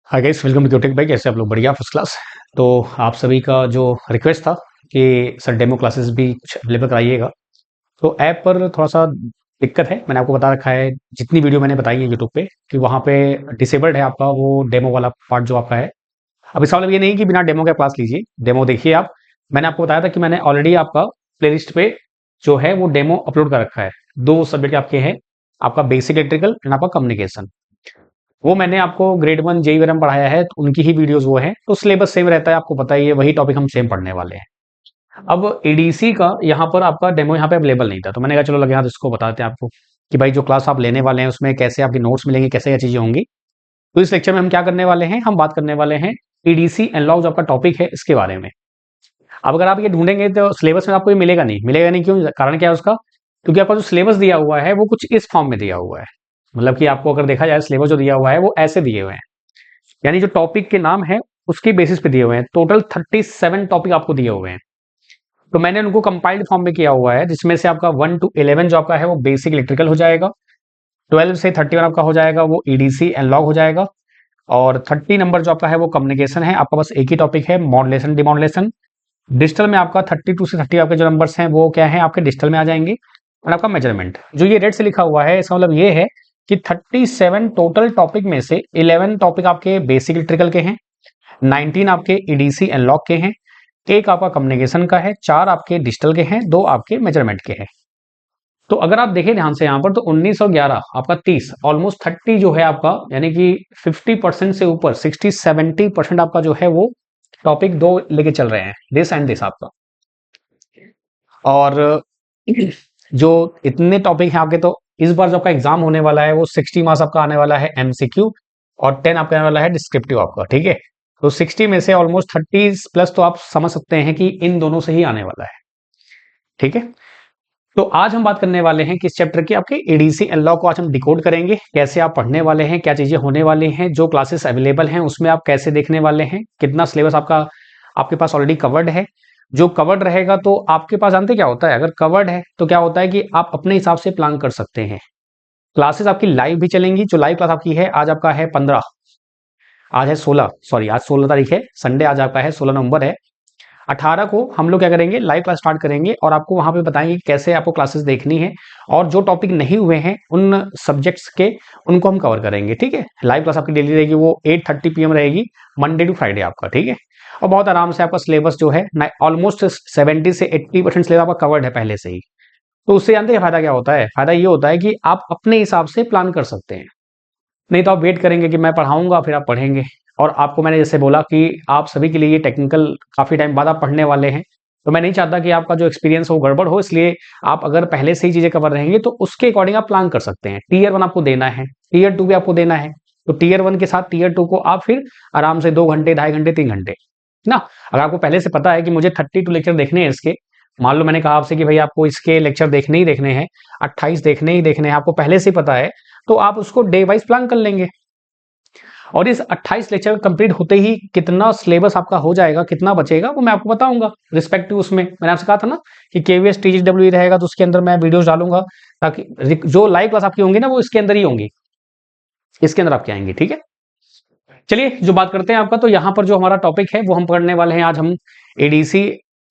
Hi guys, welcome to क्यूटेक भाई। कैसे आप लोग? बढ़िया, फर्स्ट क्लास। तो आप सभी का जो रिक्वेस्ट था कि सर डेमो क्लासेस भी कुछ अवेलेबल कराइएगा, तो ऐप पर थोड़ा सा दिक्कत है। मैंने आपको बता रखा है जितनी वीडियो मैंने बताई है यूट्यूब पे कि वहाँ पे डिसेबल्ड है आपका वो डेमो वाला पार्ट जो आपका है। अब इसका मतलब ये नहीं कि बिना डेमो के क्लास लीजिए, डेमो देखिए आप। मैंने आपको बताया था कि मैंने ऑलरेडी आपका प्लेलिस्ट पे जो है वो डेमो अपलोड कर रखा है। दो सब्जेक्ट आपके हैं, आपका बेसिक इलेक्ट्रिकल एंड आपका कम्युनिकेशन। वो मैंने आपको ग्रेड 1 जेईई में पढ़ाया है, तो उनकी ही वीडियोस वो हैं। तो सिलेबस सेम रहता है, आपको पता ही है, वही टॉपिक हम सेम पढ़ने वाले हैं। अब एडीसी का यहाँ पर आपका डेमो यहाँ पे अवेलेबल नहीं था, तो मैंने कहा चलो लगे हाथ इसको बताते हैं आपको कि भाई जो क्लास आप लेने वाले हैं उसमें कैसे आपकी नोट्स मिलेंगे, कैसे क्या चीजें होंगी। तो इस लेक्चर में हम क्या करने वाले हैं, हम बात करने वाले हैं एडीसी एनालॉग जो आपका टॉपिक है इसके बारे में। अब अगर आप ये ढूंढेंगे तो सिलेबस में आपको ये मिलेगा नहीं, मिलेगा नहीं क्यों? कारण क्या है उसका? क्योंकि आपका जो सिलेबस दिया हुआ है वो कुछ इस फॉर्म में दिया हुआ है। मतलब कि आपको अगर देखा जाए सिलेबस जो दिया हुआ है वो ऐसे दिए हुए हैं, यानी जो टॉपिक के नाम है उसके बेसिस पे दिए हुए हैं। टोटल 37 टॉपिक आपको दिए हुए हैं। तो मैंने उनको कंपाइल्ड फॉर्म में किया हुआ है, जिसमें से आपका 1 to 11 जो आपका है वो बेसिक इलेक्ट्रिकल हो जाएगा। 12 से 31 आपका हो जाएगा वो ईडीसी एनालॉग हो जाएगा। और 30 नंबर जो आपका है वो कम्युनिकेशन है। आपका बस एक ही टॉपिक है, मॉड्यूलेशन डिमॉड्यूलेशन। डिजिटल में आपका 32 से 30 आपके जो नंबर्स हैं वो क्या है, आपके डिजिटल में आ जाएंगे। और आपका मेजरमेंट जो ये रेड से लिखा हुआ है, इसका मतलब ये है कि 37 टोटल टॉपिक में से 11 टॉपिक आपके बेसिक इलेक्ट्रिकल के हैं, 19 आपके ईडीसी एनालॉग के हैं, एक आपका कम्युनिकेशन का है, 4 आपके डिजिटल के हैं, 2 आपके मेजरमेंट के हैं। तो अगर आप देखें ध्यान से यहाँ पर, तो 19 और 11 आपका 30, ऑलमोस्ट 30 जो है आपका, यानी कि 50% से ऊपर 60-70% आपका जो है वो टॉपिक दो लेके चल रहे हैं, दिस एंड दिस आपका। और जो इतने टॉपिक हैं आपके, तो इस बार जो आपका एग्जाम होने वाला है वो 60 मार्क्स आपका आने वाला है एमसीक्यू, और 10 आपका आने वाला है डिस्क्रिप्टिव आपका। ठीक है, तो 60 में से ऑलमोस्ट 30 प्लस तो आप समझ सकते हैं कि इन दोनों से ही आने वाला है। ठीक है, तो आज हम बात करने वाले हैं किस चैप्टर की, आपके एडीसी एनालॉग को आज हम डिकोड करेंगे। कैसे आप पढ़ने वाले हैं, क्या चीजें होने वाली हैं, जो क्लासेस अवेलेबल हैं उसमें आप कैसे देखने वाले हैं, कितना सिलेबस आपका आपके पास ऑलरेडी कवर्ड है। जो कवर्ड रहेगा तो आपके पास, जानते क्या होता है, अगर कवर्ड है तो क्या होता है कि आप अपने हिसाब से प्लान कर सकते हैं। क्लासेस आपकी लाइव भी चलेंगी। जो लाइव क्लास आपकी है, आज आपका है 15, आज है 16, सॉरी आज 16 तारीख है, संडे आज आपका है, 16 नवंबर है। 18 को हम लोग क्या करेंगे, लाइव क्लास स्टार्ट करेंगे और आपको वहां पे बताएंगे कि कैसे आपको क्लासेस देखनी है, और जो टॉपिक नहीं हुए हैं उन सब्जेक्ट्स के, उनको हम कवर करेंगे। ठीक है, लाइव क्लास आपकी डेली रहेगी, वो 8:30 PM रहेगी, मंडे टू फ्राइडे आपका। ठीक है, और बहुत आराम से आपका सिलेबस जो है ऑलमोस्ट 70 से 80% सिलेबस आपका कवर्ड है पहले से ही। तो उससे जानते हैं फायदा क्या होता है? फायदा ये होता है कि आप अपने हिसाब से प्लान कर सकते हैं। नहीं तो आप वेट करेंगे कि मैं पढ़ाऊंगा फिर आप पढ़ेंगे। और आपको मैंने जैसे बोला कि आप सभी के लिए ये टेक्निकल काफी टाइम बाद आप पढ़ने वाले हैं, तो मैं नहीं चाहता कि आपका जो एक्सपीरियंस हो गड़बड़ हो, इसलिए आप अगर पहले से ही चीजें कवर रहेंगे तो उसके अकॉर्डिंग आप प्लान कर सकते हैं। टीयर 1 आपको देना है, टीयर 2 भी आपको देना है, तो टीयर 1 के साथ टीयर 2 को आप फिर आराम से 2 घंटे, 2.5 घंटे, 3 घंटे ना। अगर आपको पहले से पता है कि मुझे 32 लेक्चर देखने हैं इसके, मान लो मैंने कहा आपसे कि भाई आपको इसके लेक्चर देखने ही देखने हैं, 28 देखने ही देखने हैं, आपको पहले से ही पता है, तो आप उसको डे वाइज प्लान कर लेंगे। और इस 28 लेक्चर कंप्लीट होते ही कितना सिलेबस आपका हो जाएगा, कितना बचेगा, वो मैं आपको बताऊंगा रिस्पेक्टिव। उसमें मैंने आपसे कहा था ना कि केवीएस टीजीडब्ल्यू रहेगा, तो उसके अंदर मैं वीडियोस डालूंगा, ताकि जो लाइव क्लास आपकी होंगी ना वो इसके अंदर ही होंगी, इसके अंदर आपके आएंगे। ठीक है, चलिए जो बात करते हैं आपका, तो यहाँ पर जो हमारा टॉपिक है वो हम पढ़ने वाले हैं आज हम एडीसी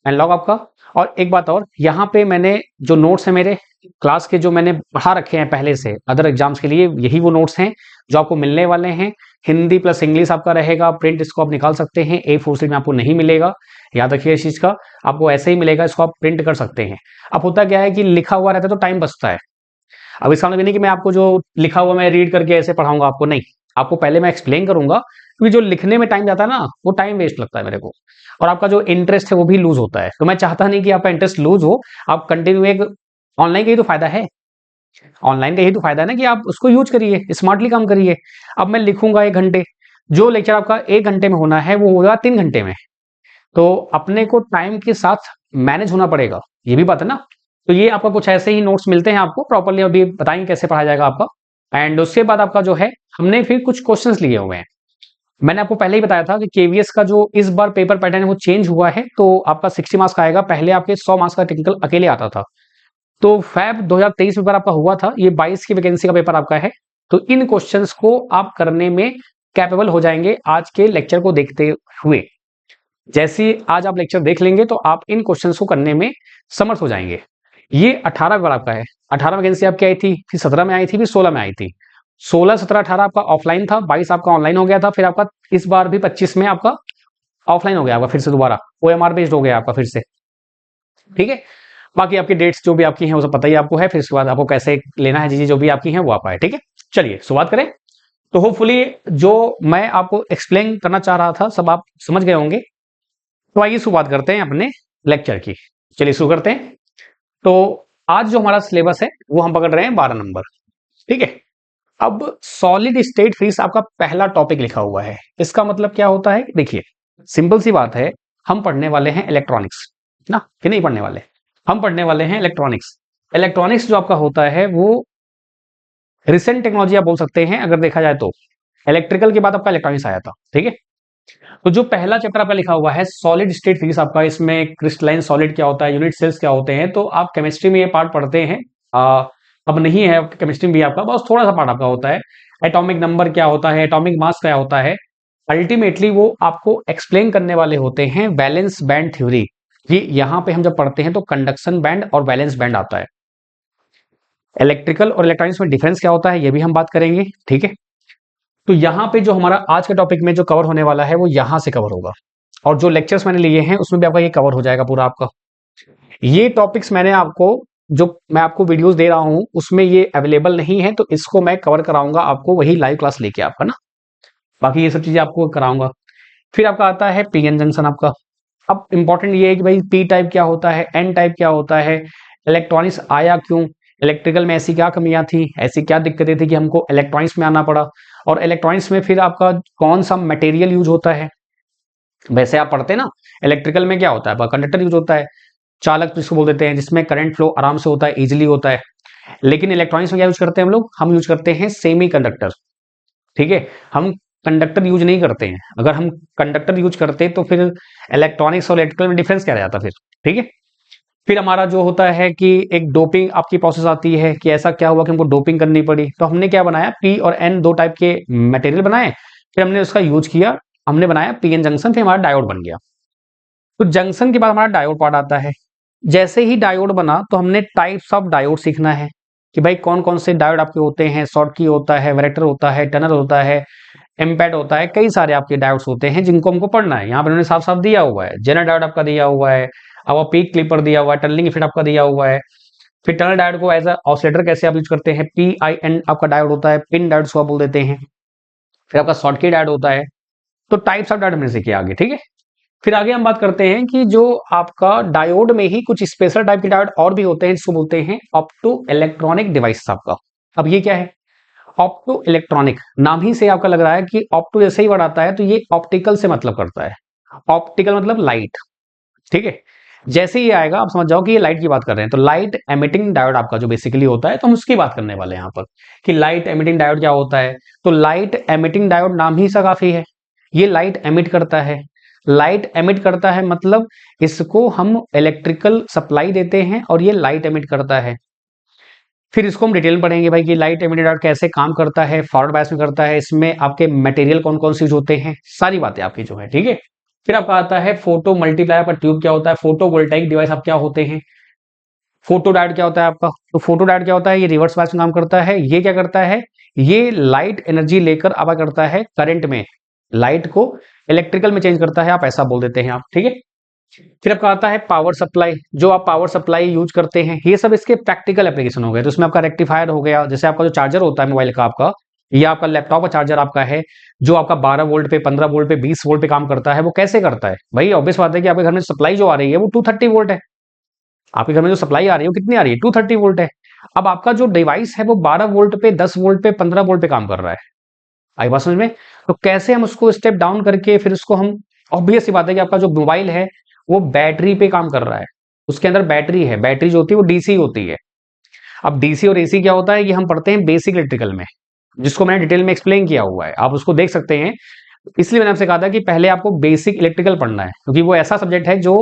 एनालॉग आपका। और एक बात और, यहाँ पे मैंने जो नोट्स है मेरे क्लास के, जो मैंने पढ़ा रखे हैं पहले से अदर एग्जाम्स के लिए, यही वो नोट्स हैं जो आपको मिलने वाले हैं। हिंदी प्लस इंग्लिश आपका रहेगा, प्रिंट इसको आप निकाल सकते हैं, A4 शीट में आपको नहीं मिलेगा, याद रखिए इस चीज का, आपको ऐसे ही मिलेगा, इसको आप प्रिंट कर सकते हैं। अब होता क्या है कि लिखा हुआ रहता है तो टाइम बचता है। अब इसका मतलब नहीं कि मैं आपको जो लिखा हुआ मैं रीड करके ऐसे पढ़ाऊंगा आपको, नहीं, आपको पहले मैं एक्सप्लेन करूंगा, क्योंकि जो लिखने में टाइम जाता है ना वो टाइम वेस्ट लगता है मेरे को, और आपका जो इंटरेस्ट है वो भी लूज होता है। तो मैं चाहता नहीं कि आपका इंटरेस्ट लूज हो, आप कंटिन्यू एक, ऑनलाइन का ही तो फायदा है, ऑनलाइन का यही तो फायदा है ना कि आप उसको यूज करिए, स्मार्टली काम करिए। अब मैं लिखूंगा 1 घंटे, जो लेक्चर आपका 1 घंटे में होना है वो होगा 3 घंटे में, तो अपने को टाइम के साथ मैनेज होना पड़ेगा, ये भी बात है ना। तो ये आपका कुछ ऐसे ही नोट्स मिलते हैं आपको, प्रॉपरली अभी बताएंगे कैसे पढ़ाया जाएगा आपका। एंड उसके बाद आपका जो है, हमने फिर कुछ क्वेश्चंस लिए हुए हैं। मैंने आपको पहले ही बताया था कि केवीएस का जो इस बार पेपर पैटर्न है वो चेंज हुआ है, तो आपका 60 मार्क्स का आएगा, पहले आपके 100 मार्क्स का टेक्निकल अकेले आता था। तो फैब 2023 पेपर आपका हुआ था, ये 22 की वैकेंसी का पेपर आपका है। तो इन क्वेश्चंस को आप करने में कैपेबल हो जाएंगे आज के लेक्चर को देखते हुए। जैसे आज आप लेक्चर देख लेंगे तो आप इन क्वेश्चंस को करने में समर्थ हो जाएंगे। ये 18 बार आपका है, 18 वैकेंसी आपकी आई थी, फिर 17 में आई थी, फिर 16 में आई थी। 16, 17, 18 आपका ऑफलाइन था, 22 आपका ऑनलाइन हो गया था, फिर आपका इस बार भी 25 में आपका ऑफलाइन हो गया आपका, फिर से दोबारा OMR बेस्ड हो गया आपका फिर से। ठीक है, बाकी आपकी डेट्स जो भी आपकी हैं वो सब पता ही आपको है, फिर उसके बाद आपको कैसे लेना है, चीजें जो भी आपकी हैं वो आपका है। ठीक है, चलिए शुरुआत करें। तो होपफुली जो मैं आपको एक्सप्लेन करना चाह रहा था सब आप समझ गए होंगे। तो आइए शुरुआत करते हैं अपने लेक्चर की। चलिए शुरू करते हैं। तो आज जो हमारा सिलेबस है वो हम पकड़ रहे हैं 12 नंबर। ठीक है, अब सॉलिड स्टेट फ्रीज आपका पहला टॉपिक लिखा हुआ है। इसका मतलब क्या होता है, देखिए सिंपल सी बात है, हम पढ़ने वाले हैं इलेक्ट्रॉनिक्स ना, कि नहीं पढ़ने वाले, हम पढ़ने वाले हैं इलेक्ट्रॉनिक्स। इलेक्ट्रॉनिक्स जो आपका होता है वो रिसेंट टेक्नोलॉजी आप बोल सकते हैं अगर देखा जाए तो। इलेक्ट्रिकल के बाद आपका इलेक्ट्रॉनिक्स आया था। ठीक है, तो जो पहला चैप्टर आपका लिखा हुआ है सॉलिड स्टेट फिजिक्स आपका, इसमें क्रिस्टलाइन सॉलिड क्या होता है, यूनिट सेल्स क्या होते हैं, तो आप केमिस्ट्री में ये पार्ट पढ़ते हैं। अब नहीं है केमिस्ट्री में भी आपका, बस थोड़ा सा पार्ट आपका होता है। एटॉमिक नंबर क्या होता है, एटॉमिक मास क्या होता है, अल्टीमेटली वो आपको एक्सप्लेन करने वाले होते हैं वैलेंस बैंड थ्योरी। ये यहाँ पे हम जब पढ़ते हैं तो कंडक्शन बैंड और वैलेंस बैंड आता है। इलेक्ट्रिकल और इलेक्ट्रॉनिक्स में डिफरेंस क्या होता है ये भी हम बात करेंगे। ठीक है, तो यहाँ पे जो हमारा आज के टॉपिक में जो कवर होने वाला है वो यहाँ से कवर होगा, और जो लेक्चर्स मैंने लिए हैं उसमें भी आपका ये कवर हो जाएगा पूरा आपका। ये टॉपिक्स मैंने आपको जो मैं आपको वीडियोस दे रहा हूं उसमें ये अवेलेबल नहीं है, तो इसको मैं कवर कराऊंगा आपको वही लाइव क्लास लेके आपका ना, बाकी ये सब चीजें आपको कराऊंगा। फिर आपका आता है पीएन जंक्शन आपका। अब इंपॉर्टेंट ये है कि भाई पी टाइप क्या होता है, एन टाइप क्या होता है, इलेक्ट्रॉनिक्स आया क्यों, इलेक्ट्रिकल में ऐसी क्या कमियां थी, ऐसी क्या दिक्कतें थी कि हमको इलेक्ट्रॉनिक्स में आना पड़ा, और इलेक्ट्रॉनिक्स में फिर आपका कौन सा मटेरियल यूज होता है। वैसे आप पढ़ते हैं ना, इलेक्ट्रिकल में क्या होता है, कंडक्टर यूज होता है, चालक जिसको बोल देते हैं, जिसमें करंट फ्लो आराम से होता है, इजीली होता है। लेकिन इलेक्ट्रॉनिक्स में क्या यूज करते हैं हम लोग, हम यूज करते हैं सेमी कंडक्टर। ठीक है, हम कंडक्टर यूज नहीं करते हैं। अगर हम कंडक्टर यूज करते तो फिर इलेक्ट्रॉनिक्स और इलेक्ट्रिकल में डिफरेंस क्या रह जाता फिर। ठीक है, फिर हमारा जो होता है कि एक डोपिंग आपकी प्रोसेस आती है कि ऐसा क्या हुआ कि हमको डोपिंग करनी पड़ी, तो हमने क्या बनाया, पी और एन दो टाइप के मटेरियल बनाए, फिर हमने उसका यूज किया, हमने बनाया पीएन जंक्शन, फिर हमारा डायोड बन गया। तो जंक्शन के बाद हमारा डायोड पार्ट आता है। जैसे ही डायोड बना तो हमने टाइप्स ऑफ डायोड सीखना है कि भाई कौन कौन से डायोड आपके होते हैं, शॉर्टकी होता है, वैरेक्टर होता है, टनल होता है, एम्पेड होता है, कई सारे आपके डायोड्स होते हैं जिनको हमको पढ़ना है। यहाँ पर उन्होंने साफ साफ दिया हुआ है, जेनर डायोड आपका दिया हुआ है, अब पीक क्लिपर दिया हुआ है, टनलिंग इफेक्ट आपका दिया हुआ है। फिर टनल डायोड को एज अ ऑसिलेटर कैसे आप यूज करते हैं, PIN आपका डायोड होता है, पिन डायोड को आप बोल देते हैं। फिर आपका शॉर्टकी डायोड होता है। तो टाइप्स ऑफ डायोड हमने सीखे आगे। ठीक है, फिर आगे हम बात करते हैं कि जो आपका डायोड में ही कुछ स्पेशल टाइप के डायोड और भी होते हैं जिसको बोलते हैं ऑप्टो इलेक्ट्रॉनिक डिवाइस आपका। अब ये क्या है, ऑप्टो इलेक्ट्रॉनिक, नाम ही से आपका लग रहा है कि ऑप्टो जैसे ही वर्ड आता है तो ये ऑप्टिकल से मतलब करता है। ऑप्टिकल मतलब लाइट। ठीक है, जैसे ही आएगा आप समझ जाओ कि ये लाइट की बात कर रहे हैं। तो लाइट एमिटिंग डायोड आपका जो बेसिकली होता है, तो हम उसकी बात करने वाले हैं यहाँ पर कि लाइट एमिटिंग डायोड क्या होता है। तो लाइट एमिटिंग डायोड नाम ही सा काफी है, ये लाइट एमिट करता है। लाइट एमिट करता है मतलब इसको हम इलेक्ट्रिकल सप्लाई देते हैं और ये लाइट एमिट करता है। फिर इसको हम डिटेल में पढ़ेंगे भाई कि लाइट एमिटेड डायोड कैसे काम करता है, फॉरवर्ड बायस में करता है, इसमें आपके मटेरियल कौन कौन से यूज होते हैं, सारी बातें आपकी जो है। ठीक है, फिर आपका आता है फोटो मल्टीप्लायर पर ट्यूब क्या होता है, फोटो वोल्टाइक डिवाइस आप क्या होते हैं, फोटो डायोड क्या होता है आपका। तो फोटो डायोड क्या होता है, ये रिवर्स बायस में काम करता है। ये क्या करता है, ये लाइट एनर्जी लेकर आपका करता है करंट में, लाइट को इलेक्ट्रिकल में चेंज करता है, आप ऐसा बोल देते हैं आप। ठीक है, फिर आपका आता है पावर सप्लाई, जो आप पावर सप्लाई यूज करते हैं, ये सब इसके प्रैक्टिकल एप्लीकेशन हो गए। तो उसमें आपका रेक्टिफायर हो गया, जैसे आपका जो चार्जर होता है मोबाइल का आपका, या आपका लैपटॉप का चार्जर आपका है, जो आपका 12 वोल्ट पे, 15 वोल्ट पे, 20 वोल्ट पे काम करता है। वो कैसे करता है भाई, ऑब्वियस बात है कि आपके घर में सप्लाई जो आ रही है वो 230 वोल्ट है। आपके घर में जो सप्लाई आ रही है वो कितनी आ रही है, 230 वोल्ट है। अब आपका जो डिवाइस है वो 12 वोल्ट पे, 10 वोल्ट पे, 15 वोल्ट पे काम कर रहा है। आई बात समझ में। तो कैसे हम उसको स्टेप डाउन करके फिर उसको हम, ऑब्वियस सी बात है कि आपका जो मोबाइल है वो बैटरी पे काम कर रहा है, उसके अंदर बैटरी है, बैटरी जो होती है वो डीसी होती है। अब डीसी और एसी क्या होता है, ये हम पढ़ते हैं बेसिक इलेक्ट्रिकल में, जिसको मैंने डिटेल में एक्सप्लेन किया हुआ है, आप उसको देख सकते हैं। इसलिए मैंने आपसे कहा था कि पहले आपको बेसिक इलेक्ट्रिकल पढ़ना है, क्योंकि वो ऐसा सब्जेक्ट है जो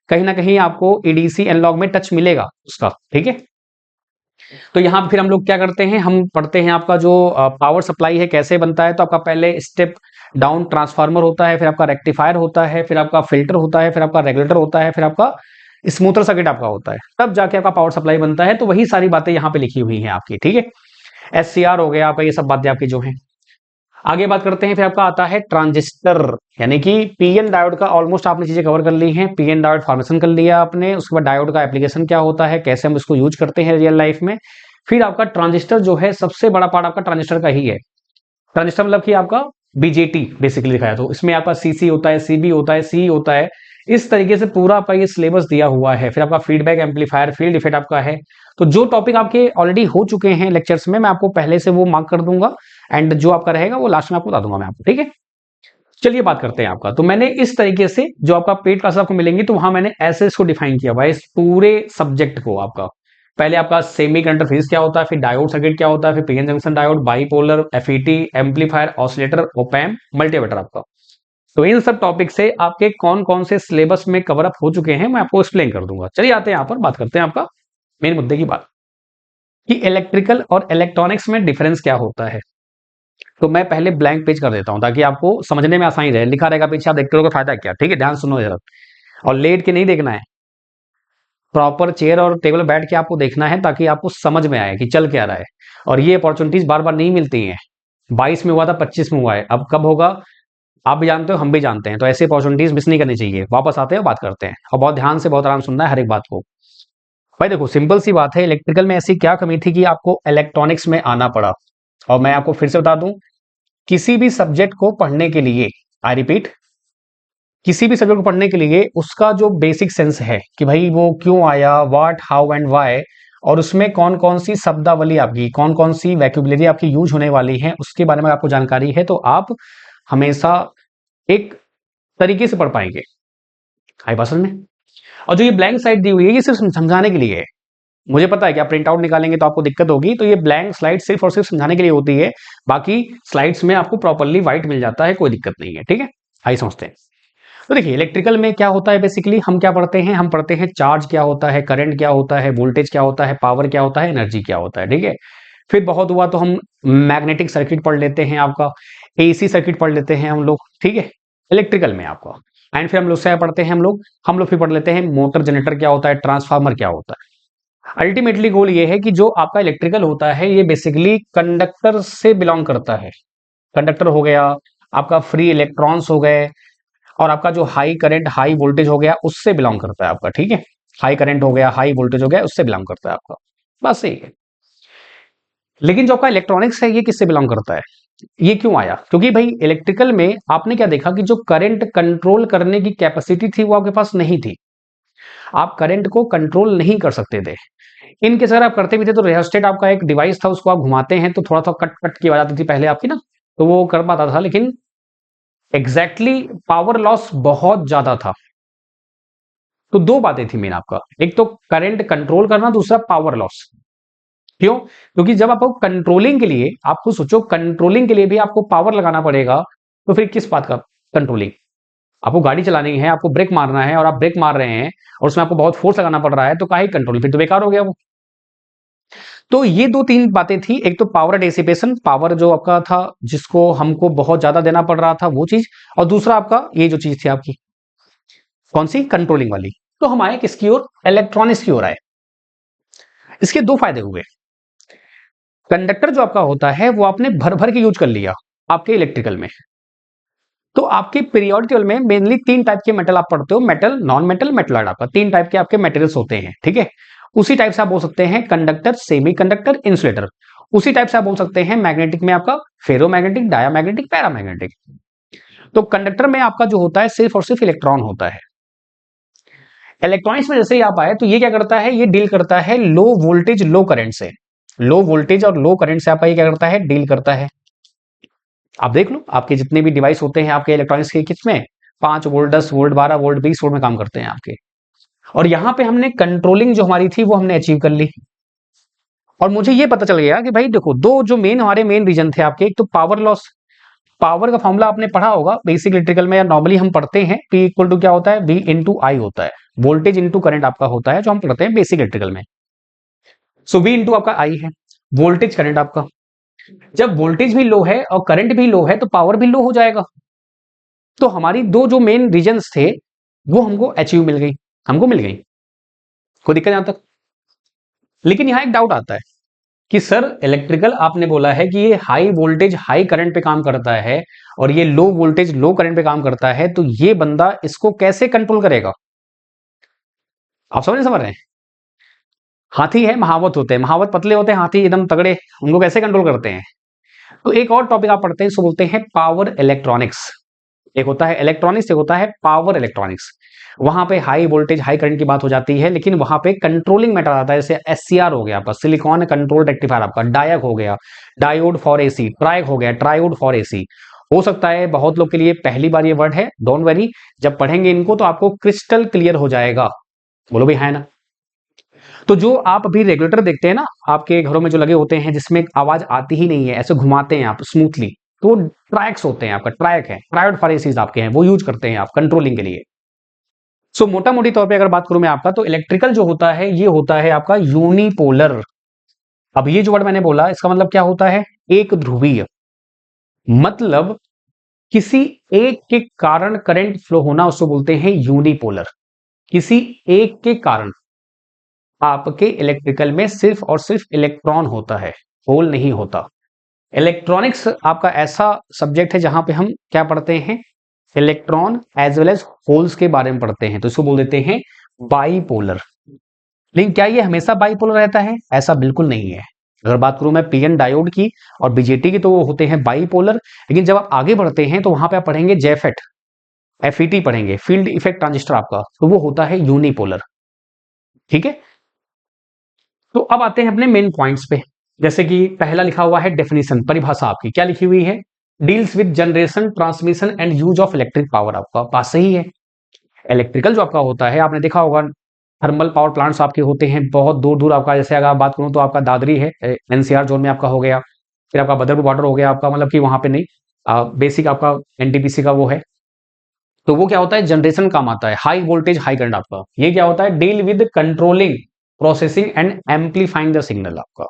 कहीं ना कहीं आपको एडीसी एनालॉग में टच मिलेगा उसका। ठीक है, तो यहाँ पे फिर हम लोग क्या करते हैं, हम पढ़ते हैं आपका जो पावर सप्लाई है कैसे बनता है। तो आपका पहले स्टेप डाउन ट्रांसफार्मर होता है, फिर आपका रेक्टिफायर होता है, फिर आपका फिल्टर होता है, फिर आपका रेगुलेटर होता है, फिर आपका स्मूथर सर्किट आपका होता है, तब जाके आपका पावर सप्लाई बनता है। तो वही सारी बातें यहाँ पे लिखी हुई हैं आपकी, ठीक है। SCR हो गया आपका, ये सब बातें आपकी जो है। आगे बात करते हैं, फिर आपका आता है ट्रांजिस्टर, यानी कि पीएन डायोड का ऑलमोस्ट आपने चीजें कवर कर ली हैं। पीएन डायोड फॉर्मेशन कर लिया आपने, उसके बाद डायोड का एप्लीकेशन क्या होता है, कैसे हम इसको यूज करते हैं रियल लाइफ में। फिर आपका ट्रांजिस्टर जो है, सबसे बड़ा पार्ट आपका ट्रांजिस्टर का ही है। ट्रांजिस्टर मतलब कि आपका बीजेटी बेसिकली दिखाया, तो इसमें आपका सीसी होता है, सीबी होता है, सी होता है। इस तरीके से पूरा आपका ये सिलेबस दिया हुआ है। फिर आपका फीडबैक एम्पलीफायर, फील्ड इफेक्ट आपका है। तो जो टॉपिक आपके ऑलरेडी हो चुके हैं लेक्चर्स में, मैं आपको पहले से वो मार्क कर दूंगा, एंड जो आपका रहेगा वो लास्ट में आपको बता दूंगा मैं आपको, ठीक है। चलिए बात करते हैं आपका। तो मैंने इस तरीके से जो आपका पेड क्लास आपको मिलेंगी, तो वहां मैंने ऐसे इसको डिफाइन किया हुआ है, इस पूरे सब्जेक्ट को। आपका पहले आपका सेमी कंडक्टर फिजिक्स क्या होता है, फिर डायोड सर्किट क्या होता है, फिर PN junction diode, bipolar, FET, amplifier, oscillator, op-amp, multimeter आपका। तो इन सब टॉपिक से आपके कौन कौन से सिलेबस में कवर अप हो चुके हैं, मैं आपको एक्सप्लेन कर दूंगा। चलिए आते हैं यहाँ पर, बात करते हैं आपका मेन मुद्दे की बात, कि इलेक्ट्रिकल और इलेक्ट्रॉनिक्स में डिफरेंस क्या होता है। तो मैं पहले ब्लैंक पेज कर देता हूं ताकि आपको समझने में आसानी रहे। लिखा रहेगा पीछे, आप देखते हो फायदा क्या, ठीक है। ध्यान सुनो जरा, और लेट के नहीं देखना है, प्रॉपर चेयर और टेबल बैठ के आपको देखना है, ताकि आपको समझ में आए कि चल क्या रहा है। और ये अपॉर्चुनिटीज बार बार नहीं मिलती हैं। 22 में हुआ था, 25 में हुआ है, अब कब होगा आप भी जानते हो, हम भी जानते हैं। तो ऐसी अपॉर्चुनिटीज मिस नहीं करनी चाहिए। वापस आते हैं, बात करते हैं, और बहुत ध्यान से, बहुत आराम सुनना है हर एक बात को। भाई देखो, सिंपल सी बात है, इलेक्ट्रिकल में ऐसी क्या कमी थी कि आपको इलेक्ट्रॉनिक्स में आना पड़ा। और मैं आपको फिर से बता दूं, किसी भी सब्जेक्ट को पढ़ने के लिए, आई रिपीट, किसी भी सब्जेक्ट को पढ़ने के लिए उसका जो बेसिक सेंस है कि भाई वो क्यों आया, व्हाट, हाउ एंड व्हाई, और उसमें कौन कौन सी शब्दावली आपकी, कौन कौन सी वैक्यूबुलरी आपकी यूज होने वाली है, उसके बारे में आपको जानकारी है, तो आप हमेशा एक तरीके से पढ़ पाएंगे। आई बात समझ में। और जो ये ब्लैंक साइड दी हुई है, ये सिर्फ समझाने के लिए है। मुझे पता है कि आप प्रिंट आउट निकालेंगे तो आपको दिक्कत होगी, तो ये ब्लैंक स्लाइड सिर्फ और सिर्फ समझाने के लिए होती है। बाकी स्लाइड्स में आपको प्रॉपरली व्हाइट मिल जाता है, कोई दिक्कत नहीं है, ठीक है। आइए समझते हैं। तो देखिए, इलेक्ट्रिकल में क्या होता है, बेसिकली हम क्या पढ़ते हैं, हम पढ़ते हैं चार्ज क्या होता है, करंट क्या होता है, वोल्टेज क्या होता है, पावर क्या होता है, एनर्जी क्या होता है, ठीक है। फिर बहुत हुआ तो हम मैग्नेटिक सर्किट पढ़ लेते हैं, आपका एसी सर्किट पढ़ लेते हैं हम लोग, ठीक है, इलेक्ट्रिकल में आपका। एंड फिर हम लोग क्या पढ़ते हैं, हम लोग फिर पढ़ लेते हैं मोटर जनरेटर क्या होता है, ट्रांसफार्मर क्या होता है। अल्टीमेटली गोल ये है कि जो आपका इलेक्ट्रिकल होता है, ये बेसिकली कंडक्टर से बिलोंग करता है। कंडक्टर हो गया, आपका फ्री इलेक्ट्रॉन्स हो गए, और आपका जो हाई करंट, हाई वोल्टेज हो गया, उससे बिलोंग करता है आपका, ठीक है। हाई करंट हो गया, हाई वोल्टेज हो गया, उससे बिलोंग करता है आपका, बस यही है। लेकिन जो आपका इलेक्ट्रॉनिक्स है, ये किससे बिलोंग करता है, ये क्यों आया? क्योंकि भाई इलेक्ट्रिकल में आपने क्या देखा कि जो करंट कंट्रोल करने की कैपेसिटी थी, वो आपके पास नहीं थी। आप करंट को कंट्रोल नहीं कर सकते थे। इनकेस अगर आप करते भी थे, तो रेहेस्टेट आपका एक डिवाइस था, उसको आप घुमाते हैं तो थोड़ा सा कट कट की आवाज आती थी पहले आपकी ना, तो वो कर पाता था। लेकिन एग्जैक्टली पावर लॉस बहुत ज्यादा था। तो दो बातें थी मेन आपका, एक तो करंट कंट्रोल करना, दूसरा पावर लॉस। क्यों? क्योंकि जब आपको कंट्रोलिंग के लिए, आपको सोचो कंट्रोलिंग के लिए भी आपको पावर लगाना पड़ेगा, तो फिर किस बात का कंट्रोलिंग? आपको गाड़ी चलानी है, आपको ब्रेक मारना है, और आप ब्रेक मार रहे हैं और उसमें आपको बहुत फोर्स लगाना पड़ रहा है, तो काहे कंट्रोल? फिर तो बेकार हो गया वो। तो ये दो तीन बातें थी, एक तो पावर डिसिपेशन, पावर जो आपका था जिसको हमको बहुत ज्यादा देना पड़ रहा था, वो चीज, और दूसरा आपका ये जो चीज थी आपकी, कौन सी? कंट्रोलिंग वाली। तो हम आए किसकी ओर? इलेक्ट्रॉनिक्स की ओर आए। इसके दो फायदे हुए। कंडक्टर जो आपका होता है, वो आपने भर भर के यूज कर लिया आपके इलेक्ट्रिकल में। तो आपके पीरियोडिक टेबल में मेनली तीन टाइप के मेटल आप पढ़ते हो, मेटल, नॉन मेटल, मेटलॉइड, आपका तीन टाइप के आपके मेटेरियल्स होते हैं, ठीक है। उसी टाइप से आप बोल सकते हैं कंडक्टर, सेमी कंडक्टर, इंसुलेटर। उसी टाइप से आप बोल सकते हैं मैग्नेटिक में आपका फेरोमैग्नेटिक, डायामैग्नेटिक, पैरामैग्नेटिक। तो कंडक्टर में आपका जो होता है, सिर्फ और सिर्फ इलेक्ट्रॉन होता है। इलेक्ट्रॉनिक्स में जैसे ही आप आए, तो ये क्या करता है, ये डील करता है लो वोल्टेज लो करंट से। लो वोल्टेज और लो करंट से आपका ये क्या करता है, डील करता है। आप देख लो, आपके जितने भी डिवाइस होते हैं आपके इलेक्ट्रॉनिक्स के, किसमें 5 वोल्ट, 10 वोल्ट, 12 वोल्ट, 20 वोल्ट में काम करते हैं आपके। और यहां पे हमने कंट्रोलिंग जो हमारी थी, वो हमने अचीव कर ली। और मुझे ये पता चल गया कि भाई देखो, दो जो मेन हमारे मेन रीजन थे आपके, एक तो पावर लॉस। पावर का फॉर्मूला आपने पढ़ा होगा बेसिक इलेक्ट्रिकल में, या नॉर्मली हम पढ़ते हैं, P इक्वल टू क्या होता है, V इंटू आई होता है, वोल्टेज इंटू करंट आपका होता है, जो हम पढ़ते हैं बेसिक इलेक्ट्रिकल में। सो V इंटू आपका I है वोल्टेज करंट आपका। जब वोल्टेज भी लो है और करंट भी लो है तो पावर भी लो हो जाएगा। तो हमारी दो जो मेन रीजन्स थे वो हमको अचीव मिल गई, हमको मिल गई, कोई दिक्कत यहां तक। लेकिन यहां एक डाउट आता है कि सर इलेक्ट्रिकल आपने बोला है कि ये हाई वोल्टेज हाई करंट पे काम करता है और ये लो वोल्टेज लो करंट पे काम करता है, तो ये बंदा इसको कैसे कंट्रोल करेगा? आप समझ रहे हैं? हाथी है महावत होते हैं, महावत पतले होते हैं, हाथी एकदम तगड़े, उनको कैसे कंट्रोल करते हैं? तो एक और टॉपिक आप पढ़ते हैं, इसको बोलते हैं पावर इलेक्ट्रॉनिक्स। एक होता है इलेक्ट्रॉनिक्स, एक होता है पावर इलेक्ट्रॉनिक्स। वहां पे हाई वोल्टेज हाई करंट की बात हो जाती है, लेकिन वहां पे कंट्रोलिंग मैटर आता है, जैसे एससीआर हो गया आपका, सिलिकॉन कंट्रोल रेक्टिफायर आपका, डायक हो गया, डायोड फॉर एसी, ट्रायक हो गया, ट्रायोड फॉर एसी। हो सकता है बहुत लोग के लिए पहली बार ये वर्ड है, डोंट वरी, जब पढ़ेंगे इनको तो आपको क्रिस्टल क्लियर हो जाएगा। बोलो भाई है ना? तो जो आप अभी रेगुलेटर देखते हैं ना आपके घरों में जो लगे होते हैं, जिसमें आवाज आती ही नहीं है, ऐसे घुमाते हैं आप स्मूथली, तो ट्रैक्स होते हैं आपका, ट्रैक है, ट्रायोड फॉर एसीज आपके हैं, वो यूज करते हैं आप कंट्रोलिंग के लिए। सो मोटा मोटी तौर पे अगर बात करूं मैं आपका, तो इलेक्ट्रिकल जो होता है ये होता है आपका यूनिपोलर। अब ये जो वर्ड मैंने बोला इसका मतलब क्या होता है? एक ध्रुवीय। मतलब किसी एक के कारण करंट फ्लो होना उसको बोलते हैं यूनिपोलर। किसी एक के कारण आपके इलेक्ट्रिकल में सिर्फ और सिर्फ इलेक्ट्रॉन होता है, होल नहीं होता। इलेक्ट्रॉनिक्स आपका ऐसा सब्जेक्ट है जहां पे हम क्या पढ़ते हैं? Electron as well as holes के बारे में पढ़ते हैं, तो इसको बोल देते हैं बाईपोलर। लेकिन क्या ये हमेशा बाईपोलर रहता है? ऐसा बिल्कुल नहीं है। अगर बात करूं मैं पीएन डायोड की और बीजेटी की, तो वो होते हैं बाईपोलर। लेकिन जब आप आगे बढ़ते हैं तो वहां पे आप पढ़ेंगे जेफेट, एफईटी पढ़ेंगे, फील्ड इफेक्ट ट्रांजिस्टर आपका, तो वो होता है यूनिपोलर। ठीक है, तो अब आते हैं अपने मेन पॉइंट्स पे। जैसे कि पहला लिखा हुआ है डेफिनेशन, परिभाषा आपकी क्या लिखी हुई है? Deals with generation transmission and use of electric power. आपका बात सही है। इलेक्ट्रिकल जो आपका होता है, आपने देखा होगा थर्मल पावर प्लांट्स आपके होते हैं बहुत दूर दूर आपका। जैसे अगर आप बात करूं तो आपका दादरी है एनसीआर जोन में आपका हो गया, फिर आपका बदरपुर बॉर्डर हो गया आपका, मतलब कि वहां पे नहीं, बेसिक आपका एनटीपीसी का वो है। तो वो क्या होता है? जनरेशन काम आता है, हाई वोल्टेज हाई करंट आपका। ये क्या होता है? Deal with controlling processing and amplifying the signal आपका।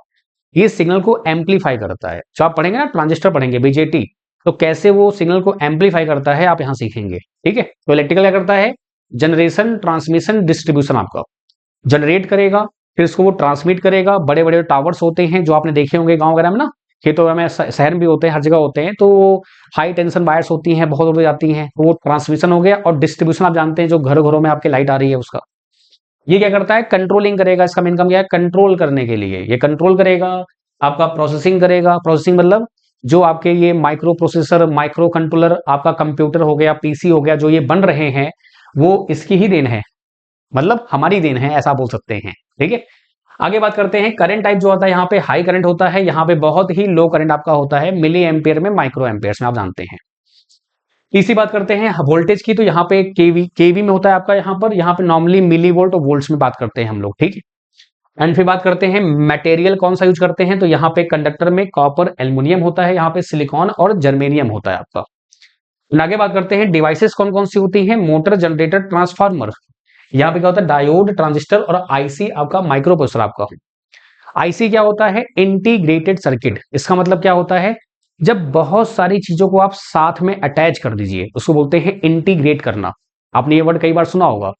ये सिग्नल को एम्पलीफाई करता है। जो आप पढ़ेंगे ना ट्रांजिस्टर पढ़ेंगे बीजेटी, तो कैसे वो सिग्नल को एम्पलीफाई करता है आप यहां सीखेंगे। ठीक है, तो इलेक्ट्रिकल क्या करता है? जनरेशन ट्रांसमिशन डिस्ट्रीब्यूशन आपका जनरेट करेगा, फिर उसको वो ट्रांसमिट करेगा। बड़े बड़े टावर्स होते हैं जो आपने देखे होंगे गांव वगैरह में ना, खेतों में, शहर में भी होते हैं, हर जगह होते हैं। तो हाई टेंशन वायर्स होती हैं, बहुत दूर जाती हैं, तो वो ट्रांसमिशन हो गया। और डिस्ट्रीब्यूशन आप जानते हैं, जो घर घरों में आपके लाइट आ रही है उसका, ये क्या करता है? कंट्रोलिंग करेगा। इसका मेन काम क्या है? कंट्रोल करने के लिए ये कंट्रोल करेगा। आपका प्रोसेसिंग करेगा, प्रोसेसिंग मतलब जो आपके ये माइक्रो प्रोसेसर, माइक्रो कंट्रोलर, आपका कंप्यूटर हो गया, पीसी हो गया, जो ये बन रहे हैं वो इसकी ही देन है, मतलब हमारी देन है, ऐसा बोल सकते हैं। ठीक है, आगे बात करते हैं। करंट टाइप जो होता है, यहाँ पे हाई करंट होता है, यहाँ पे बहुत ही लो करंट आपका होता है, मिली एम्पियर में, माइक्रो एम्पियर्स में, आप जानते हैं। तीसरी बात करते हैं वोल्टेज की, तो यहाँ पे केवी में होता है आपका, यहाँ पे नॉर्मली मिली वोल्ट और वोल्ट्स में बात करते हैं हम लोग। ठीक है, एंड फिर बात करते हैं मटेरियल कौन सा यूज करते हैं, तो यहाँ पे कंडक्टर में कॉपर एल्यूमिनियम होता है, यहाँ पे सिलिकॉन और जर्मेनियम होता है आपका। आगे बात करते हैं डिवाइसेस कौन कौन सी होती हैं, मोटर, जनरेटर, ट्रांसफार्मर। यहाँ पे क्या होता है? डायोड, ट्रांजिस्टर और आईसी आपका, माइक्रो प्रोसेसर आपका। आईसी क्या होता है? Integrated circuit. इसका मतलब क्या होता है? जब बहुत सारी चीजों को आप साथ में अटैच कर दीजिए, उसको बोलते हैं इंटीग्रेट करना। आपने ये वर्ड कई बार सुना होगा।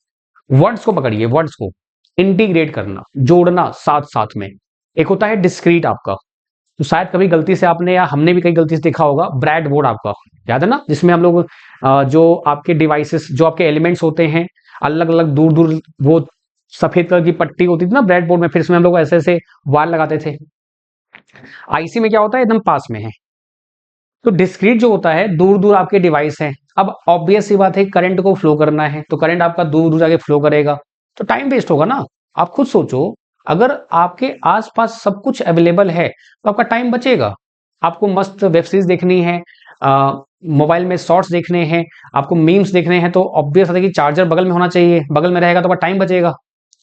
वर्ड्स को पकड़िए, वर्ड्स को इंटीग्रेट करना, जोड़ना साथ साथ में। एक होता है डिस्क्रीट आपका, तो शायद कभी गलती से आपने या हमने भी कई गलती से देखा होगा, ब्रेड बोर्ड आपका, याद है ना, जिसमें हम लोग जो आपके डिवाइसेस, जो आपके एलिमेंट्स होते हैं, अलग अलग दूर दूर, वो सफेद कलर की पट्टी होती थी ना ब्रेड बोर्ड में, फिर इसमें हम लोग ऐसे ऐसे वायर लगाते थे। आईसी में क्या होता है? एकदम पास में है। तो डिस्क्रीट जो होता है, दूर दूर आपके डिवाइस हैं। अब ऑब्वियस सी बात है, करंट को फ्लो करना है, तो करंट आपका दूर दूर जाके फ्लो करेगा, तो टाइम वेस्ट होगा ना। आप खुद सोचो, अगर आपके आसपास सब कुछ अवेलेबल है तो आपका टाइम बचेगा। आपको मस्त वेब सीरीज देखनी है, मोबाइल में शॉर्ट्स देखने हैं, आपको मीम्स देखने हैं, तो ऑब्वियस है कि चार्जर बगल में होना चाहिए, बगल में रहेगा तो आपका टाइम बचेगा।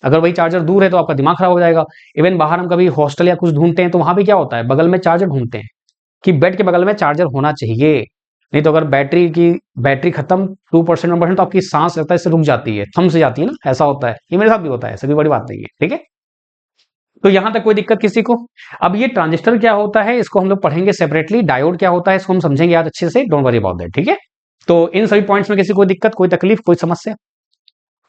अगर वही चार्जर दूर है तो आपका दिमाग खराब हो जाएगा। इवन बाहर हम कभी हॉस्टल या कुछ ढूंढते हैं तो वहां भी क्या होता है? बगल में चार्जर ढूंढते हैं कि बेड के बगल में चार्जर होना चाहिए। नहीं तो अगर बैटरी खत्म 2% 1% तो आपकी सांस लगता है इससे रुक जाती है, थम से जाती है ना, ऐसा होता है। ये मेरे साथ भी होता है, ऐसा कोई बड़ी बात नहीं है। ठीक है, तो यहां तक कोई दिक्कत किसी को? अब ये ट्रांजिस्टर क्या होता है इसको हम लोग पढ़ेंगे सेपरेटली, डायोड क्या होता है इसको हम समझेंगे आज अच्छे से, डोंट वरी अबाउट दैट, ठीक है? तो इन सभी पॉइंट्स में किसी को दिक्कत, कोई तकलीफ, कोई समस्या?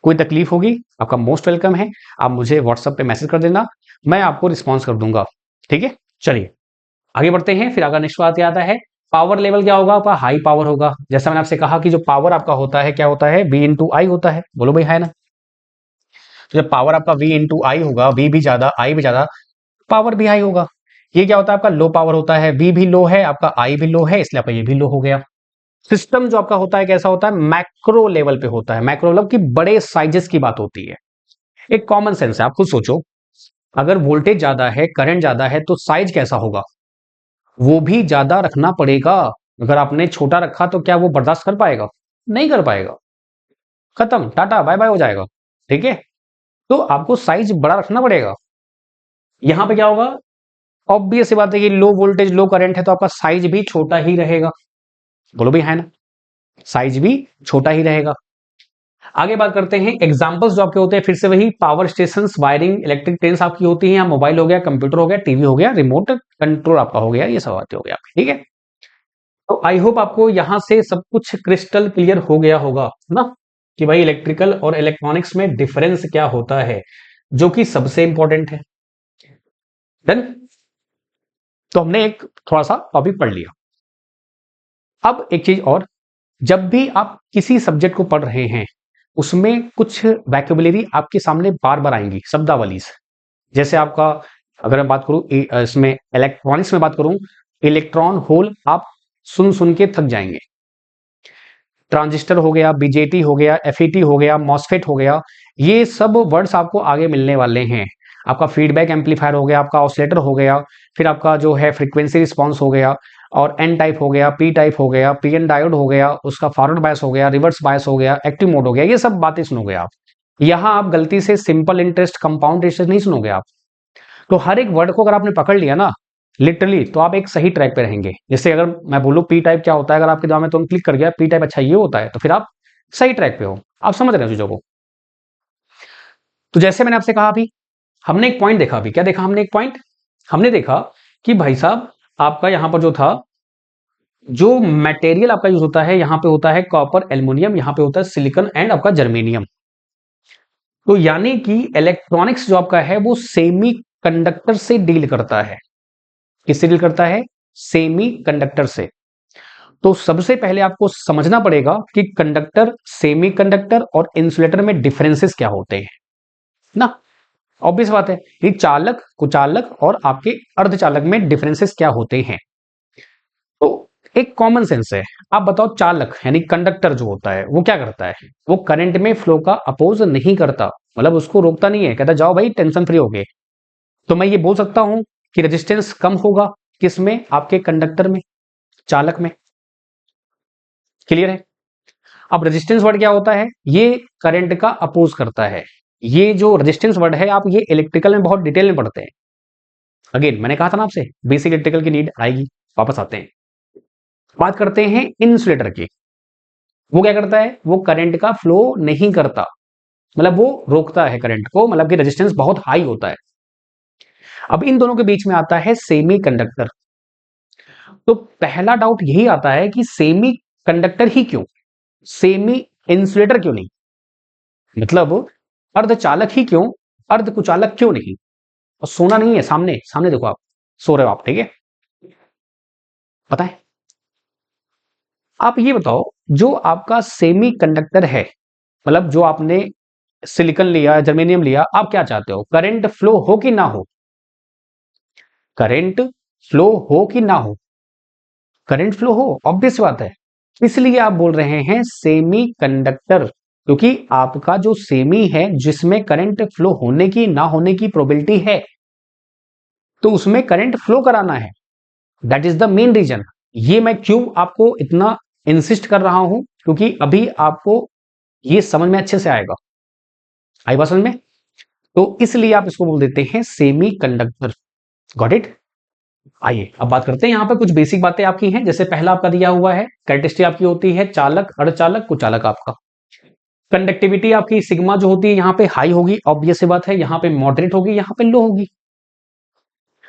कोई तकलीफ होगी आपका मोस्ट वेलकम है, आप मुझे व्हाट्सएप पे मैसेज कर देना, मैं आपको रिस्पॉन्स कर दूंगा, ठीक है? चलिए आगे बढ़ते हैं। फिर अगर नेक्स्ट बात आता है पावर लेवल क्या होगा आपका? हाई पावर होगा। जैसा मैंने आपसे कहा कि जो पावर आपका होता है क्या होता है? V इंटू आई होता है, बोलो भाई है ना? तो जब पावर आपका V इंटू आई होगा, V भी ज्यादा आई भी ज्यादा, पावर भी हाई होगा। ये क्या होता है आपका? लो पावर होता है, V भी लो है आपका, आई भी लो है, इसलिए आपका ये भी लो हो गया। सिस्टम जो आपका होता है कैसा होता है? मैक्रो लेवल पे होता है। मैक्रो मतलब कि बड़े साइजेस की बात होती है। एक कॉमन सेंस है, आप खुद सोचो, अगर वोल्टेज ज्यादा है, करंट ज्यादा है, तो साइज कैसा होगा? वो भी ज्यादा रखना पड़ेगा। अगर आपने छोटा रखा तो क्या वो बर्दाश्त कर पाएगा? नहीं कर पाएगा, खत्म, टाटा बाय बाय हो जाएगा, ठीक है? तो आपको साइज बड़ा रखना पड़ेगा। यहां पे क्या होगा? ऑब्वियस सी बात है कि लो वोल्टेज लो करंट है तो आपका साइज भी छोटा ही रहेगा, बोलो भी है ना? साइज भी छोटा ही रहेगा। आगे बात करते हैं एग्जांपल्स जो आपके होते हैं, फिर से वही power station, wiring, electric trains आपकी होती हैं, या मोबाइल हो गया, कंप्यूटर हो गया, टीवी हो गया, रिमोट कंट्रोल आपका हो गया, ये सब बातें हो गया, ठीक है? तो आई होप आपको यहां से सब कुछ क्रिस्टल क्लियर हो गया होगा ना, कि भाई इलेक्ट्रिकल और इलेक्ट्रॉनिक्स में डिफरेंस क्या होता है, जो कि सबसे इंपॉर्टेंट है। डन? तो हमने एक थोड़ा सा टॉपिक पढ़ लिया। अब एक चीज और, जब भी आप किसी सब्जेक्ट को पढ़ रहे हैं उसमें कुछ वैकेबुलरी आपके सामने बार बार आएंगी, शब्दावली से। जैसे आपका, अगर मैं बात करूं इसमें इलेक्ट्रॉनिक्स में बात करूं, इलेक्ट्रॉन होल आप सुन सुन के थक जाएंगे। ट्रांजिस्टर हो गया, बीजेटी हो गया, एफईटी हो गया, मॉसफेट हो गया, ये सब वर्ड्स आपको आगे मिलने वाले हैं। आपका फीडबैक एम्पलीफायर हो गया, आपका ऑसिलेटर हो गया, फिर आपका जो है फ्रीक्वेंसी रिस्पॉन्स हो गया, और एन टाइप हो गया, पी टाइप हो गया, पीएन डायोड हो गया, उसका फॉरवर्ड बायस हो गया, रिवर्स बायस हो गया, एक्टिव मोड हो गया, ये सब बातें सुनोगे आप। यहां आप गलती से सिंपल इंटरेस्ट, कंपाउंड इंटरेस्ट नहीं सुनोगे आप। तो हर एक वर्ड को अगर आपने पकड़ लिया ना लिटरली, तो आप एक सही ट्रैक पे रहेंगे। जैसे अगर मैं बोलूं पी टाइप क्या होता है, अगर आपके दिमाग में तुरंत क्लिक कर गया पी टाइप अच्छा ये होता है, तो फिर आप सही ट्रैक पे हो, आप समझ रहे हो चीजों को। तो जैसे मैंने आपसे कहा अभी, हमने एक पॉइंट देखा, अभी क्या देखा हमने? एक पॉइंट हमने देखा कि भाई साहब आपका यहां पर जो था, जो मटेरियल आपका यूज होता है, यहां पे होता है कॉपर, एल्युमिनियम, यहां पे होता है सिलिकॉन एंड आपका जर्मेनियम। तो यानी कि इलेक्ट्रॉनिक्स जो आपका है वो सेमी कंडक्टर से डील करता है। किससे डील करता है? सेमी कंडक्टर से। तो सबसे पहले आपको समझना पड़ेगा कि कंडक्टर, सेमी कंडक्टर और इंसुलेटर में डिफरेंसेस क्या होते हैं ना। ऑब्वियस बात है, ये चालक, कुचालक और आपके अर्धचालक में डिफरेंसेस क्या होते हैं। तो एक कॉमन सेंस है, आप बताओ, चालक यानी कंडक्टर जो होता है वो क्या करता है? वो करंट में फ्लो का अपोज नहीं करता, मतलब उसको रोकता नहीं है, कहता जाओ भाई टेंशन फ्री हो गए। तो मैं ये बोल सकता हूं कि रेजिस्टेंस कम होगा किसमें? आपके कंडक्टर में, चालक में। क्लियर है? अब रेजिस्टेंस वर्ड क्या होता है? ये करंट का अपोज करता है। ये जो रेजिस्टेंस वर्ड है आप ये इलेक्ट्रिकल में बहुत डिटेल में पढ़ते हैं। अगेन मैंने कहा था ना आपसे, बेसिक इलेक्ट्रिकल की नीड आएगी, वापस आते हैं। बात करते हैं इंसुलेटर की। वो क्या करता है? वो करंट का फ्लो नहीं करता, मतलब वो रोकता है करंट को, मतलब कि रेजिस्टेंस बहुत हाई होता है। अब इन दोनों के बीच में आता है सेमी कंडक्टर। तो पहला डाउट यही आता है कि सेमी कंडक्टर ही क्यों, सेमी इंसुलेटर क्यों नहीं? मतलब अर्धचालक ही क्यों, अर्धकुचालक क्यों नहीं? और सोना नहीं है, सामने सामने देखो, आप सो रहे हो आप, ठीक है? पता है? आप ये बताओ, जो आपका सेमी कंडक्टर है, मतलब जो आपने सिलिकॉन लिया, जर्मेनियम लिया, आप क्या चाहते हो? करंट फ्लो हो कि ना हो? करंट फ्लो हो कि ना हो? करंट फ्लो हो, ऑब्वियस बात है। इसलिए आप बोल रहे हैं सेमी कंडक्टर, क्योंकि आपका जो सेमी है जिसमें करंट फ्लो होने की ना होने की प्रोबेबिलिटी है, तो उसमें करंट फ्लो कराना है। That is the main reason. ये मैं क्यों आपको इतना इंसिस्ट कर रहा हूं, क्योंकि अभी आपको ये समझ में अच्छे से आएगा। आई बात समझ में? तो इसलिए आप इसको बोल देते हैं सेमी कंडक्टर। Got it? आइए अब बात करते हैं, यहां पर कुछ बेसिक बातें आपकी हैं। जैसे पहला आपका दिया हुआ है, कैरेक्टरिस्टिक आपकी होती है चालक, अर्धचालक, कुचालक आपका। कंडक्टिविटी आपकी सिग्मा जो होती है यहां पे हाई होगी, ऑब्वियस सी बात है, यहां पे मॉडरेट होगी, यहां पे लो होगी।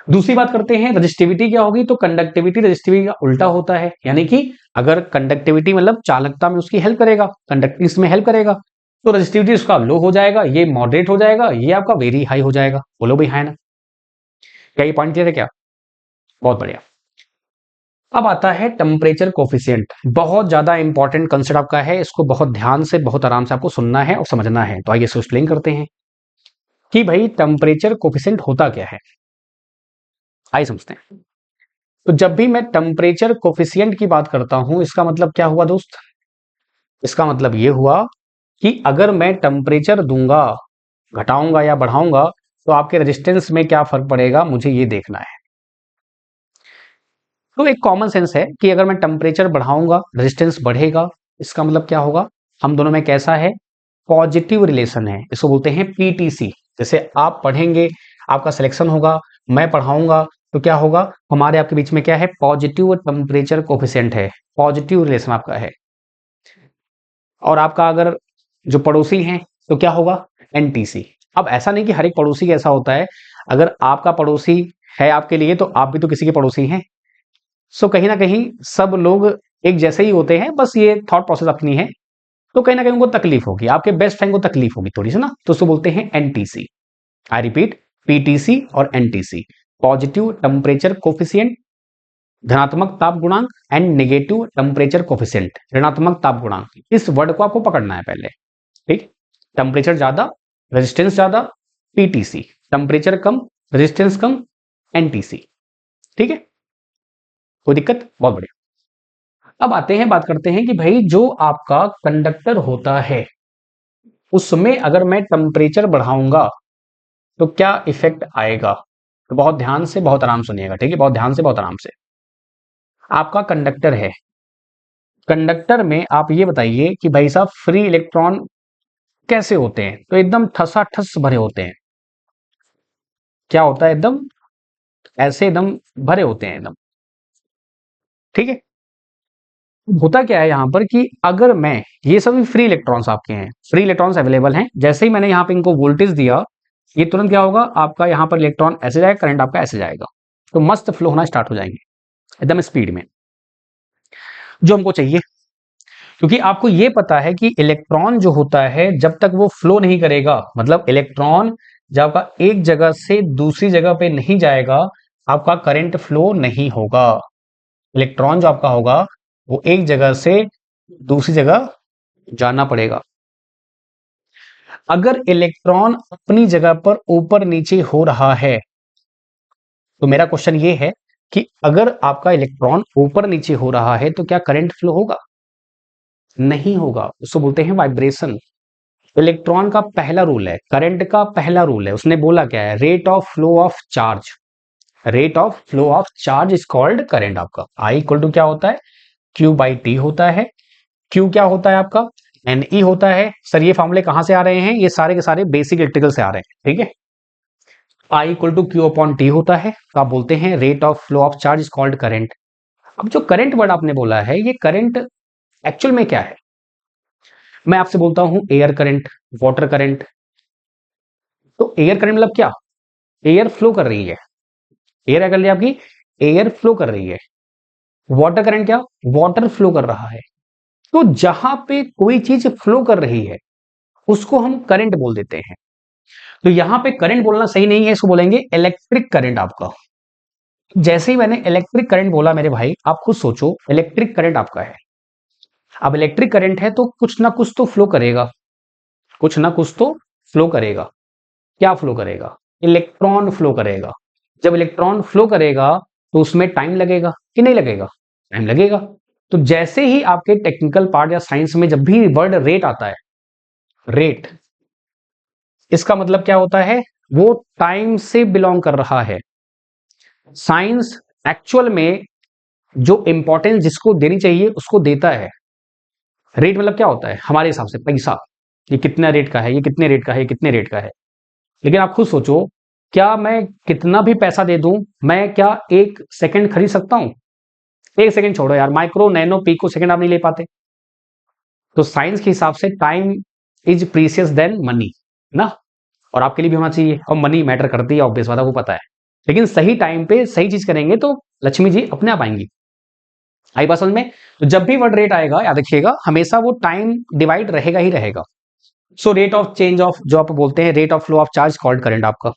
दूसरी बात करते हैं रजिस्टिविटी क्या होगी, तो कंडक्टिविटी रजिस्टिविटी का उल्टा होता है, यानी कि अगर कंडक्टिविटी मतलब चालकता में उसकी हेल्प करेगा, कंडक्टिंग में हेल्प करेगा, तो रजिस्टिविटी उसका लो हो जाएगा, ये मॉडरेट हो जाएगा, ये आपका वेरी हाई हो जाएगा। बोलो भाई, है ना? क्या ये पॉइंट क्लियर है क्या? बहुत बढ़िया। अब आता है टेम्परेचर कोफिशिएंट। बहुत ज्यादा इंपॉर्टेंट कंसेप्ट आपका है, इसको बहुत ध्यान से बहुत आराम से आपको सुनना है और समझना है। तो आइए इसको एक्सप्लेन करते हैं कि भाई टेम्परेचर कोफिशिएंट होता क्या है। आइए समझते हैं। तो जब भी मैं टेम्परेचर कोफिशिएंट की बात करता हूं, इसका मतलब क्या हुआ दोस्त? इसका मतलब ये हुआ कि अगर मैं टेम्परेचर दूंगा, घटाऊंगा या बढ़ाऊंगा, तो आपके रेजिस्टेंस में क्या फर्क पड़ेगा, मुझे ये देखना है। तो एक कॉमन सेंस है कि अगर मैं टेम्परेचर बढ़ाऊंगा रेजिस्टेंस बढ़ेगा, इसका मतलब क्या होगा, हम दोनों में कैसा है, पॉजिटिव रिलेशन है, इसको बोलते हैं पीटीसी। जैसे आप पढ़ेंगे, आपका सिलेक्शन होगा, मैं पढ़ाऊंगा, तो क्या होगा, हमारे आपके बीच में क्या है, पॉजिटिव टेम्परेचर कोफिशिएंट है, पॉजिटिव रिलेशन आपका है। और आपका अगर जो पड़ोसी हैं तो क्या होगा, एनटीसी। अब ऐसा नहीं कि हर एक पड़ोसी ऐसा होता है, अगर आपका पड़ोसी है आपके लिए, तो आप भी तो किसी के पड़ोसी हैं। सो कहीं ना कहीं सब लोग एक जैसे ही होते हैं, बस ये थॉट प्रोसेस अपनी है। तो कहीं ना कहीं उनको तकलीफ होगी, आपके बेस्ट फ्रेंड को तकलीफ होगी थोड़ी सी ना, तो उसको बोलते हैं एनटीसी। आई रिपीट, पीटीसी और एनटीसी, पॉजिटिव टेम्परेचर कोफिशिएंट, धनात्मक ताप गुणांक, एंड नेगेटिव टेम्परेचर कोफिशिएंट, ऋणात्मक ताप गुणांक। इस वर्ड को आपको पकड़ना है पहले, ठीक। टेम्परेचर ज्यादा, रेजिस्टेंस ज्यादा, पीटीसी। टेम्परेचर कम, रेजिस्टेंस कम, एनटीसी। ठीक है, कोई दिक्कत? बहुत बढ़िया। अब आते हैं, बात करते हैं कि भाई जो आपका कंडक्टर होता है, उसमें अगर मैं टेम्परेचर बढ़ाऊंगा तो क्या इफेक्ट आएगा। तो बहुत ध्यान से बहुत आराम सुनिएगा, ठीक है, बहुत ध्यान से बहुत आराम से। आपका कंडक्टर है, कंडक्टर में आप ये बताइए कि भाई साहब फ्री इलेक्ट्रॉन कैसे होते हैं, तो एकदम ठसाठस भरे होते हैं। क्या होता है, एकदम ऐसे एकदम भरे होते हैं एकदम, ठीक है। होता क्या है यहाँ पर कि अगर मैं, ये सभी फ्री इलेक्ट्रॉन्स आपके हैं, फ्री इलेक्ट्रॉन्स अवेलेबल हैं, जैसे ही मैंने यहाँ पे इनको वोल्टेज दिया, ये तुरंत क्या होगा, आपका यहाँ पर इलेक्ट्रॉन ऐसे जाएगा, करंट आपका ऐसे जाएगा, तो मस्त फ्लो होना स्टार्ट हो जाएंगे एकदम स्पीड में, जो हमको चाहिए। क्योंकि आपको ये पता है कि इलेक्ट्रॉन जो होता है, जब तक वो फ्लो नहीं करेगा, मतलब इलेक्ट्रॉन जब आपका एक जगह से दूसरी जगह पे नहीं जाएगा, आपका करंट फ्लो नहीं होगा। इलेक्ट्रॉन जो आपका होगा, वो एक जगह से दूसरी जगह जाना पड़ेगा। अगर इलेक्ट्रॉन अपनी जगह पर ऊपर नीचे हो रहा है, तो मेरा क्वेश्चन ये है कि अगर आपका इलेक्ट्रॉन ऊपर नीचे हो रहा है, तो क्या करंट फ्लो होगा? नहीं होगा, उसको बोलते हैं वाइब्रेशन। इलेक्ट्रॉन का पहला रूल है, करंट का पहला रूल है, उसने बोला क्या है, rate of flow of charge. Rate of flow of charge is called current. आपका आई इक्वल टू क्या होता है, क्यू बाई टी होता है। क्यू क्या होता है आपका, एन ई होता है। सर ये फॉर्मूले कहां से आ रहे हैं, ये सारे के सारे बेसिक इलेक्ट्रिकल से आ रहे हैं, ठीक है। I equal to Q upon T होता है, तो आप बोलते हैं rate of flow of charge is called current. अब जो करंट वर्ड आपने बोला है, ये करंट एक्चुअल में क्या है, मैं आपसे बोलता हूं एयर करंट, वाटर करंट। तो एयर करंट मतलब क्या, एयर फ्लो कर रही है, एयर क्या कर रही है आपकी, एयर फ्लो कर रही है। वाटर करंट क्या, वाटर फ्लो कर रहा है। तो जहां पे कोई चीज फ्लो कर रही है, उसको हम करंट बोल देते हैं। तो यहां पे करंट बोलना सही नहीं है, इसको बोलेंगे इलेक्ट्रिक करंट आपका। जैसे ही मैंने इलेक्ट्रिक करंट बोला मेरे भाई, आप खुद सोचो, इलेक्ट्रिक करंट आपका है। अब इलेक्ट्रिक करंट है तो कुछ ना कुछ तो फ्लो करेगा, कुछ ना कुछ तो फ्लो करेगा। क्या फ्लो करेगा, इलेक्ट्रॉन फ्लो करेगा। जब इलेक्ट्रॉन फ्लो करेगा, तो उसमें टाइम लगेगा कि नहीं लगेगा, टाइम लगेगा। तो जैसे ही आपके टेक्निकल पार्ट या साइंस में जब भी वर्ड रेट आता है, रेट, इसका मतलब क्या होता है, वो टाइम से बिलोंग कर रहा है। साइंस एक्चुअल में जो इंपॉर्टेंस जिसको देनी चाहिए उसको देता है। रेट मतलब क्या होता है हमारे हिसाब से, पैसा, ये कितना रेट का है, ये कितने रेट का है, ये कितने रेट का है। लेकिन आप खुद सोचो, क्या मैं कितना भी पैसा दे दूं, मैं क्या एक सेकंड खरीद सकता हूं? एक सेकंड छोड़ो यार, माइक्रो नैनो पिको सेकंड आप नहीं ले पाते। तो साइंस के हिसाब से time is precious than money ना, और आपके लिए भी होना चाहिए, और मनी मैटर करती है, ऑब्वियस बात है, वो पता है। लेकिन सही टाइम पे सही चीज करेंगे तो लक्ष्मी जी अपने आप आएंगी। आई बात समझ में? तो जब भी वर्ड रेट आएगा याद रखिएगा हमेशा वो टाइम डिवाइड रहेगा ही रहेगा। So rate of change of जो आप बोलते हैं rate of flow of charge called current आपका।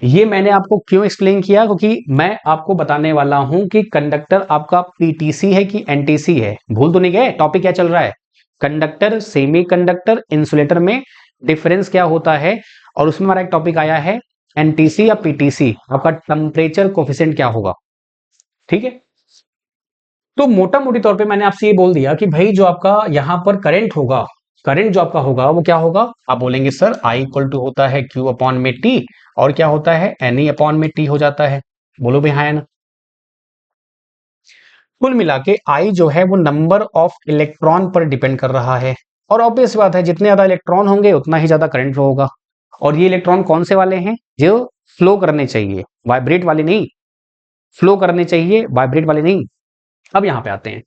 ये मैंने आपको क्यों एक्सप्लेन किया, क्योंकि मैं आपको बताने वाला हूं कि कंडक्टर आपका पीटीसी है कि एनटीसी है। भूल तो नहीं गए? टॉपिक क्या चल रहा है? कंडक्टर, सेमी कंडक्टर, इंसुलेटर में डिफरेंस क्या होता है। और उसमें हमारा एक टॉपिक आया है एनटीसी या पीटीसी, आपका टेम्परेचर कोफिशिएंट क्या होगा। ठीक है, तो मोटा मोटी तौर पे मैंने आपसे ये बोल दिया कि भाई जो आपका यहां पर करंट होगा, करंट जो आपका होगा वो क्या होगा। आप बोलेंगे सर आई इक्वल टू होता है क्यू अपॉन में टी, और क्या होता है एन ई अपॉन में टी हो जाता है। बोलो भाई हाँ या ना। कुल मिला के आई जो है वो नंबर ऑफ इलेक्ट्रॉन पर डिपेंड कर रहा है। और ऑब्वियस बात है जितने ज्यादा इलेक्ट्रॉन होंगे उतना ही ज्यादा करंट फ्लो होगा। और ये इलेक्ट्रॉन कौन से वाले हैं? जो फ्लो करने चाहिए, वाइब्रेट वाले नहीं। फ्लो करने चाहिए, वाइब्रेट वाले नहीं। अब यहां पे आते हैं,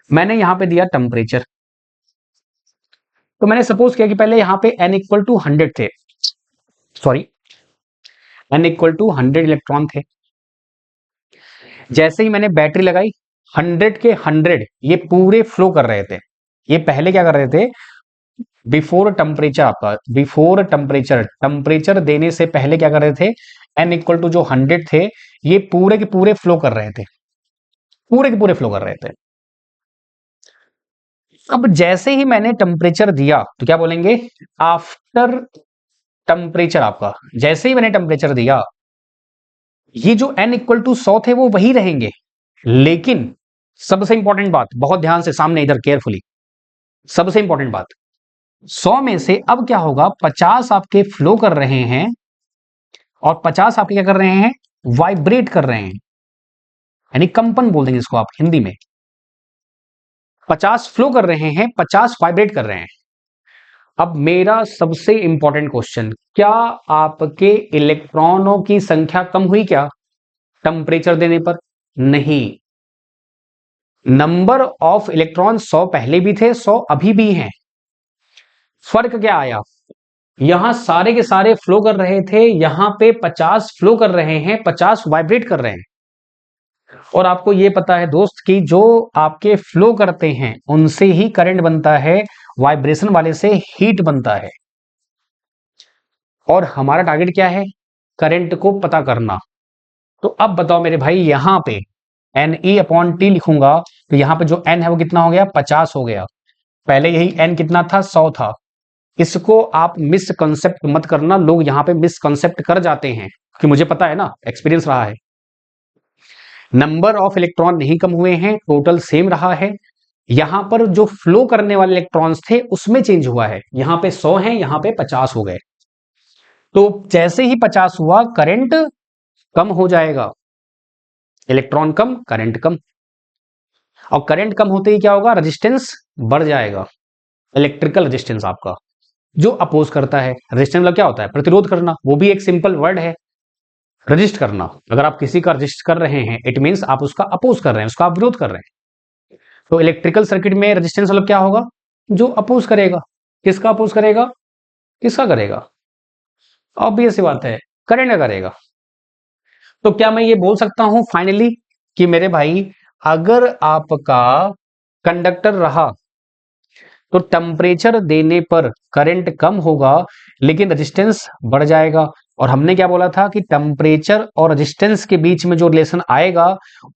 मैंने यहां पे दिया टेम्परेचर। तो मैंने सपोज किया कि पहले यहां पे n इक्वल टू 100 थे, sorry n equal to 100 electron थे। जैसे ही मैंने बैटरी लगाई 100 के 100 ये पूरे फ्लो कर रहे थे। ये पहले क्या कर रहे थे? बिफोर टेम्परेचर, आपका बिफोर टेम्परेचर, टेम्परेचर देने से पहले क्या कर रहे थे? n इक्वल टू जो 100 थे ये पूरे के पूरे फ्लो कर रहे थे, पूरे के पूरे फ्लो कर रहे थे। अब जैसे ही मैंने टेम्परेचर दिया तो क्या बोलेंगे? आफ्टर टेम्परेचर, आपका जैसे ही मैंने टेम्परेचर दिया ये जो n इक्वल टू 100 थे वो वही रहेंगे। लेकिन सबसे इंपॉर्टेंट बात, बहुत ध्यान से सामने इधर केयरफुली, सबसे इंपॉर्टेंट बात, 100 में से अब क्या होगा? 50 आपके फ्लो कर रहे हैं और 50 आपके क्या कर रहे हैं? वाइब्रेट कर रहे हैं, यानी कंपन बोल देंगे इसको आप हिंदी में। 50 फ्लो कर रहे हैं, 50 वाइब्रेट कर रहे हैं। अब मेरा सबसे इंपॉर्टेंट क्वेश्चन, क्या आपके इलेक्ट्रॉनों की संख्या कम हुई क्या टेम्परेचर देने पर? नहीं। नंबर ऑफ इलेक्ट्रॉन 100 पहले भी थे, 100 अभी भी हैं। फर्क क्या आया? यहां सारे के सारे फ्लो कर रहे थे, यहां पे 50 फ्लो कर रहे हैं, 50 वाइब्रेट कर रहे हैं। और आपको यह पता है दोस्त कि जो आपके फ्लो करते हैं उनसे ही करंट बनता है, वाइब्रेशन वाले से हीट बनता है। और हमारा टारगेट क्या है? करंट को पता करना। तो अब बताओ मेरे भाई, यहां पे एन ई अपॉन टी लिखूंगा तो यहां पे जो एन है वो कितना हो गया? 50 हो गया। पहले यही एन कितना था? 100 था। इसको आप मिसकंसेप्ट मत करना, लोग यहां पे मिसकंसेप्ट कर जाते हैं, क्योंकि मुझे पता है ना, एक्सपीरियंस रहा है। नंबर ऑफ इलेक्ट्रॉन नहीं कम हुए हैं, टोटल सेम रहा है। यहां पर जो फ्लो करने वाले इलेक्ट्रॉन्स थे उसमें चेंज हुआ है, यहां पे 100 है, यहां पे 50 हो गए। तो जैसे ही 50 हुआ करंट कम हो जाएगा, इलेक्ट्रॉन कम करंट कम। और करंट कम होते ही क्या होगा? रेजिस्टेंस बढ़ जाएगा। इलेक्ट्रिकल रेजिस्टेंस आपका जो अपोज करता है, रेजिस्टेंस मतलब क्या होता है? प्रतिरोध करना, वो भी एक सिंपल वर्ड है। रजिस्ट करना, अगर आप किसी का रजिस्ट कर रहे हैं इट मींस आप उसका अपोज कर रहे हैं, उसका आप विरोध कर रहे हैं। तो इलेक्ट्रिकल सर्किट में रेजिस्टेंस मतलब क्या होगा? जो अपोज करेगा। किसका अपोज करेगा? किसका करेगा? ऑब्वियस सी बात है, करंट का करेगा। तो क्या मैं ये बोल सकता हूं फाइनली कि मेरे भाई अगर आपका कंडक्टर रहा तो टेम्परेचर देने पर करंट कम होगा लेकिन रेजिस्टेंस बढ़ जाएगा। और हमने क्या बोला था कि टेम्परेचर और रेजिस्टेंस के बीच में जो रिलेशन आएगा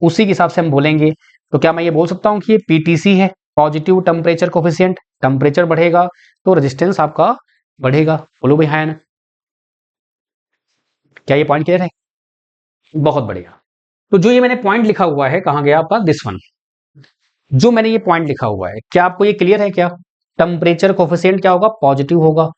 उसी के हिसाब से हम बोलेंगे। तो क्या मैं ये बोल सकता हूं कि ये पीटीसी है, पॉजिटिव टेम्परेचर कोफिशिएंट, टेम्परेचर बढ़ेगा तो रेजिस्टेंस आपका बढ़ेगा। बोलो भाई हाँ ना? क्या ये पॉइंट क्लियर है? बहुत बढ़िया। तो जो ये मैंने पॉइंट लिखा हुआ है, कहां गया आपका? दिस वन, जो मैंने ये पॉइंट लिखा हुआ है, क्या आपको ये क्लियर है? क्या टेम्परेचर कोफिशिएंट क्या होगा? पॉजिटिव होगा।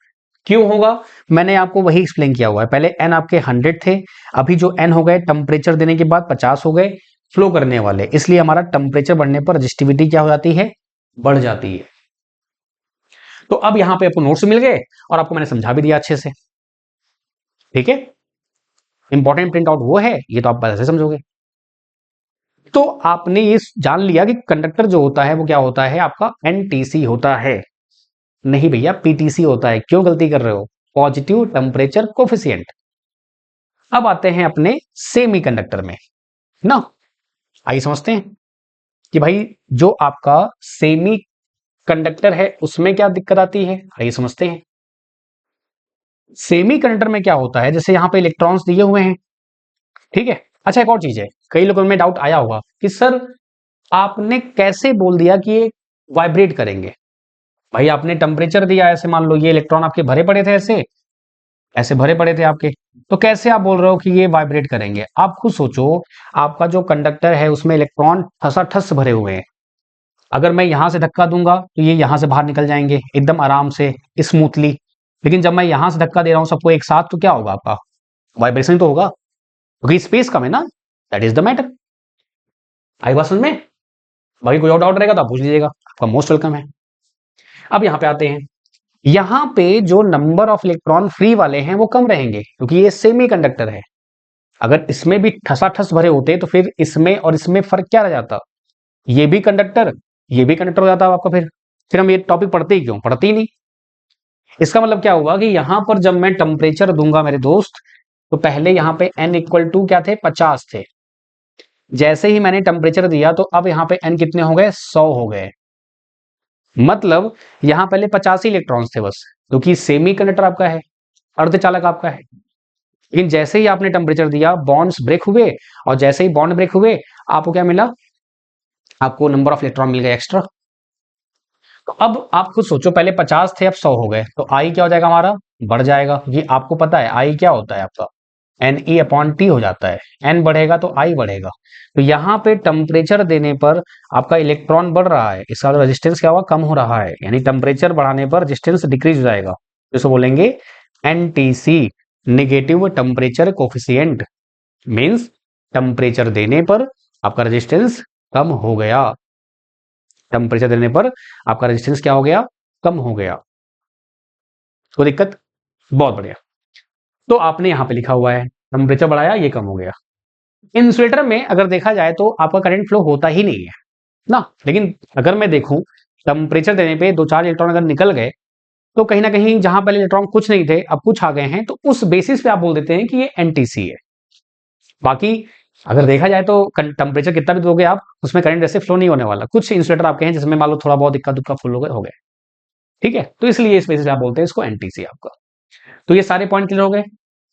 क्यों होगा? मैंने आपको वही एक्सप्लेन किया हुआ है। पहले एन आपके 100 थे, अभी जो एन हो गए टेम्परेचर देने के बाद 50 हो गए फ्लो करने वाले, इसलिए हमारा टेम्परेचर बढ़ने पर रजिस्टिविटी क्या हो जाती है? बढ़ जाती है। तो अब यहां पे आपको नोट्स मिल गए और आपको मैंने समझा भी दिया अच्छे से। ठीक है, इंपॉर्टेंट प्रिंट आउट वो है, ये तो आप ऐसे समझोगे। तो आपने ये जान लिया कि कंडक्टर जो होता है वो क्या होता है? आपका एनटीसी होता है। नहीं भैया, पीटीसी होता है। क्यों गलती कर रहे हो? Positive temperature coefficient. अब आते हैं अपने सेमीकंडक्टर में ना। आइए समझते हैं कि भाई जो आपका सेमी कंडक्टर है उसमें क्या दिक्कत आती है। आइए समझते हैं। सेमी कंडक्टर में क्या होता है, जैसे यहां पे इलेक्ट्रॉन्स दिए हुए हैं, ठीक है। अच्छा एक और चीज है, कई लोगों में डाउट आया होगा कि सर आपने कैसे बोल दिया कि ये वाइब्रेट करेंगे। भाई आपने टेम्परेचर दिया, ऐसे मान लो ये इलेक्ट्रॉन आपके भरे पड़े थे, ऐसे ऐसे भरे पड़े थे आपके, तो कैसे आप बोल रहे हो कि ये वाइब्रेट करेंगे। आप खुद सोचो, आपका जो कंडक्टर है उसमें इलेक्ट्रॉन ठसाठस भरे हुए हैं। अगर मैं यहां से धक्का दूंगा तो ये यहां से बाहर निकल जाएंगे एकदम आराम से, स्मूथली। लेकिन जब मैं यहां से धक्का दे रहा हूं सबको एक साथ, तो क्या होगा, आपका वाइब्रेशन तो होगा, क्योंकि स्पेस कम है ना। That is the matter. आई बात समझ में। बाकी कोई और डाउट रहेगा तो आप पूछ लीजिएगा, आपका मोस्ट वेलकम है। अब यहाँ पे आते हैं। यहाँ पे जो नंबर ऑफ इलेक्ट्रॉन फ्री वाले हैं वो कम रहेंगे, क्योंकि ये सेमी कंडक्टर है। अगर इसमें भी ठसाठस भरे होते तो फिर इसमें और इसमें फर्क क्या रह जाता। ये भी कंडक्टर, ये भी कंडक्टर हो जाता आपका। फिर हम ये टॉपिक पढ़ते ही क्यों, पढ़ते ही नहीं। इसका मतलब क्या हुआ कि यहां पर जब मैं टेम्परेचर दूंगा मेरे दोस्त, तो पहले यहां पे n इक्वल टू क्या थे, 50 थे। जैसे ही मैंने टेम्परेचर दिया तो अब यहां पे n कितने हो गए, 100 हो गए। मतलब यहां पहले 50 ही इलेक्ट्रॉन्स थे बस, क्योंकि सेमी कंडक्टर आपका है, अर्धचालक आपका है। लेकिन जैसे ही आपने टेम्परेचर दिया, बॉन्ड्स ब्रेक हुए, और जैसे ही बॉन्ड ब्रेक हुए, आपको क्या मिला, आपको नंबर ऑफ इलेक्ट्रॉन मिल गए एक्स्ट्रा। तो अब आप खुद सोचो, पहले 50 थे अब 100 हो गए, तो आई क्या हो जाएगा हमारा, बढ़ जाएगा। ये आपको पता है आई क्या होता है आपका, एन ई अपॉन टी हो जाता है। एन बढ़ेगा तो आई बढ़ेगा। तो यहाँ पे टेम्परेचर देने पर आपका इलेक्ट्रॉन बढ़ रहा है, इसका रेजिस्टेंस क्या होगा, कम हो रहा है। यानी टेम्परेचर बढ़ाने पर रेजिस्टेंस डिक्रीज हो जाएगा, जिसको बोलेंगे NTC, negative temperature coefficient. Means temperature देने पर आपका रेजिस्टेंस कम हो गया। टेम्परेचर देने पर आपका रेजिस्टेंस क्या हो गया, कम हो गया। कोई दिक्कत, बहुत बढ़िया। तो आपने यहां पे लिखा हुआ है टेम्परेचर बढ़ाया, ये कम हो गया। इंसुलेटर में अगर देखा जाए तो आपका करंट फ्लो होता ही नहीं है ना। लेकिन अगर मैं देखूं, टेम्परेचर देने पे दो चार इलेक्ट्रॉन अगर निकल गए, तो कहीं ना कहीं जहां पहले इलेक्ट्रॉन कुछ नहीं थे अब कुछ आ गए हैं, तो उस बेसिस पे आप बोल देते हैं कि ये एनटीसी है। बाकी अगर देखा जाए तो टेम्परेचर कितना भी दोगे आप, उसमें करंट वैसे फ्लो नहीं होने वाला। कुछ इंसुलेटर आपके हैं जिसमें मान लो थोड़ा बहुत इक्का दुक्का फुल हो गए, ठीक है। तो इसलिए इस बेसिस पे आप बोलते हैं इसको एनटीसी आपका। तो ये सारे पॉइंट क्लियर हो गए।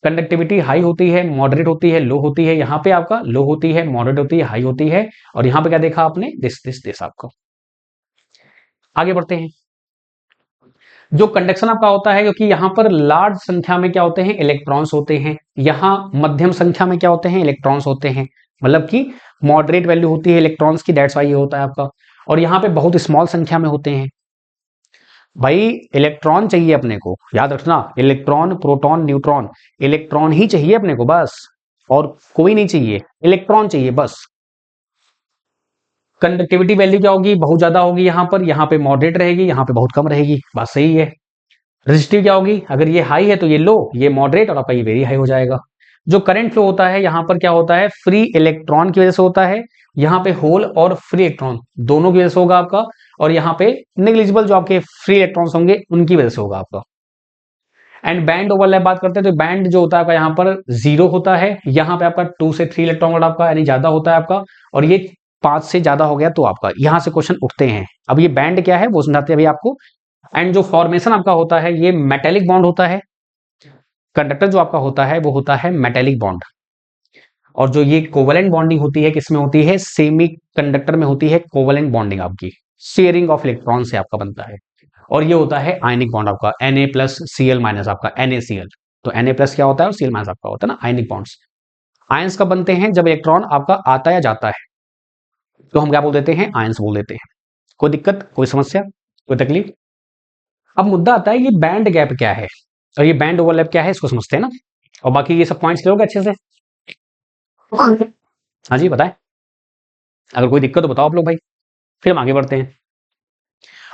कंडक्टिविटी हाई होती है, मॉडरेट होती है, लो होती है। यहाँ पे आपका लो होती है, मॉडरेट होती है, हाई होती है। और यहाँ पे क्या देखा आपने, दिस आपको। आगे बढ़ते हैं। जो कंडक्शन आपका होता है, क्योंकि यहाँ पर लार्ज संख्या में क्या होते हैं, इलेक्ट्रॉन्स होते हैं। यहाँ मध्यम संख्या में क्या होते हैं, इलेक्ट्रॉन्स होते हैं। मतलब कि मॉडरेट वैल्यू होती है इलेक्ट्रॉन्स की, दैट्स वाई ये होता है आपका। और यहाँ पे बहुत स्मॉल संख्या में होते हैं। भाई इलेक्ट्रॉन चाहिए अपने को, याद रखना, इलेक्ट्रॉन प्रोटॉन न्यूट्रॉन, इलेक्ट्रॉन ही चाहिए अपने को बस, और कोई नहीं चाहिए, इलेक्ट्रॉन चाहिए बस। कंडक्टिविटी वैल्यू क्या होगी, बहुत ज्यादा होगी यहाँ पे मॉडरेट रहेगी, यहाँ पे बहुत कम रहेगी, बात सही है। रेजिस्टिव क्या होगी, अगर ये हाई है तो ये लो, ये मॉडरेट, और आपका ये वेरी हाई हो जाएगा। जो करंट फ्लो होता है यहाँ पर क्या होता है, फ्री इलेक्ट्रॉन की वजह से होता है। यहाँ पे होल और फ्री इलेक्ट्रॉन दोनों की वजह से होगा आपका। और यहाँ पे नेग्लिजिबल जो आपके फ्री इलेक्ट्रॉन्स होंगे उनकी वजह से होगा आपका। एंड बैंड ओवरलैप बात करते हैं, तो बैंड जो होता है आपका यहाँ पर 0 होता है। यहाँ पे आपका 2 से 3 इलेक्ट्रॉन आपका यानी ज्यादा होता है आपका। और ये 5 से ज्यादा हो गया तो आपका यहाँ से क्वेश्चन उठते हैं। अब ये बैंड क्या है वो समझाते हैं अभी आपको। एंड जो फॉर्मेशन आपका होता है, ये मेटेलिक बॉन्ड होता है। कंडक्टर जो आपका होता है वो होता है मेटेलिक बॉन्ड। और जो ये कोवलेंट बॉन्डिंग होती है, किसमें होती है, सेमी कंडक्टर में होती है कोवलेंट बॉन्डिंग आपकी। शेयरिंग ऑफ इलेक्ट्रॉन से आपका बनता है। और ये होता है आयनिक बॉन्ड आपका, Na प्लस Cl माइनस आपका NaCl। तो Na प्लस क्या होता है और Cl माइनस आपका होता है ना, आयनिक बॉन्ड्स। आयंस कब बनते हैं, जब इलेक्ट्रॉन आपका आता या जाता है, तो हम क्या बोल देते हैं, आयंस बोल देते हैं। कोई दिक्कत, कोई समस्या, कोई तकलीफ। अब मुद्दा आता है ये बैंड गैप क्या है और ये बैंड ओवरलैप क्या है, इसको समझते हैं ना। और बाकी ये सब पॉइंट्स क्लियर हो गए अच्छे से। हाँ जी बताएं, अगर कोई दिक्कत तो बताओ आप लोग भाई, फिर हम आगे बढ़ते हैं।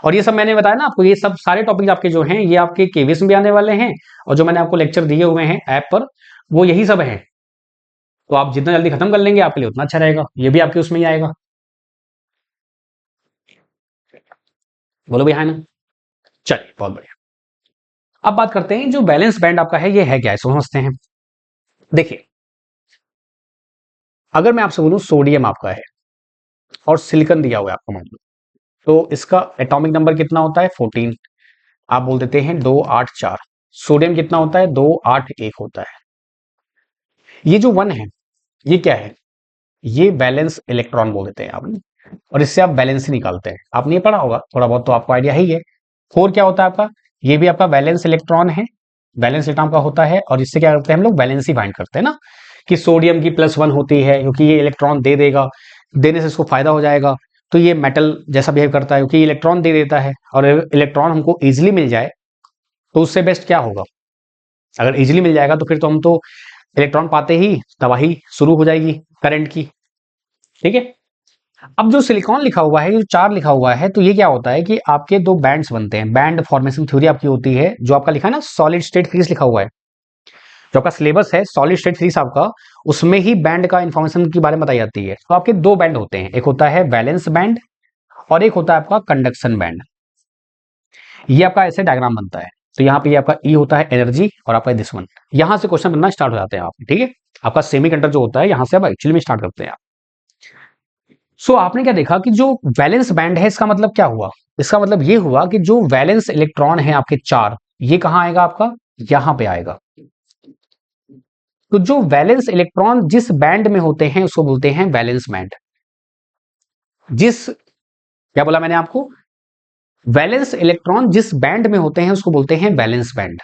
और ये सब मैंने बताया ना आपको, ये सब सारे टॉपिक आपके जो हैं ये आपके केवीएस में भी आने वाले हैं। और जो मैंने आपको लेक्चर दिए हुए हैं ऐप पर, वो यही सब है। तो आप जितना जल्दी खत्म कर लेंगे आपके लिए उतना अच्छा रहेगा, ये भी आपके उसमें ही आएगा। बोलो भैया, है ना। चलिए बहुत बढ़िया। अब बात करते हैं जो बैलेंस बैंड आपका है ये है क्या है, समझते हैं। देखिए अगर मैं आपसे बोलूं सोडियम आपका है और सिलिकॉन दिया हुआ है आपको, मान लो, तो इसका एटॉमिक नंबर कितना होता है 14। आप बोल देते हैं 284। सोडियम कितना होता है 281 होता है। ये जो 1 है ये क्या है, ये बैलेंस इलेक्ट्रॉन बोल देते हैं आपने, और इससे आप बैलेंस ही निकालते हैं। आपने ये पढ़ा होगा थोड़ा बहुत, तो आपको आइडिया ही है। 4 क्या होता है आपका, ये भी आपका बैलेंस इलेक्ट्रॉन है, बैलेंस इलेक्ट्रॉन का होता है, और इससे क्या करते हैं हम लोग बैलेंस ही बाइंड करते हैं ना, कि सोडियम की +1 होती है क्योंकि ये इलेक्ट्रॉन दे देगा, देने से इसको फायदा हो जाएगा, तो ये मेटल जैसा बिहेव करता है क्योंकि इलेक्ट्रॉन दे देता है, और इलेक्ट्रॉन हमको इजिली मिल जाए तो उससे बेस्ट क्या होगा। अगर इजिली मिल जाएगा तो फिर तो हम तो इलेक्ट्रॉन पाते ही तबाही शुरू हो जाएगी करंट की। ठीक है, अब जो सिलिकॉन लिखा हुआ है, जो 4 लिखा हुआ है, तो ये क्या होता है कि आपके 2 बैंड्स बनते हैं, बैंड फॉर्मेशन थ्योरी आपकी होती है, जो आपका लिखा है ना सॉलिड स्टेट फिजिक्स लिखा हुआ है, जो आपका सिलेबस है सॉलिड स्टेट फिजिक्स आपका, उसमें ही बैंड का इंफॉर्मेशन के बारे में बताई जाती है। तो आपके 2 बैंड होते हैं, एक होता है वैलेंस बैंड और एक होता है आपका कंडक्शन बैंड। ये आपका ऐसे डायग्राम बनता है। तो यहाँ पे आपका ई होता है एनर्जी और आपका दिस वन, यहां से क्वेश्चन बनना स्टार्ट हो जाते हैं आप। ठीक है, आपका सेमीकंडक्टर जो होता है यहां से अब एक्चुअली में स्टार्ट करते हैं आप। सो आपने क्या देखा कि जो वैलेंस बैंड है इसका मतलब क्या हुआ, इसका मतलब ये हुआ कि जो वैलेंस इलेक्ट्रॉन है आपके 4, ये कहां आएगा आपका, यहां पे आएगा। तो जो वैलेंस इलेक्ट्रॉन जिस बैंड में होते हैं उसको बोलते हैं वैलेंस बैंड। जिस, क्या बोला मैंने आपको, वैलेंस इलेक्ट्रॉन जिस बैंड में होते हैं उसको बोलते हैं वैलेंस बैंड।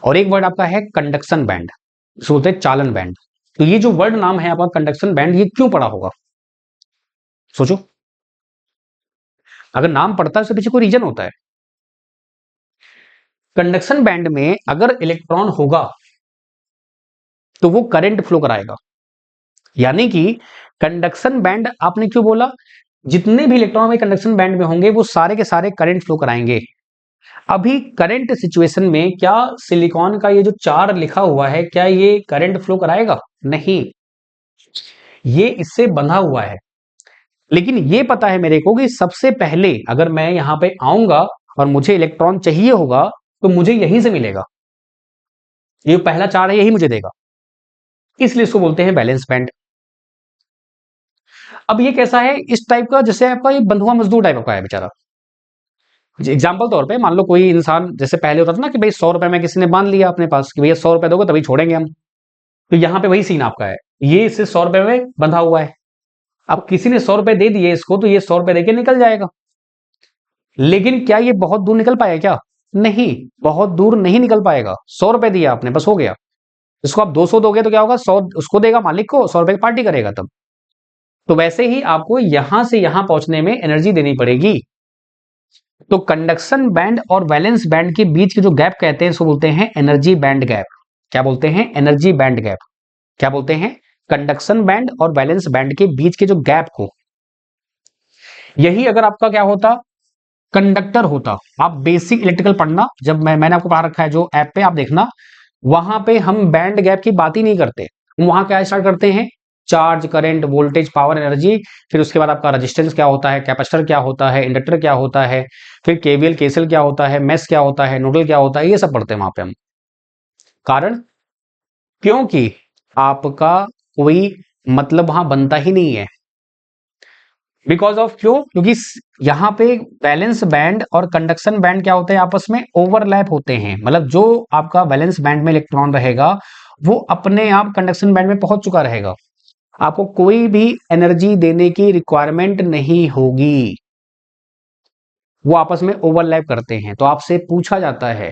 और एक वर्ड आपका है कंडक्शन बैंड, उसको बोलते हैं चालन बैंड। तो ये जो वर्ड नाम है आपका कंडक्शन बैंड, ये क्यों पड़ा होगा, सोचो। अगर नाम पड़ता है उसके पीछे कोई रीजन होता है। कंडक्शन बैंड में अगर इलेक्ट्रॉन होगा तो वो करंट फ्लो कराएगा, यानी कि कंडक्शन बैंड आपने क्यों बोला, जितने भी इलेक्ट्रॉन में कंडक्शन बैंड में होंगे वो सारे के सारे करंट फ्लो कराएंगे। अभी करंट सिचुएशन में क्या सिलिकॉन का ये जो 4 लिखा हुआ है, क्या ये करंट फ्लो कराएगा, नहीं, ये इससे बंधा हुआ है। लेकिन ये पता है मेरे को कि सबसे पहले अगर मैं यहां पे आऊंगा और मुझे इलेक्ट्रॉन चाहिए होगा तो मुझे यहीं से मिलेगा, ये पहला 4 है यही मुझे देगा, इसलिए इसको बोलते हैं बैलेंस बैंड। अब ये कैसा है, इस टाइप का जैसे आपका ये बंधुआ मजदूर टाइप का है बेचारा। एग्जाम्पल तौर पे मान लो कोई इंसान, जैसे पहले होता था ना कि भाई 100 रुपए में किसी ने बांध लिया अपने पास कि भैया 100 रुपए दोगे तभी छोड़ेंगे हम, तो यहाँ पे वही सीन आपका है, ये इससे 100 रुपए में बंधा हुआ है। अब किसी ने 100 रुपए दे दिए इसको, तो ये 100 रुपए देके निकल जाएगा। लेकिन क्या ये बहुत दूर निकल पाएगा क्या, नहीं, बहुत दूर नहीं निकल पाएगा। 100 रुपए दिया आपने, बस हो गया। इसको आप 200 दोगे तो क्या होगा, 100 उसको देगा मालिक को, 100 रुपए की पार्टी करेगा तब। तो वैसे ही आपको यहां से यहां पहुंचने में एनर्जी देनी पड़ेगी। तो कंडक्शन बैंड और वैलेंस बैंड के बीच के जो गैप कहते हैं इसको बोलते हैं एनर्जी बैंड गैप। क्या बोलते हैं, एनर्जी बैंड गैप। क्या बोलते हैं, कंडक्शन बैंड और वैलेंस बैंड के बीच के जो गैप को। यही अगर आपका क्या होता, कंडक्टर होता। आप बेसिक इलेक्ट्रिकल पढ़ना, जब मैंने आपको पढ़ा रखा है जो ऐप पे, आप देखना, वहां पे हम बैंड गैप की बात ही नहीं करते। वहां क्या स्टार्ट करते हैं, charge, current, voltage, power, energy, फिर उसके बाद आपका रेजिस्टेंस क्या होता है, कैपेसिटर क्या होता है, इंडक्टर क्या होता है, फिर केवीएल केसीएल क्या होता है, मेश क्या होता है, नोडल क्या होता है, ये सब पढ़ते हैं वहां पे हम। कारण, क्योंकि आपका कोई मतलब वहां बनता ही नहीं है। बिकॉज ऑफ, क्यों, क्योंकि यहां पे बैलेंस बैंड और कंडक्शन बैंड क्या होते हैं, आपस में ओवरलैप होते हैं। मतलब जो आपका बैलेंस बैंड में इलेक्ट्रॉन रहेगा वो अपने आप कंडक्शन बैंड में पहुंच चुका रहेगा, आपको कोई भी एनर्जी देने की रिक्वायरमेंट नहीं होगी। वो आपस में ओवरलैप करते हैं। तो आपसे पूछा जाता है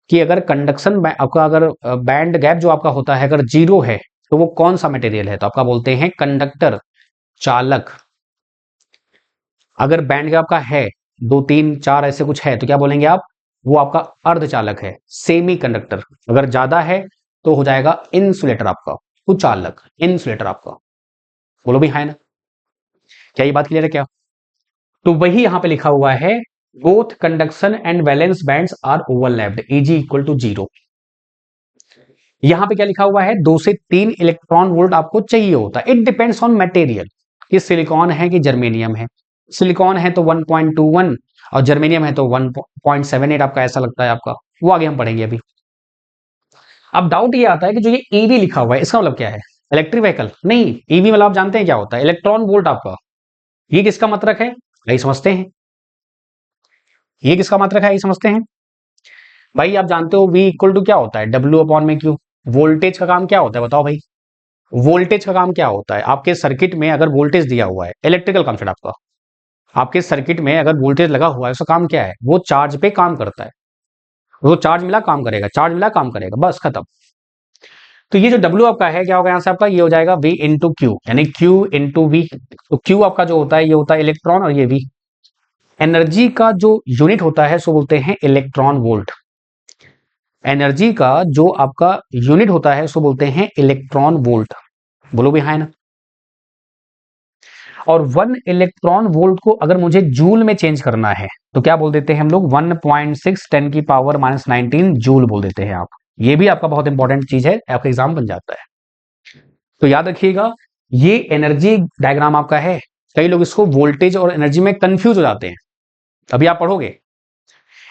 कि अगर कंडक्शन आपका, अगर बैंड गैप जो आपका होता है अगर 0 है तो वो कौन सा मटेरियल है, तो आपका बोलते हैं कंडक्टर, चालक। अगर बैंड गैप का है 2 3 4 ऐसे कुछ है तो क्या बोलेंगे आप, वो आपका अर्धचालक है, सेमी कंडक्टर। अगर ज्यादा है तो हो जाएगा इंसुलेटर आपका, कुचालक, इंसुलेटर आपका। बोलो भी हाँ ना, क्या ये बात क्लियर है क्या। तो वही यहां पे लिखा हुआ है, both conduction and valence bands are overlapped, Eg equal to 0। यहां पे क्या लिखा हुआ है, 2 से 3 इलेक्ट्रॉन वोल्ट आपको चाहिए होता है। इट डिपेंड्स ऑन मटेरियल, कि सिलिकॉन है कि जर्मेनियम है। सिलिकॉन है तो 1.21 और जर्मेनियम है तो 1.78 आपका ऐसा लगता है आपका, वो आगे हम पढ़ेंगे अभी। अब डाउट ये आता है कि जो ये Ev लिखा हुआ है इसका मतलब क्या है। इलेक्ट्रिक व्हीकल नहीं, ईवी मतलब आप जानते हैं क्या होता है, इलेक्ट्रॉन वोल्ट आपका। ये किसका मात्रक है, यही समझते हैं। ये किसका मात्रक है, यही समझते हैं। भाई आप जानते हो V इक्वल टू क्या होता है, W अपॉन में Q। वोल्टेज का काम क्या होता है बताओ भाई। वोल्टेज का काम क्या होता है, आपके सर्किट में अगर वोल्टेज दिया हुआ है, इलेक्ट्रिकल कॉन्सेप्ट आपका, आपके सर्किट में अगर वोल्टेज लगा हुआ है, उसका काम क्या है, वो चार्ज पे काम करता है। वो चार्ज मिला काम करेगा, चार्ज मिला काम करेगा, बस खत्म। तो ये जो W आपका है क्या होगा, यहां से आपका ये हो जाएगा V इंटू क्यू, यानी Q इंटू V। तो Q आपका जो होता है, ये होता है इलेक्ट्रॉन, और ये V। एनर्जी का जो यूनिट होता है सो बोलते हैं इलेक्ट्रॉन वोल्ट। एनर्जी का जो आपका यूनिट होता है सो बोलते हैं इलेक्ट्रॉन वोल्ट। बोलो भी हाँ ना। और 1 इलेक्ट्रॉन वोल्ट को अगर मुझे जूल में चेंज करना है तो क्या बोल देते हैं हम लोग, 1.6 10 की पावर -19 जूल बोल देते हैं आप। ये भी आपका बहुत इंपॉर्टेंट चीज है, आपका एग्जाम बन जाता है। तो याद रखिएगा, ये एनर्जी डायग्राम आपका है। कई लोग इसको वोल्टेज और एनर्जी में कंफ्यूज हो जाते हैं। अभी आप पढ़ोगे,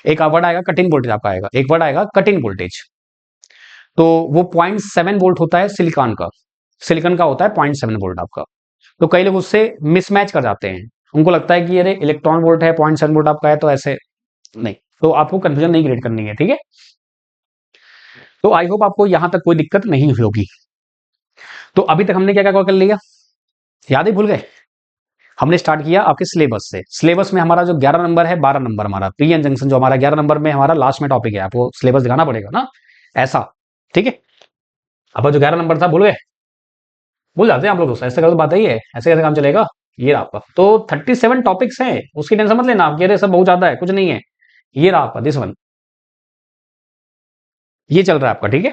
एक वर्ड आएगा कट इन वोल्टेज आपका आएगा, एक वर्ड आएगा कट इन वोल्टेज। तो वो 0.7 वोल्ट होता है सिलिकॉन का। सिलिकॉन का होता है 0.7 वोल्ट आपका। तो कई लोग उससे मिसमैच कर जाते हैं। उनको लगता है कि अरे इलेक्ट्रॉन वोल्ट है, 0.7 वोल्ट आपका है, तो ऐसे नहीं। तो आपको कंफ्यूजन नहीं क्रिएट करनी है, ठीक है। तो आई होप आपको यहां तक कोई दिक्कत नहीं हुई होगी। तो अभी तक हमने क्या क्या कर लिया, याद ही भूल गए। हमने स्टार्ट किया आपके सिलेबस से। सिलेबस में हमारा जो 11 नंबर है, 12 नंबर हमारा पी एन जंक्शन, जो हमारा 11 नंबर में हमारा लास्ट में टॉपिक है, आपको सिलेबस दिखाना पड़ेगा ना ऐसा, ठीक है। अब जो 11 नंबर था भूल गए, भूल जाते हैं आप लोग दोस्त, ऐसे गलत बात है, ये ऐसे कैसे काम चलेगा। ये रहा आपका, तो 37 टॉपिक्स हैं, उसकी टेंशन मत लेना आप, ये सब बहुत ज्यादा है, कुछ नहीं है। ये रहा आपका दिस वन, ये चल रहा है आपका, ठीक है।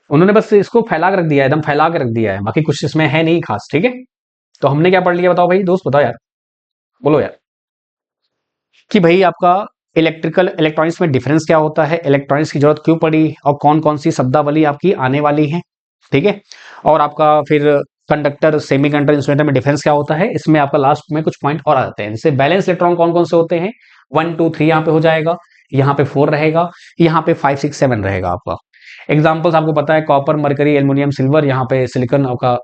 उन्होंने बस इसको फैला के रख दिया है, एकदम फैला के रख दिया है, बाकी कुछ इसमें है नहीं खास, ठीक है। तो हमने क्या पढ़ लिया बताओ भाई दोस्त, बताओ यार, बोलो यार। कि भाई आपका इलेक्ट्रिकल इलेक्ट्रॉनिक्स में डिफरेंस क्या होता है, इलेक्ट्रॉनिक्स की जरूरत क्यों पड़ी, और कौन कौन सी शब्दावली आपकी आने वाली है, ठीक है। और आपका फिर कंडक्टर सेमीकंडक्टर इंसुलेटर में डिफरेंस क्या होता है, इसमें आपका लास्ट में कुछ पॉइंट और आ जाते हैं। जैसे बैलेंस इलेक्ट्रॉन कौन कौन से होते हैं, 1 2 3 यहाँ पे हो जाएगा, यहाँ पे 4 रहेगा, यहाँ पे 5 6 7 रहेगा आपका। एग्जाम्पल्स आपको पता है, कॉपर मरकरी एल्यूमिनियम सिल्वर, यहाँ पे सिलिकॉन आपका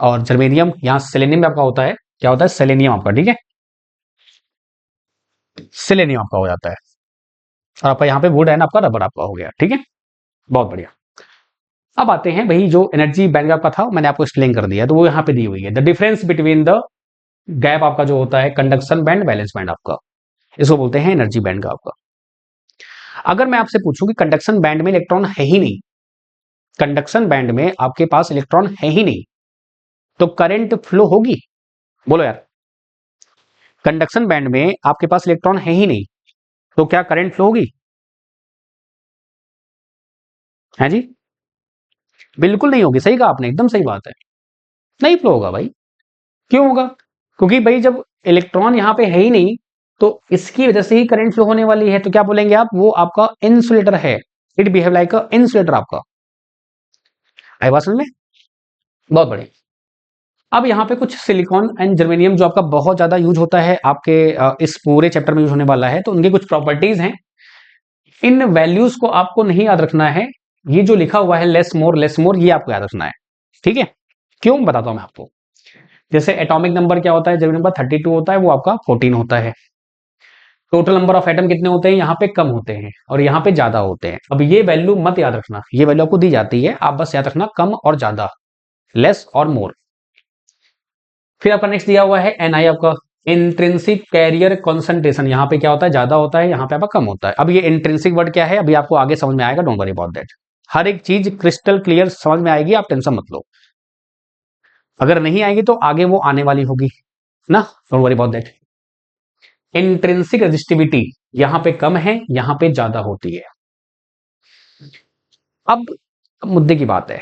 और जर्मेनियम, यहाँ सेलेनियम आपका होता है, क्या होता है सेलेनियम आपका, ठीक है। सेलेनियम आपका हो जाता है। और आपका यहाँ पे वुड है ना, आपका रबर आपका हो गया, ठीक है। बहुत बढ़िया। अब आते हैं भाई, जो एनर्जी बैंड गैप का था मैंने आपको एक्सप्लेन कर दिया, तो वो यहाँ पे दी हुई है, the difference between the gap आपका जो होता है कंडक्शन बैंड बैलेंस बैंड आपका, इसको बोलते हैं एनर्जी बैंड का आपका। अगर मैं आपसे पूछूं कि कंडक्शन बैंड में इलेक्ट्रॉन है ही नहीं, कंडक्शन बैंड में आपके पास इलेक्ट्रॉन है ही नहीं, तो करंट फ्लो होगी, बोलो यार। कंडक्शन बैंड में आपके पास इलेक्ट्रॉन है ही नहीं, तो क्या करंट फ्लो होगी, है जी। बिल्कुल नहीं होगी, सही कहा आपने, एकदम सही बात है, नहीं फ्लो होगा भाई। क्यों होगा, क्योंकि भाई जब इलेक्ट्रॉन यहाँ पे है ही नहीं, तो इसकी वजह से ही करंट फ्लो होने वाली है, तो क्या बोलेंगे आप, वो आपका इंसुलेटर है, it behave like a insulator आपका। आई बात समझ में, बहुत बढ़िया। अब यहाँ पे कुछ सिलिकॉन एंड जर्मेनियम जो आपका बहुत ज्यादा यूज होता है आपके इस पूरे चैप्टर में यूज होने वाला है, तो उनकी कुछ प्रॉपर्टीज हैं। इन वैल्यूज को आपको नहीं याद रखना है, ये जो लिखा हुआ है लेस मोर ये आपको याद रखना है, ठीक है। क्यों बताता हूं मैं आपको। जैसे एटॉमिक नंबर क्या होता है, जर्मेनियम नंबर 32 होता है, वो आपका 14 होता है। टोटल नंबर ऑफ एटम कितने होते हैं, यहाँ पे कम होते हैं और यहाँ पे ज्यादा होते हैं। अब ये वैल्यू मत याद रखना, ये वैल्यू आपको दी जाती है, आप बस याद रखना कम और ज्यादा, लेस और मोर। फिर आपका नेक्स्ट दिया हुआ है एनआई आपका, इंट्रिंसिक कैरियर कॉन्सेंट्रेशन, यहाँ पे क्या होता है ज्यादा होता है, यहाँ पे आपका कम होता है। अब ये इंट्रिंसिक वर्ड क्या है, अभी आपको आगे समझ में आएगा, डोंट वरी अबाउट दैट। हर एक चीज क्रिस्टल क्लियर समझ में आएगी, आप टेंशन मत लो। अगर नहीं आएगी तो आगे वो आने वाली होगी ना, don't worry about that. Intrinsic resistivity यहां पे कम है, यहां पे ज्यादा होती है। अब मुद्दे की बात है,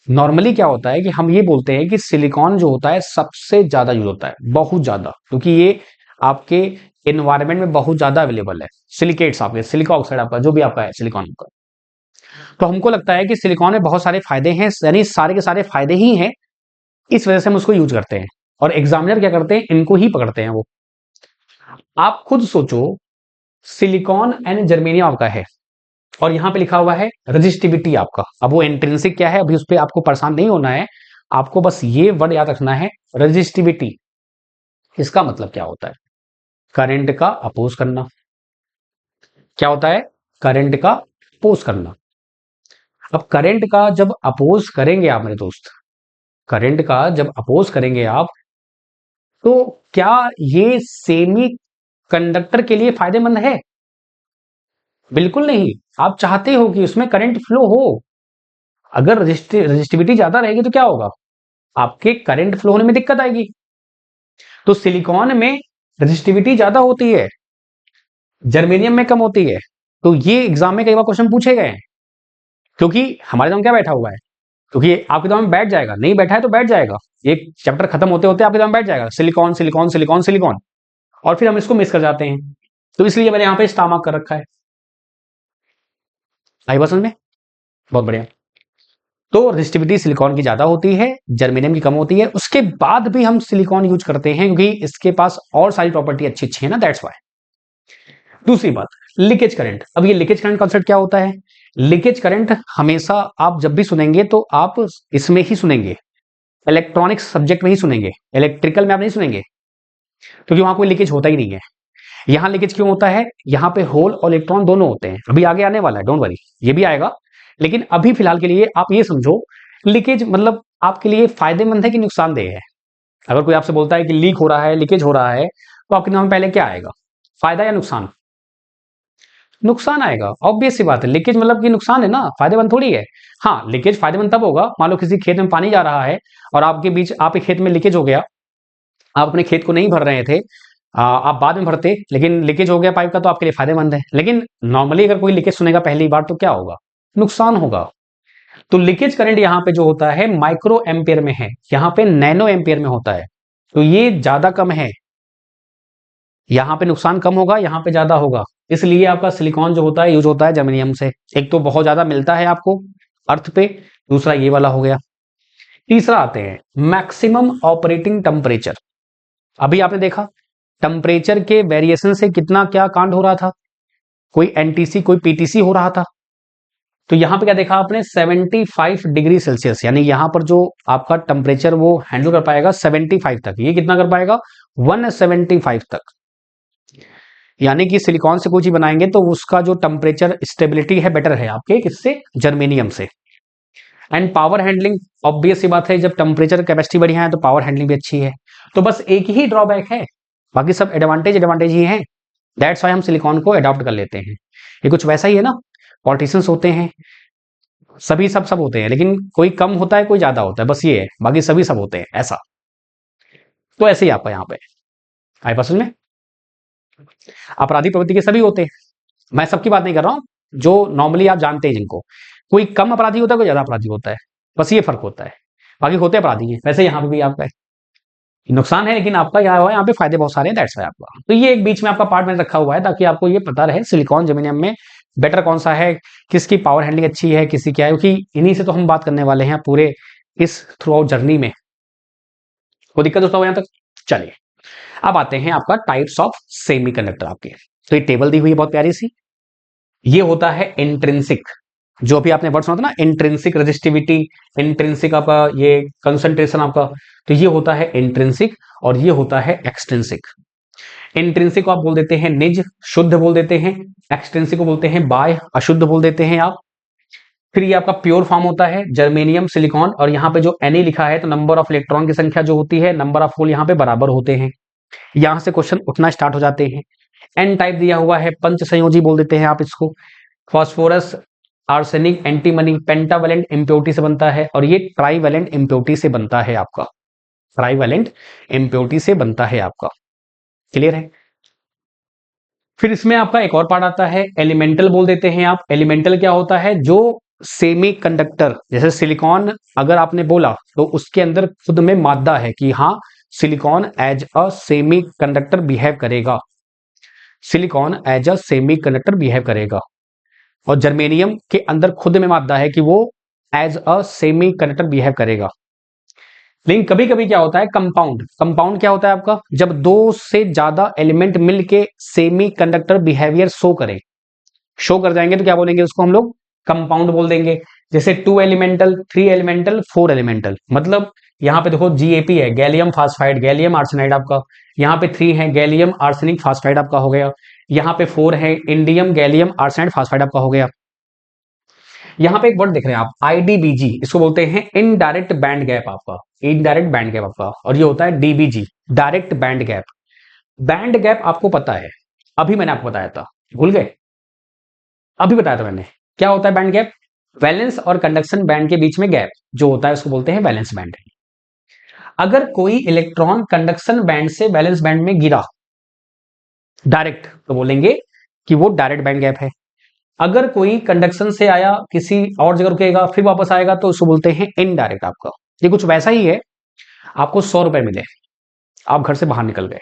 नॉर्मली क्या होता है कि हम ये बोलते हैं कि सिलिकॉन जो होता है सबसे ज्यादा यूज होता है, बहुत ज्यादा, क्योंकि ये आपके एनवायरमेंट में बहुत ज्यादा अवेलेबल है। सिलिकेट्स आपके, सिलिका ऑक्साइड आपका जो भी आपका है सिलिकॉन का, तो हमको लगता है कि सिलिकॉन में बहुत सारे फायदे हैं, यानी सारे के सारे फायदे ही हैं, इस वजह से हम उसको यूज करते हैं। और एग्जामिनर क्या करते हैं, इनको ही पकड़ते हैं वो। आप खुद सोचो, सिलिकॉन एंड जर्मेनियम आपका है, और यहां पे लिखा हुआ है रजिस्टिविटी आपका। अब वो इंट्रिंसिक क्या है, अभी उस पर आपको परेशान नहीं होना है, आपको बस ये वर्ड याद रखना है, रजिस्टिविटी। इसका मतलब क्या होता है? करंट का अपोज करना। क्या होता है? करंट का अपोज करना। अब करंट का जब अपोज करेंगे आप मेरे दोस्त, करंट का जब अपोज करेंगे आप, तो क्या ये सेमी कंडक्टर के लिए फायदेमंद है? बिल्कुल नहीं। आप चाहते हो कि उसमें करंट फ्लो हो। अगर रजिस्टिविटी ज्यादा रहेगी तो क्या होगा? आपके करंट फ्लो होने में दिक्कत आएगी। तो सिलिकॉन में रजिस्टिविटी ज्यादा होती है, जर्मेनियम में कम होती है। तो ये एग्जाम में कई बार क्वेश्चन पूछे गए हैं, क्योंकि हमारे दिमाग में क्या बैठा हुआ है, क्योंकि आपके दिमाग में बैठ जाएगा, नहीं बैठा है तो बैठ जाएगा, एक चैप्टर खत्म होते होते आपके दिमाग में बैठ जाएगा, सिलिकॉन सिलिकॉन सिलिकॉन सिलिकॉन, और फिर हम इसको मिस कर जाते हैं। तो इसलिए मैंने यहाँ पे स्टार मार्क कर रखा है। आई बात समझ में? बहुत बढ़िया। तो रेजिस्टिविटी सिलिकॉन की ज्यादा होती है, जर्मेनियम की कम होती है। उसके बाद भी हम सिलिकॉन यूज करते हैं क्योंकि इसके पास और सारी प्रॉपर्टी अच्छी अच्छी है ना, दैट्स वाई। दूसरी बात, लीकेज करंट। अब ये लीकेज करंट कॉन्सेप्ट क्या होता है? लीकेज करंट हमेशा आप जब भी सुनेंगे तो आप इसमें ही सुनेंगे, इलेक्ट्रॉनिक्स सब्जेक्ट में ही सुनेंगे, इलेक्ट्रिकल में आप नहीं सुनेंगे, क्योंकि वहां कोई लीकेज होता ही नहीं है। यहां लीकेज क्यों होता है? यहाँ पे होल और इलेक्ट्रॉन दोनों होते हैं, अभी आगे आने वाला है, डोंट वरी, ये भी आएगा। लेकिन अभी फिलहाल के लिए आप ये समझो, लीकेज मतलब आपके लिए फायदेमंद है कि नुकसानदेह है? अगर कोई आपसे बोलता है कि लीक हो रहा है, लीकेज हो रहा है, तो आपके दिमाग में पहले क्या आएगा? फायदा या नुकसान? नुकसान आएगा, ऑब्वियस सी बात है। लीकेज मतलब कि नुकसान है ना, फायदेमंद थोड़ी है। हाँ, लीकेज फायदेमंद तब होगा, मान लो किसी खेत में पानी जा रहा है और आपके बीच आपके खेत में लीकेज हो गया, आप अपने खेत को नहीं भर रहे थे, आप बाद में भरते, लेकिन लीकेज हो गया पाइप का, तो आपके लिए फायदेमंद है। लेकिन नॉर्मली अगर कोई लीकेज सुनेगा पहली बार तो क्या होगा? नुकसान होगा। तो लीकेज करंट यहाँ पे जो होता है माइक्रो एम्पियर में है, यहाँ पे नैनो एम्पियर में होता है, तो ये ज्यादा कम है। यहाँ पे नुकसान कम होगा, यहाँ पे ज्यादा होगा। इसलिए आपका सिलिकॉन जो होता है यूज होता है जर्मेनियम से। एक तो बहुत ज्यादा मिलता है आपको अर्थ पे, दूसरा ये वाला हो गया। तीसरा आते हैं मैक्सिमम ऑपरेटिंग टेम्परेचर। अभी आपने देखा टेम्परेचर के वेरिएशन से कितना क्या कांड हो रहा था, कोई एनटीसी कोई पीटीसी हो रहा था। तो यहां पे क्या देखा आपने? 75 डिग्री सेल्सियस, यानी यहां पर जो आपका टेम्परेचर वो हैंडल कर पाएगा 75 तक। ये कितना कर पाएगा? 175 तक। यानी कि सिलिकॉन से कोई चीज बनाएंगे तो उसका जो टेम्परेचर स्टेबिलिटी है बेटर है आपके किससे? जर्मेनियम से। एंड पावर हैंडलिंग, ऑब्वियस सी बात है, जब टेम्परेचर कैपेसिटी बढ़िया है तो पावर हैंडलिंग भी अच्छी है। तो बस एक ही ड्रॉबैक है, बाकी सब एडवांटेज एडवांटेज ही है। दैट्स वाई हम सिलिकॉन को अडॉप्ट कर लेते हैं। ये कुछ वैसा ही है ना, पॉलिटिशियंस होते हैं, सभी सब होते हैं, लेकिन कोई कम होता है कोई ज्यादा होता है, बस ये है, बाकी सभी सब होते हैं ऐसा। तो ऐसे ही आपका यहाँ पे आई पर्सन में अपराधी प्रवृत्ति के सभी होते हैं। मैं सबकी बात नहीं कर रहा हूं, जो नॉर्मली आप जानते हैं जिनको, कोई कम अपराधी होता है कोई ज्यादा अपराधी होता है, बस ये फर्क होता है, बाकी होते अपराधी हैं। वैसे यहाँ पे भी आपका नुकसान है, लेकिन आपका क्या हुआ, यहाँ पे फायदे बहुत सारे हैं, दैट्स वाई आपका। तो ये एक बीच में आपका पार्ट मैंने रखा हुआ है ताकि आपको ये पता रहे सिलिकॉन जर्मेनियम में बेटर कौन सा है, किसकी पावर हैंडलिंग अच्छी है, किसी क्या है, क्योंकि इन्हीं से तो हम बात करने वाले हैं पूरे इस थ्रू आउट जर्नी में। कोई दिक्कत दोस्तों यहाँ तक? चलिए अब आते हैं आपका टाइप्स ऑफ सेमीकंडक्टर आपके। तो ये टेबल दी हुई है बहुत प्यारी सी। ये होता है इंट्रिंसिक, जो अभी आपने वर्ड सुना था ना, इंट्रिंसिक रेजिस्टिविटी, इंट्रिंसिक आपका ये कंसंट्रेशन आपका, तो ये होता है इंट्रिंसिक और ये होता है एक्सट्रिंसिक। इंट्रिंसिक को आप बोल देते हैं निज, शुद्ध बोल देते हैं। एक्सट्रिंसिक को बोलते हैं बाह्य, अशुद्ध बोल देते हैं आप। फिर ये आपका प्योर फॉर्म होता है जर्मेनियम सिलिकॉन, और यहाँ पे जो Na लिखा है तो नंबर ऑफ इलेक्ट्रॉन की संख्या जो होती है, नंबर ऑफ होल यहाँ पे बराबर होते हैं। यहां से क्वेश्चन उठना स्टार्ट हो जाते हैं। एन टाइप दिया हुआ है, पंच संयोजी बोल देते हैं आप इसको। Phosphorus, arsenic, antimony pentavalent impurity से बनता है, और ये ट्राईवेलेंट इम्प्योरिटी से बनता है आपका, ट्राईवेलेंट इम्प्योरिटी से बनता है आपका। क्लियर है? फिर इसमें आपका एक और पार्ट आता है एलिमेंटल बोल देते हैं आप। एलिमेंटल क्या होता है? जो सेमी कंडक्टर, जैसे सिलिकॉन अगर आपने बोला तो उसके अंदर खुद में मादा है कि हाँ silicon as a semiconductor behave करेगा, silicon as a semiconductor behave करेगा। और जर्मेनियम के अंदर खुद में मादा है कि वो as a semiconductor behave करेगा। लेकिन कभी कभी क्या होता है कंपाउंड, कंपाउंड क्या होता है आपका? जब दो से ज्यादा एलिमेंट मिलके सेमी कंडक्टर बिहेवियर शो करे, शो कर जाएंगे तो क्या बोलेंगे उसको हम लोग? कंपाउंड बोल देंगे। जैसे 2 एलिमेंटल, 3 एलिमेंटल, 4 एलिमेंटल, मतलब यहाँ पे देखो जीएपी है, गैलियम फास्फाइड, गैलियम आर्सेनाइड आपका। यहाँ पे 3 है, गैलियम आर्सेनिक फास्फाइड आपका हो गया। यहाँ पे 4 है, इंडियम गैलियम आर्सेनाइड फास्फाइड आपका हो गया। यहाँ पे एक वर्ड देख रहे हैं आप, आईडीबीजी, इसको बोलते हैं इनडायरेक्ट बैंड गैप आपका, इनडायरेक्ट बैंड गैप आपका, और ये होता है DBG, direct band gap. Band gap आपको पता है, अभी मैंने आपको बताया था, भूल गए? अभी बताया था मैंने। क्या होता है बैंड गैप? वैलेंस और कंडक्शन बैंड के बीच में गैप जो होता है उसको बोलते हैं वैलेंस बैंड। अगर कोई इलेक्ट्रॉन कंडक्शन बैंड से वैलेंस बैंड में गिरा डायरेक्ट, तो बोलेंगे कि वो डायरेक्ट बैंड गैप है। अगर कोई कंडक्शन से आया, किसी और जगह रुकेगा, फिर वापस आएगा, तो उसको बोलते हैं इनडायरेक्ट आपका। ये कुछ वैसा ही है, आपको 100 रुपए मिले, आप घर से बाहर निकल गए,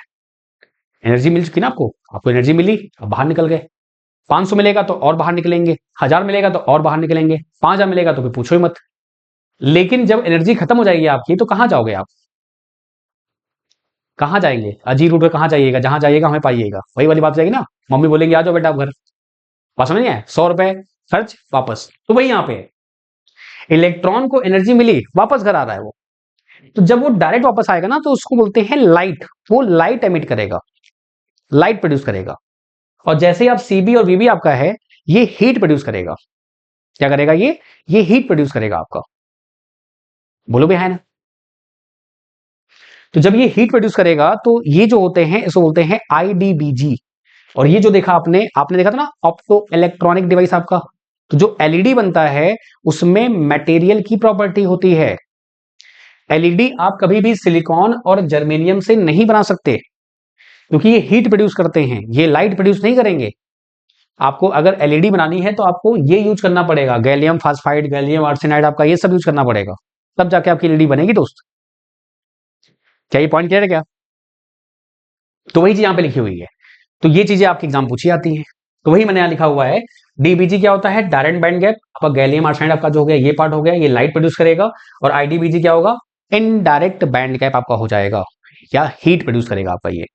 एनर्जी मिल चुकी ना आपको, आपको एनर्जी मिली, आप बाहर निकल गए। 500 मिलेगा तो और बाहर निकलेंगे, 1000 मिलेगा तो और बाहर निकलेंगे, 5000 मिलेगा तो फिर पूछो ही मत। लेकिन जब एनर्जी खत्म हो जाएगी आपकी, तो कहां जाओगे आप? कहां जाएंगे? अजीब रूट पे कहां जाइएगा? जहां जाइएगा हमें पाइएगा, वही वाली बात जाएगी ना। मम्मी बोलेंगे आ जाओ बेटा आप घर। बात समझ नहीं आया? 100 रुपए खर्च वापस, तो वही यहाँ पे है। इलेक्ट्रॉन को एनर्जी मिली, वापस घर आ रहा है वो। तो जब वो डायरेक्ट वापस आएगा ना, तो उसको बोलते हैं लाइट। वो लाइट एमिट करेगा, लाइट प्रोड्यूस करेगा। और जैसे ही आप सीबी और वीबी आपका है, ये हीट प्रोड्यूस करेगा। क्या करेगा ये हीट प्रोड्यूस करेगा आपका। बोलो भी है ना? तो जब ये हीट प्रोड्यूस करेगा, तो ये जो होते हैं इसको बोलते हैं आईडीबीजी। और ये जो देखा आपने आपने देखा था ना ऑप्टो इलेक्ट्रॉनिक डिवाइस आपका, तो जो एलईडी बनता है उसमें मटेरियल की प्रॉपर्टी होती है। एलईडी आप कभी भी सिलिकॉन और जर्मेनियम से नहीं बना सकते, क्योंकि ये हीट प्रोड्यूस करते हैं, ये लाइट प्रोड्यूस नहीं करेंगे। आपको अगर एलईडी बनानी है तो आपको ये यूज करना पड़ेगा, गैलियम फास्फाइड, गैलियम आर्सेनाइड आपका ये सब यूज करना पड़ेगा, तब जाके आपकी एलईडी बनेगी दोस्त। क्या ये पॉइंट क्लियर है क्या? तो वही चीज यहां पे लिखी हुई है। तो ये चीजें आपके एग्जाम पूछी आती हैं। तो वही मैंने यहां लिखा हुआ है, डीबीजी क्या होता है? Direct band gap. आपका गैलियम आर्सेनाइड आपका जो हो गया ये पार्ट हो गया, ये लाइट प्रोड्यूस करेगा। और आईडीबीजी क्या होगा? इनडायरेक्ट बैंड गैप आपका हो जाएगा, या हीट प्रोड्यूस करेगा आपका ये।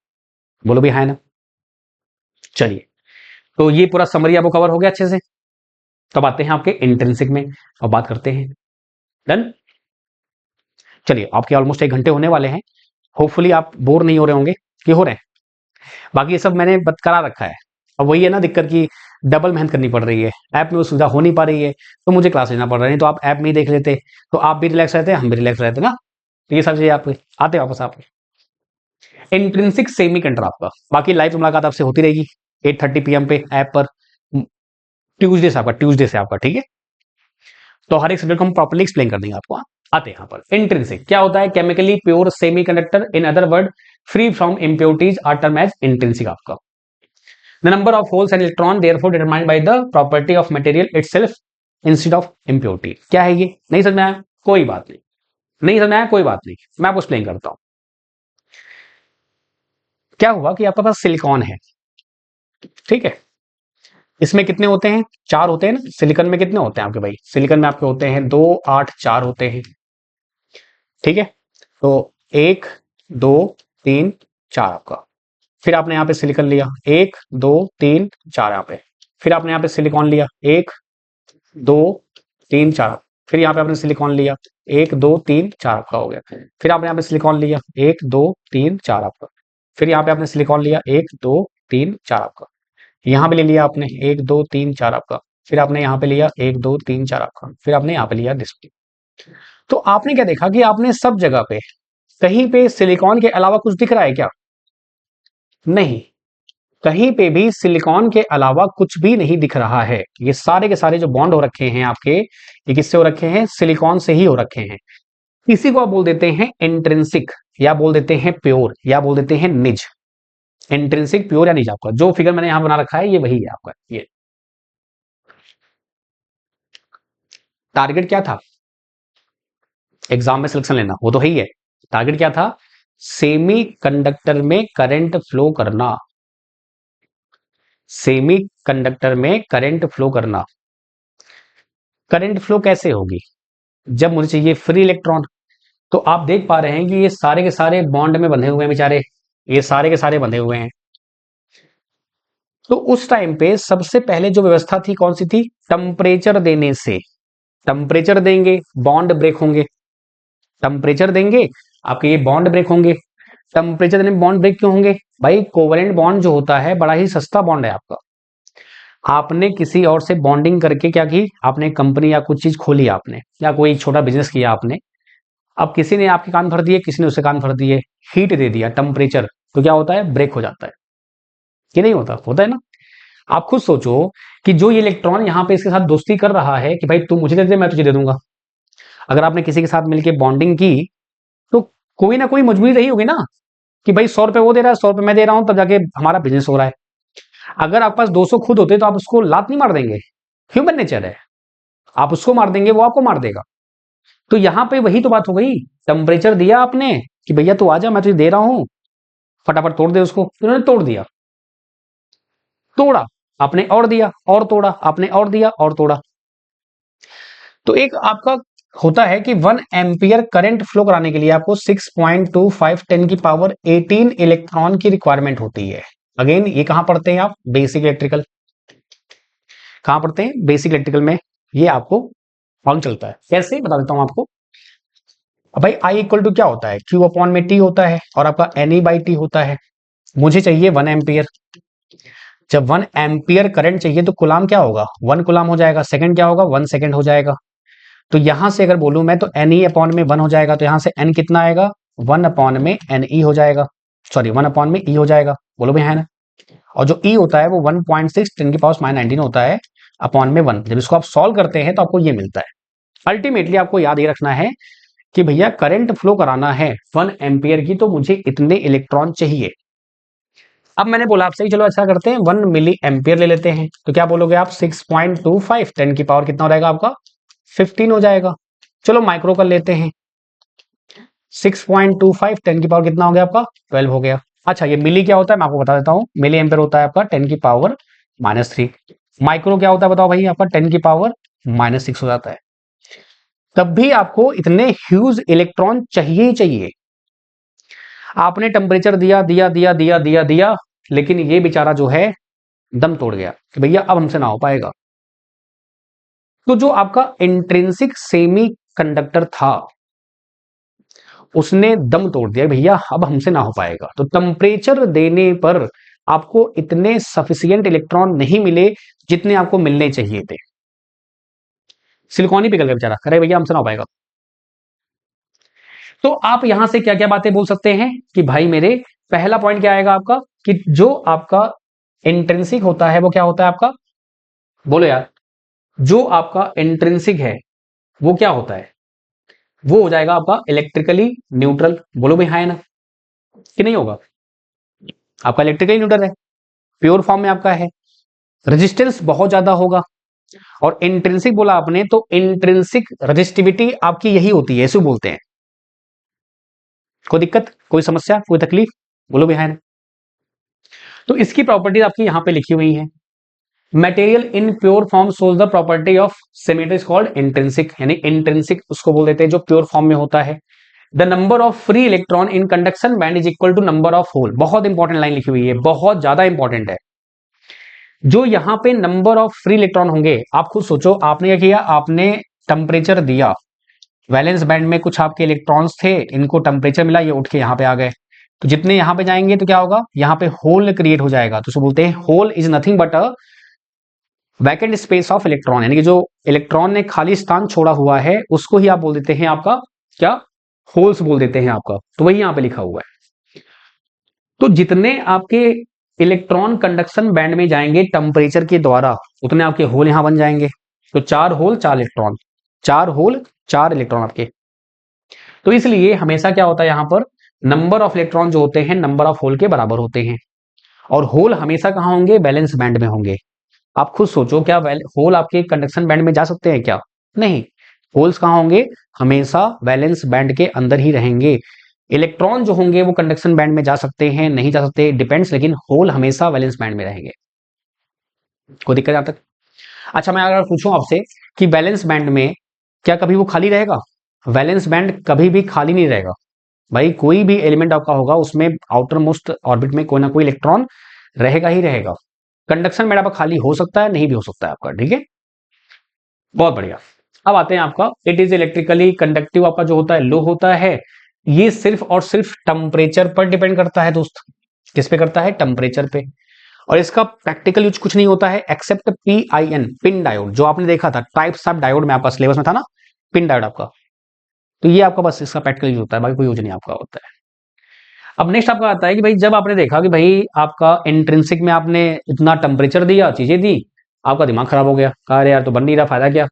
बोलो भी है ना? चलिए, तो ये पूरा समरी आपको कवर हो गया अच्छे से। तब आते हैं आपके इंट्रिंसिक में, अब बात करते हैं। डन। चलिए, आपके ऑलमोस्ट 1 घंटे होने वाले हैं। होपफुली आप बोर नहीं हो रहे होंगे, कि हो रहे हैं? बाकी ये सब मैंने करा रखा है। अब वही है ना दिक्कत की डबल मेहनत करनी पड़ रही है, ऐप में वो सुविधा हो नहीं पा रही है, तो मुझे क्लास लेना पड़ रहा है। नहीं तो आप ऐप में ही देख लेते, तो आप भी रिलैक्स रहते, हम भी रिलैक्स रहते ना। तो ये सब चीजें आप आते वापस आप इंट्रिंसिक सेमी कंडक्टर आपका। बाकी लाइव मुलाकात आपसे होती रहेगी 8:30 PM पे ऐप पर, ट्यूजडे से आपका, ठीक है? तो हर एक सब्जेक्ट को हम प्रॉपर्ली एक्सप्लेन कर देंगे आपको। आते हैं यहाँ पर इंट्रिंसिक क्या होता है? Chemically pure semiconductor, in other word free from impurities, are term as intrinsic आपका। The number of holes and electron therefore determined by the property of material itself instead of impurity। क्या है ये? नहीं समझ में आया? कोई बात नहीं, नहीं समझ में आया कोई बात नहीं, मैं आपको एक्सप्लेन करता हूं। क्या हुआ कि आपके पास सिलिकॉन है, ठीक है? इसमें कितने होते हैं? 4 होते हैं ना। सिलिकॉन में कितने होते हैं आपके भाई? सिलिकॉन में आपके होते हैं 2, 8, 4 होते हैं, ठीक है? तो 1, 2, 3, 4 आपका। फिर आपने यहाँ पे सिलिकॉन लिया, 1, 2, 3, 4 यहाँ पे। फिर आपने यहाँ पे सिलिकॉन लिया, 1, 2, 3, 4। फिर यहाँ पे आपने सिलिकॉन लिया, 1, 2, 3, 4 आपका हो गया। फिर आपने यहाँ पे सिलिकॉन लिया, 1, 2, 3, 4 आपका। फिर यहाँ पे आपने सिलिकॉन लिया, 1, 2, 3, 4 आपका। यहाँ पे ले लिया आपने 1, 2, 3, 4 आपका। फिर आपने यहाँ पे लिया 1, 2, 3, 4 आपका। फिर आपने यहाँ पे लिया डिस्प्ले। तो आपने क्या देखा कि आपने सब जगह पे कहीं पे सिलिकॉन के अलावा कुछ दिख रहा है क्या? नहीं, कहीं पे भी सिलिकॉन के अलावा कुछ भी नहीं दिख रहा है। ये सारे के सारे जो बॉन्ड हो रखे हैं आपके, ये किससे हो रखे हैं? सिलिकॉन से ही हो रखे हैं। इसी को आप बोल देते हैं इंट्रिंसिक, या बोल देते हैं प्योर, या बोल देते हैं निज। इंट्रिंसिक, प्योर या निज आपका जो फिगर मैंने यहां बना रखा है, ये वही है आपका। ये टारगेट क्या था एग्जाम में सिलेक्शन लेना? वो तो है ही है। टारगेट क्या था? सेमी कंडक्टर में करंट फ्लो करना, सेमी कंडक्टर में करंट फ्लो करना। करंट फ्लो कैसे होगी? जब मुझे चाहिए फ्री इलेक्ट्रॉन। तो आप देख पा रहे हैं कि ये सारे के सारे बॉन्ड में बंधे हुए हैं बेचारे, ये सारे के सारे बंधे हुए हैं। तो उस टाइम पे सबसे पहले जो व्यवस्था थी कौन सी थी? टेम्परेचर देने से। टेम्परेचर देंगे, बॉन्ड ब्रेक होंगे। टेम्परेचर देंगे, आपके ये बॉन्ड ब्रेक होंगे। टेम्परेचर देने बॉन्ड ब्रेक क्यों होंगे? भाई कोवेलेंट बॉन्ड जो होता है बड़ा ही सस्ता बॉन्ड है आपका। आपने किसी और से बॉन्डिंग करके क्या की? आपने कंपनी या कुछ चीज खोली आपने, या कोई छोटा बिजनेस किया आपने। अब किसी ने आपके कान भर दिए, किसी ने उससे कान भर दिए, हीट दे दिया, टेम्परेचर, तो क्या होता है? ब्रेक हो जाता है। कि नहीं होता? होता है ना। आप खुद सोचो कि जो ये इलेक्ट्रॉन यहाँ पे इसके साथ दोस्ती कर रहा है कि भाई तू मुझे दे दे, मैं तुझे दे दूंगा। अगर आपने किसी के साथ मिलकर बॉन्डिंग की तो कोई ना कोई मजबूरी रही होगी ना कि भाई 100 रुपए वो दे रहा है, 100 रुपए मैं दे रहा हूं, तब जाके हमारा बिजनेस हो रहा है। अगर आपके पास 200 खुद होते तो आप उसको लात नहीं मार देंगे? ह्यूमन नेचर है। आप उसको मार देंगे, वो आपको मार देगा। तो यहां पे वही तो बात हो गई। टेम्परेचर दिया आपने कि भैया तू आजा, मैं तुझे दे रहा हूं, फटाफट तोड़ दे उसको। उन्होंने तोड़ दिया, तोड़ा, आपने और दिया, और तोड़ा, आपने और दिया, और तोड़ा। तो एक आपका होता है कि 1 एम्पियर करंट फ्लो कराने के लिए आपको 6.25 10 की पावर 18 इलेक्ट्रॉन की रिक्वायरमेंट होती है। अगेन ये कहां पढ़ते हैं आप? Basic electrical. कहां पढ़ते हैं? बेसिक इलेक्ट्रिकल में ये आपको मालूम चलता है। कैसे, बता देता हूं आपको। अब भाई आई इक्वल टू क्या होता है? क्यू अपॉन में टी होता है, और आपका एन ई बाई टी होता है। मुझे चाहिए 1 एम्पियर। जब 1 एम्पियर करंट चाहिए तो कुलाम क्या होगा? 1 कुलाम हो जाएगा। सेकंड क्या होगा? 1 सेकंड हो जाएगा। तो यहां से अगर बोलूं मैं तो एन ई अपॉन में 1 हो जाएगा, तो यहां से एन कितना आएगा? 1 अपॉन में एन ई हो जाएगा, सॉरी 1 अपॉन में ई हो जाएगा। बोलो भैया, है ना। और जो ई होता है वो 1.6 10 की पावर -19 होता है अपॉन में 1। जब इसको आप सॉल्व करते हैं तो आपको ये मिलता है। अल्टीमेटली आपको याद ये रखना है कि भैया करंट फ्लो कराना है 1 एम्पियर की, तो मुझे इतने इलेक्ट्रॉन चाहिए। अब मैंने बोला आपसे चलो अच्छा करते हैं 1 मिली एम्पियर ले लेते हैं, तो क्या बोलोगे आप? 6.25 10 की पावर कितना हो जाएगा आपका? 15 हो जाएगा। चलो माइक्रो कर लेते हैं। 6.25 10 की पावर कितना हो गया आपका? 12 हो गया। अच्छा ये मिली क्या होता है मैं आपको बता देता हूं। मिली एम्पियर होता है आपका 10 की पावर -3। माइक्रो क्या होता है बताओ भाई? आपका 10 की पावर -6 हो जाता है। तब भी आपको इतने ह्यूज इलेक्ट्रॉन चाहिए ही चाहिए। आपने टेम्परेचर दिया दिया दिया दिया दिया दिया, लेकिन ये बेचारा जो है दम तोड़ गया कि भैया अब हमसे ना हो पाएगा। तो जो आपका इंट्रिंसिक सेमी कंडक्टर था उसने दम तोड़ दिया, भैया अब हमसे ना हो पाएगा। तो टेम्परेचर देने पर आपको इतने सफिशियंट इलेक्ट्रॉन नहीं मिले जितने आपको मिलने चाहिए थे। सिलिकॉन ही पिघल गया बेचारा, अरे भैया हमसे ना हो पाएगा। तो आप यहां से क्या क्या बातें बोल सकते हैं कि भाई मेरे पहला पॉइंट क्या आएगा आपका कि जो आपका इंट्रिंसिक होता है वो क्या होता है आपका? बोलो यार। जो आपका इंट्रिंसिक है वो क्या होता है? वो हो जाएगा आपका इलेक्ट्रिकली न्यूट्रल। बोलो भाई, हाँ है ना कि नहीं होगा? आपका इलेक्ट्रिकली न्यूट्रल है, प्योर फॉर्म में आपका है। रेजिस्टेंस बहुत ज्यादा होगा। और इंट्रिंसिक बोला आपने तो इंट्रिंसिक रेजिस्टिविटी आपकी यही होती है, ऐसे बोलते हैं। कोई दिक्कत, कोई समस्या, कोई तकलीफ? बोलो भाई, हाँ है ना। तो इसकी प्रॉपर्टीज आपकी यहां पे लिखी हुई है। Material in pure form shows the property of semiconductor is called intrinsic, यानी इंट्रिंसिक उसको बोल देते हैं जो प्योर फॉर्म में होता है। The number of free electron in conduction band is equal to number of hole. बहुत इंपॉर्टेंट लाइन लिखी हुई है, बहुत ज्यादा इंपॉर्टेंट है। जो यहां पे नंबर ऑफ फ्री इलेक्ट्रॉन होंगे, आप खुद सोचो, आपने क्या किया? आपने टेम्परेचर दिया, वैलेंस बैंड में कुछ आपके इलेक्ट्रॉन्स थे, इनको टेम्परेचर मिला, ये उठ के यहां पे आ गए। तो जितने यहां पे जाएंगे तो क्या होगा? यहां पे होल क्रिएट हो जाएगा। तो उसको बोलते हैं hole is nothing but a vacant space of electron, यानी कि जो इलेक्ट्रॉन ने खाली स्थान छोड़ा हुआ है उसको ही आप बोल देते हैं आपका क्या? होल्स बोल देते हैं आपका। तो वही यहां पे लिखा हुआ है। तो जितने आपके इलेक्ट्रॉन कंडक्शन बैंड में जाएंगे टेम्परेचर के द्वारा, उतने आपके होल यहां बन जाएंगे। तो 4 होल 4 इलेक्ट्रॉन, 4 होल 4 इलेक्ट्रॉन आपके। तो इसलिए हमेशा क्या होता है यहां पर? नंबर ऑफ इलेक्ट्रॉन जो होते हैं नंबर ऑफ होल के बराबर होते हैं। और होल हमेशा कहां होंगे? बैलेंस बैंड में होंगे। आप खुद सोचो, क्या होल आपके कंडक्शन बैंड में जा सकते हैं क्या? नहीं। होल्स कहां होंगे? हमेशा वैलेंस बैंड के अंदर ही रहेंगे। इलेक्ट्रॉन जो होंगे वो कंडक्शन बैंड में जा सकते हैं, नहीं जा सकते, डिपेंड्स, लेकिन होल हमेशा वैलेंस बैंड में रहेंगे। कोई दिक्कत यहां तक? अच्छा मैं अगर पूछूं आपसे कि वैलेंस बैंड में क्या कभी वो खाली रहेगा? वैलेंस बैंड कभी भी खाली नहीं रहेगा। भाई कोई भी एलिमेंट आपका होगा उसमें आउटर मोस्ट ऑर्बिट में कोई ना कोई इलेक्ट्रॉन रहेगा ही रहेगा। कंडक्शन मेरा आपका खाली हो सकता है, नहीं भी हो सकता है आपका, ठीक है। बहुत बढ़िया। अब आते हैं आपका इट इज इलेक्ट्रिकली कंडक्टिव, आपका जो होता है लो होता है। ये सिर्फ और सिर्फ टेम्परेचर पर डिपेंड करता है दोस्त। किस पे करता है? टेम्परेचर पे। और इसका प्रैक्टिकल यूज कुछ नहीं होता है एक्सेप्ट PIN, पिन डायोड, जो आपने देखा था टाइप्स ऑफ डायोड में आपका सिलेबस में था ना, पिन डायोड आपका। तो ये आपका बस इसका प्रैक्टिकल यूज होता है, बाकी कोई यूज नहीं आपका होता है। अब नेक्स्ट आपका आता है कि भाई जब आपने देखा कि भाई आपका इंट्रिंसिक में आपने इतना टेम्परेचर दिया, चीजें दी, आपका दिमाग खराब हो गया, कहा अरे यार तो बन नहीं रहा, फायदा क्या।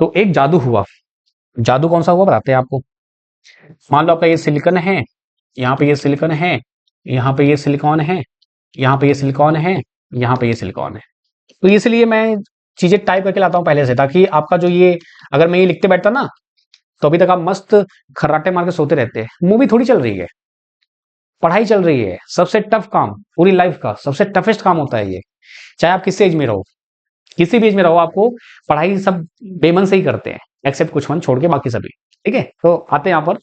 तो एक जादू हुआ। जादू कौन सा हुआ बताते हैं आपको। मान लो आपका ये सिलिकॉन है, यहाँ पे ये सिलिकॉन है, यहाँ पे ये सिलिकॉन है, यहाँ पे ये सिलिकॉन है, यहाँ पे ये सिलिकॉन है। तो इसलिए मैं चीजें टाइप करके लाता हूँ पहले से, ताकि आपका जो ये, अगर मैं ये लिखते बैठता ना, तो अभी तक आप मस्त खर्राटे मार के सोते रहते। मूवी थोड़ी चल रही है, पढ़ाई चल रही है। सबसे टफ काम पूरी लाइफ का, सबसे टफेस्ट काम होता है ये। चाहे आप किस एज में रहो, किसी भी एज में रहो, आपको पढ़ाई सब बेमन से ही करते हैं, एक्सेप्ट कुछ मन छोड़ के बाकी सभी। ठीक है, तो आते हैं यहाँ पर।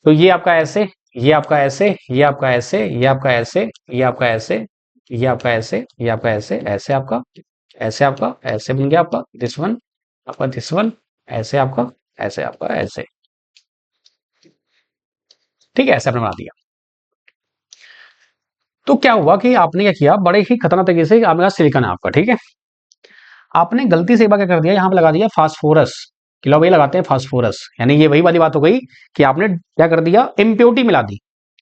तो ये आपका ऐसे, ये आपका ऐसे, ये आपका ऐसे, ये आपका ऐसे, ये आपका ऐसे, ये आपका ऐसे, ये आपका ऐसे, ऐसे आपका, ऐसे आपका, ऐसे बन गया आपका दिस वन, आपका दिस वन, ऐसे आपका, ऐसे आपका, ऐसे। ठीक है, ऐसे आपने बना दिया। तो क्या हुआ कि आपने क्या किया, बड़े ही खतरनाक तरीके से आपने कहा सिलिकॉन है आपका, ठीक है। आपने गलती से एक बार क्या कर दिया, यहाँ पे लगा दिया फास्फोरस। किलो भाई लगाते हैं फास्फोरस, यानी ये वही वाली बात हो गई कि आपने क्या कर दिया, इम्प्योरिटी मिला दी,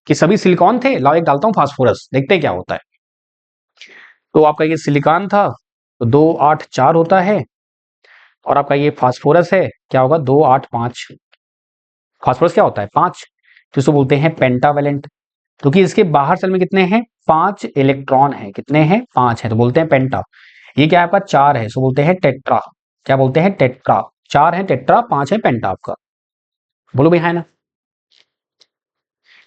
कि सभी सिलिकॉन थे, लाओ एक डालता हूं फास्फोरस, देखते हैं क्या होता है। तो आपका ये सिलिकॉन था, तो 2 8 4 होता है, और आपका ये फास्फोरस है, क्या होगा 2 8 5। फास्फोरस क्या होता है 5, तो इसको बोलते हैं पेंटावेलेंट, क्योंकि इसके बाहर सेल में कितने हैं 5 इलेक्ट्रॉन है, कितने हैं 5 है, तो बोलते हैं पेंटा। ये क्या है आपका 4 है, सो बोलते हैं टेट्रा। क्या बोलते हैं टेट्रा, 4 है टेट्रा, 5 है पेंटा आपका। बोलो भाई है ना।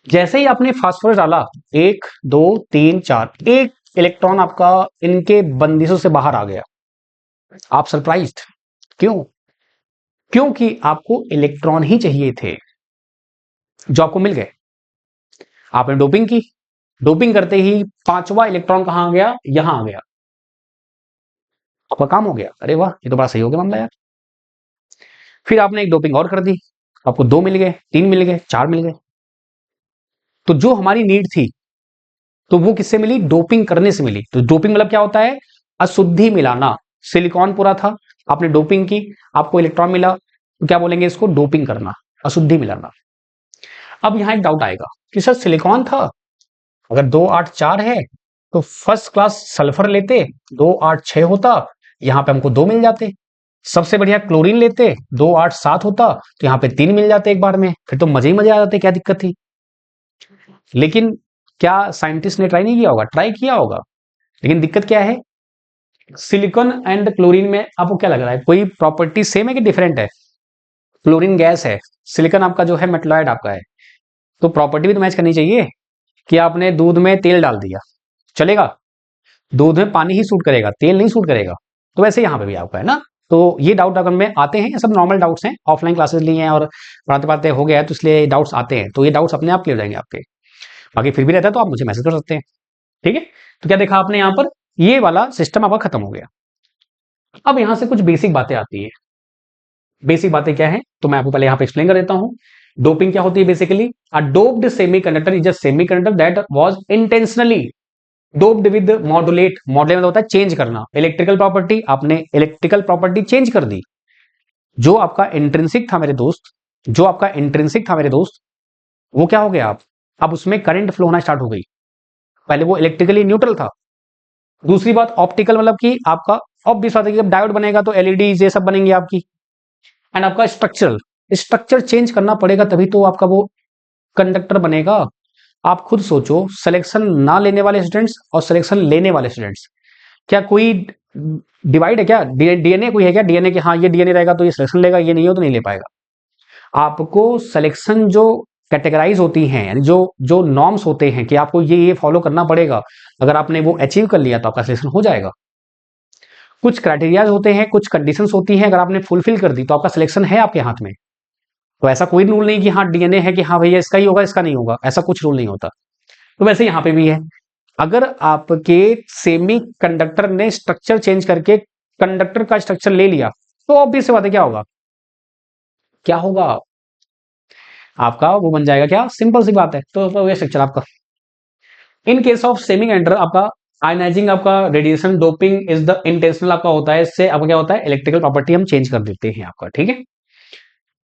जैसे ही आपने फास्फोरस डाला, 1 2 3 4, एक इलेक्ट्रॉन आपका इनके बंदिशों से बाहर आ गया। आप सरप्राइज्ड क्यों? क्योंकि आपको इलेक्ट्रॉन ही चाहिए थे, जो आपको मिल गए। आपने डोपिंग की, डोपिंग करते ही 5वां इलेक्ट्रॉन कहां आ गया, यहां आ गया, आपका काम हो गया। अरे वाह, ये तो बड़ा सही हो गया मामला यार। फिर आपने एक डोपिंग और कर दी, आपको 2 मिल गए, 3 मिल गए, 4 मिल गए। तो जो हमारी नीड थी, तो वो किससे मिली, डोपिंग करने से मिली। तो डोपिंग मतलब क्या होता है, अशुद्धि मिलाना। सिलिकॉन पूरा था, आपने डोपिंग की, आपको इलेक्ट्रॉन मिला, तो क्या बोलेंगे इसको, डोपिंग करना, अशुद्धि मिलाना। अब यहां एक डाउट आएगा कि सर सिलिकॉन था, अगर 2 8 4 है, तो फर्स्ट क्लास सल्फर लेते, 2 8 6 होता, यहां पे हमको 2 मिल जाते। सबसे बढ़िया क्लोरीन लेते, 2 8 7 होता, तो यहाँ पे 3 मिल जाते एक बार में, फिर तो मजे ही मजे आ जाते, क्या दिक्कत थी। लेकिन क्या साइंटिस्ट ने ट्राई नहीं किया होगा, ट्राई किया होगा। लेकिन दिक्कत क्या है, सिलिकॉन एंड क्लोरीन में आपको क्या लग रहा है, कोई प्रॉपर्टी सेम है कि डिफरेंट है। क्लोरीन गैस है, सिलिकॉन आपका जो है मेटलॉइड आपका है, तो प्रॉपर्टी भी तो मैच करनी चाहिए। कि आपने दूध में तेल डाल दिया, चलेगा? दूध में पानी ही सूट करेगा, तेल नहीं सूट करेगा। तो वैसे यहाँ पे भी आपका है ना। तो ये डाउट अगर में आते हैं, ये सब नॉर्मल डाउट्स हैं, ऑफलाइन क्लासेस लिए हैं और पढ़ाते पढ़ाते हो गया है, तो इसलिए डाउट्स आते हैं, तो ये डाउट्स अपने आप क्लियर हो जाएंगे आपके। बाकी फिर भी रहता है तो आप मुझे मैसेज कर सकते हैं। ठीक है, तो क्या देखा आपने यहाँ पर, ये वाला सिस्टम आपका खत्म हो गया। अब यहां से कुछ बेसिक बातें आती है। बेसिक बातें क्या है, तो मैं आपको पहले यहां पे एक्सप्लेन कर देता हूं। डोपिंग क्या होती है basically, a doped semiconductor is a semiconductor that was intentionally doped with modulate. Modulate मतलब होता है चेंज करना, इलेक्ट्रिकल प्रॉपर्टी, आपने इलेक्ट्रिकल प्रॉपर्टी चेंज कर दी। जो आपका इंट्रिंसिक था मेरे दोस्त, जो आपका इंट्रिंसिक था मेरे दोस्त, वो क्या हो गया, आप अब उसमें करंट फ्लो होना स्टार्ट हो गई। पहले वो इलेक्ट्रिकली न्यूट्रल था। दूसरी बात ऑप्टिकल, मतलब कि आपका ऑब्वियस बात है कि जब डायोड बनेगा तो एलईडी ये सब बनेंगे आपकी। एंड आपका स्ट्रक्चरल, स्ट्रक्चर चेंज करना पड़ेगा, तभी तो आपका वो कंडक्टर बनेगा। आप खुद सोचो, सिलेक्शन ना लेने वाले स्टूडेंट्स और सिलेक्शन लेने वाले स्टूडेंट्स, क्या कोई डिवाइड है क्या, डीएनए कोई है क्या, डीएनए कि हाँ ये डीएनए रहेगा तो ये सिलेक्शन लेगा, ये नहीं हो तो नहीं ले पाएगा। आपको सिलेक्शन जो कैटेगराइज होती हैं, यानी जो जो नॉर्म्स होते हैं कि आपको ये फॉलो करना पड़ेगा, अगर आपने वो अचीव कर लिया तो आपका सिलेक्शन हो जाएगा। कुछ क्राइटेरियाज होते हैं, कुछ कंडीशंस होती हैं, अगर आपने फुलफिल कर दी तो आपका सिलेक्शन है आपके हाथ में। तो ऐसा कोई रूल नहीं कि हाँ डीएनए है कि हाँ भैया इसका ही होगा इसका नहीं होगा, ऐसा कुछ रूल नहीं होता। तो वैसे यहाँ पे भी है अगर आपके सेमी कंडक्टर ने स्ट्रक्चर चेंज करके कंडक्टर का स्ट्रक्चर ले लिया तो ऑब्वियस सी बात है, क्या होगा, क्या होगा, आपका वो बन जाएगा क्या, सिंपल सी बात है। तो ये स्ट्रक्चर आपका। In case of semi conductor आपका आयनाइजिंग, आपका radiation doping is the intentional आपका होता है, इससे आपका क्या होता है, इलेक्ट्रिकल प्रॉपर्टी हम चेंज कर देते हैं आपका, ठीक है।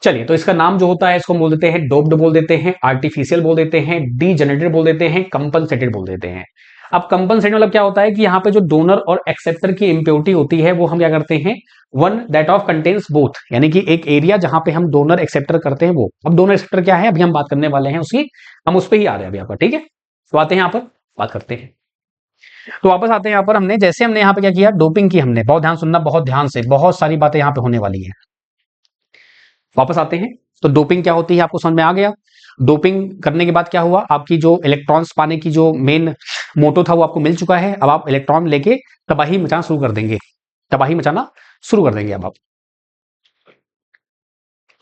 चलिए, तो इसका नाम जो होता है इसको बोल देते हैं डोप्ड बोल देते हैं, आर्टिफिशियल बोल देते हैं, डीजेनरेटेड बोल देते हैं, कंपनसेटेड बोल देते हैं। अब कंपनसेटेड मतलब क्या होता है कि यहाँ पे जो डोनर और एक्सेप्टर की इम्प्योरिटी होती है वो हम क्या करते हैं, one that of contains both, यानी कि एक एरिया जहां पे हम डोनर एक्सेप्टर करते हैं वो। अब डोनर एक्सेप्टर क्या है अभी हम बात करने वाले हैं उसकी, हम उस पर ही आ रहे हैं अभी आपका, ठीक है। तो आते हैं यहाँ पर बात करते हैं। तो वापस आते हैं यहाँ पर, हमने जैसे हमने यहाँ पे क्या किया, डोपिंग की हमने, बहुत ध्यान सुनना, बहुत ध्यान से, बहुत सारी बातें यहाँ पे होने वाली है। वापस आते हैं, तो डोपिंग क्या होती है आपको समझ में आ गया। डोपिंग करने के बाद क्या हुआ, आपकी जो इलेक्ट्रॉन्स पाने की जो मेन मोटो था वो आपको मिल चुका है। अब आप इलेक्ट्रॉन लेके तबाही मचाना शुरू कर देंगे, तबाही मचाना शुरू कर देंगे अब आप।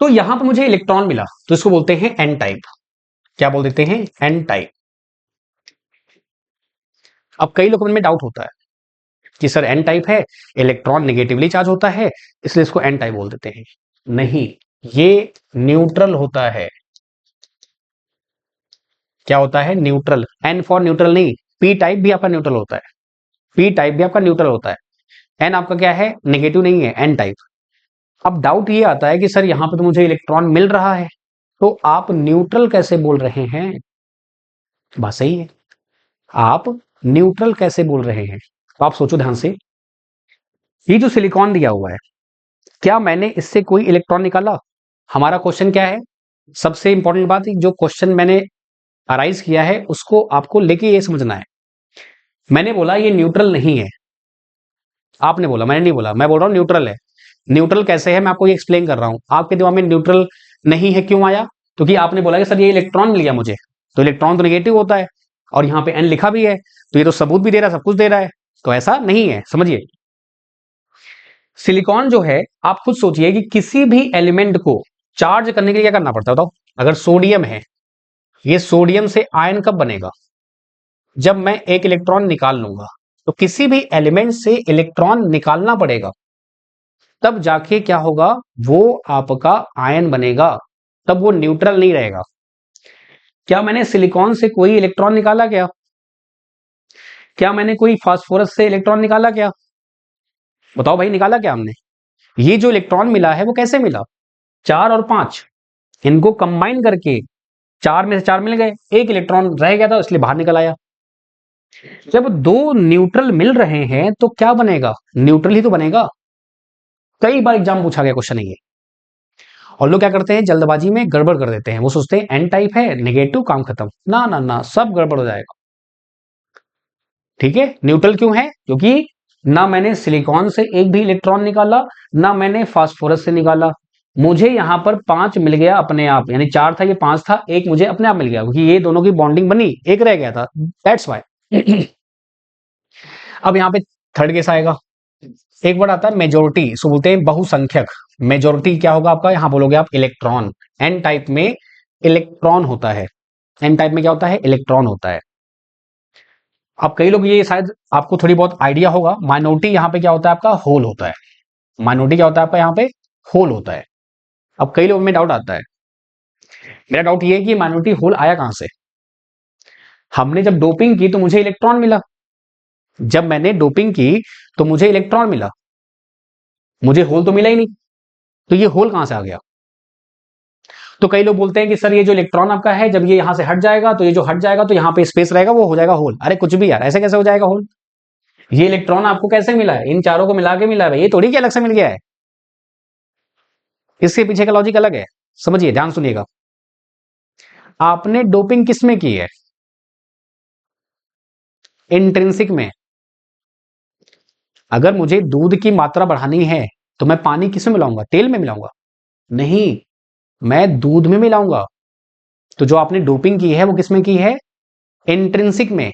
तो यहां पर मुझे इलेक्ट्रॉन मिला तो इसको बोलते हैं एन टाइप। क्या बोल देते हैं, एन टाइप। अब कई लोगों में डाउट होता है कि सर एन टाइप है, इलेक्ट्रॉन नेगेटिवली चार्ज होता है इसलिए इसको एन टाइप बोल देते हैं। नहीं, ये न्यूट्रल होता है। क्या होता है, न्यूट्रल। एन फॉर न्यूट्रल नहीं, पी टाइप भी आपका न्यूट्रल होता है, पी टाइप भी आपका न्यूट्रल होता है। एन आपका क्या है, नेगेटिव नहीं है, एन टाइप। अब डाउट ये आता है कि सर यहां पे तो मुझे इलेक्ट्रॉन मिल रहा है तो आप न्यूट्रल कैसे बोल रहे हैं। बात सही है, आप न्यूट्रल कैसे बोल रहे हैं। तो आप सोचो ध्यान से, ये जो सिलिकॉन दिया हुआ है, क्या मैंने इससे कोई इलेक्ट्रॉन निकाला। हमारा क्वेश्चन क्या है, सबसे इंपॉर्टेंट बात, जो क्वेश्चन मैंने अराइज किया है उसको आपको लेके ये समझना है। मैंने बोला ये न्यूट्रल नहीं है, आपने बोला, मैंने नहीं बोला, मैं बोल रहा हूं न्यूट्रल है। न्यूट्रल कैसे है मैं आपको ये एक्सप्लेन कर रहा हूं। आपके दिमाग में न्यूट्रल नहीं है क्यों आया, क्योंकि आपने बोला कि सर ये इलेक्ट्रॉन मिल गया मुझे, तो इलेक्ट्रॉन तो नेगेटिव होता है और यहाँ पे एन लिखा भी है, तो ये तो सबूत भी दे रहा है, सब कुछ दे रहा है, तो ऐसा नहीं है, समझिए। सिलिकॉन जो है, आप खुद सोचिए कि किसी भी एलिमेंट को चार्ज करने के लिए क्या करना पड़ता है बताओ। अगर सोडियम है, ये सोडियम से आयन कब बनेगा, जब मैं एक इलेक्ट्रॉन निकाल लूंगा। तो किसी भी एलिमेंट से इलेक्ट्रॉन निकालना पड़ेगा, तब जाके क्या होगा, वो आपका आयन बनेगा, तब वो न्यूट्रल नहीं रहेगा। क्या मैंने सिलिकॉन से कोई इलेक्ट्रॉन निकाला क्या, क्या मैंने कोई फास्फोरस से इलेक्ट्रॉन निकाला क्या, बताओ भाई, निकाला क्या हमने। ये जो इलेक्ट्रॉन मिला है वो कैसे मिला, 4 और 5 इनको कंबाइन करके 4 में से 4 मिल गए, एक इलेक्ट्रॉन रह गया था इसलिए बाहर निकल आया। जब दो न्यूट्रल मिल रहे हैं तो क्या बनेगा, न्यूट्रल ही तो बनेगा। कई बार एग्जाम पूछा गया क्वेश्चन है ये, और लोग क्या करते हैं जल्दबाजी में गड़बड़ कर देते हैं। वो सोचते हैं एन टाइप है, नेगेटिव, काम खत्म। ना ना ना, सब गड़बड़ हो जाएगा। ठीक है, न्यूट्रल क्यों है, क्योंकि ना मैंने सिलिकॉन से एक भी इलेक्ट्रॉन निकाला, ना मैंने फास्फोरस से निकाला। मुझे यहां पर 5 मिल गया अपने आप, यानी 4 था ये 5 था, एक मुझे अपने आप मिल गया क्योंकि ये दोनों की बॉन्डिंग बनी, एक रह गया था, दैट्स वाई। अब यहाँ पे थर्ड केस आएगा। एक वर्ड आता है मेजोरिटी, इसको बोलते हैं बहुसंख्यक। मेजोरिटी क्या होगा आपका, यहां बोलोगे आप इलेक्ट्रॉन। एन टाइप में इलेक्ट्रॉन होता है, एन टाइप में क्या होता है, इलेक्ट्रॉन होता है। अब कई लोग ये शायद आपको थोड़ी बहुत आइडिया होगा, माइनॉरिटी यहाँ पे क्या होता है आपका, होल होता है। माइनॉरिटी क्या होता है आपका, यहाँ पे होल होता है। अब कई लोगों में डाउट आता है, मेरा डाउट ये है कि माइनॉरिटी होल आया कहां से। हमने जब डोपिंग की तो मुझे इलेक्ट्रॉन मिला, जब मैंने डोपिंग की तो मुझे इलेक्ट्रॉन मिला, मुझे होल तो मिला ही नहीं, तो ये होल कहां से आ गया। तो कई लोग बोलते हैं कि सर ये जो इलेक्ट्रॉन आपका है जब ये यहां से हट जाएगा तो ये जो हट जाएगा तो यहां पे स्पेस रहेगा, वो हो जाएगा होल। अरे कुछ भी यार, ऐसे कैसे हो जाएगा होल। ये इलेक्ट्रॉन आपको कैसे मिला है, इन चारों को मिला के मिला है, ये थोड़ी कि अलग से मिल गया है। इसके पीछे का लॉजिक अलग है, समझिए, ध्यान सुनिएगा। आपने डोपिंग किस में की है, इंट्रिंसिक में। अगर मुझे दूध की मात्रा बढ़ानी है तो मैं पानी किस में मिलाऊंगा, तेल में मिलाऊंगा, नहीं, मैं दूध में मिलाऊंगा। तो जो आपने डोपिंग की है वो किस में की है, इंट्रिंसिक में।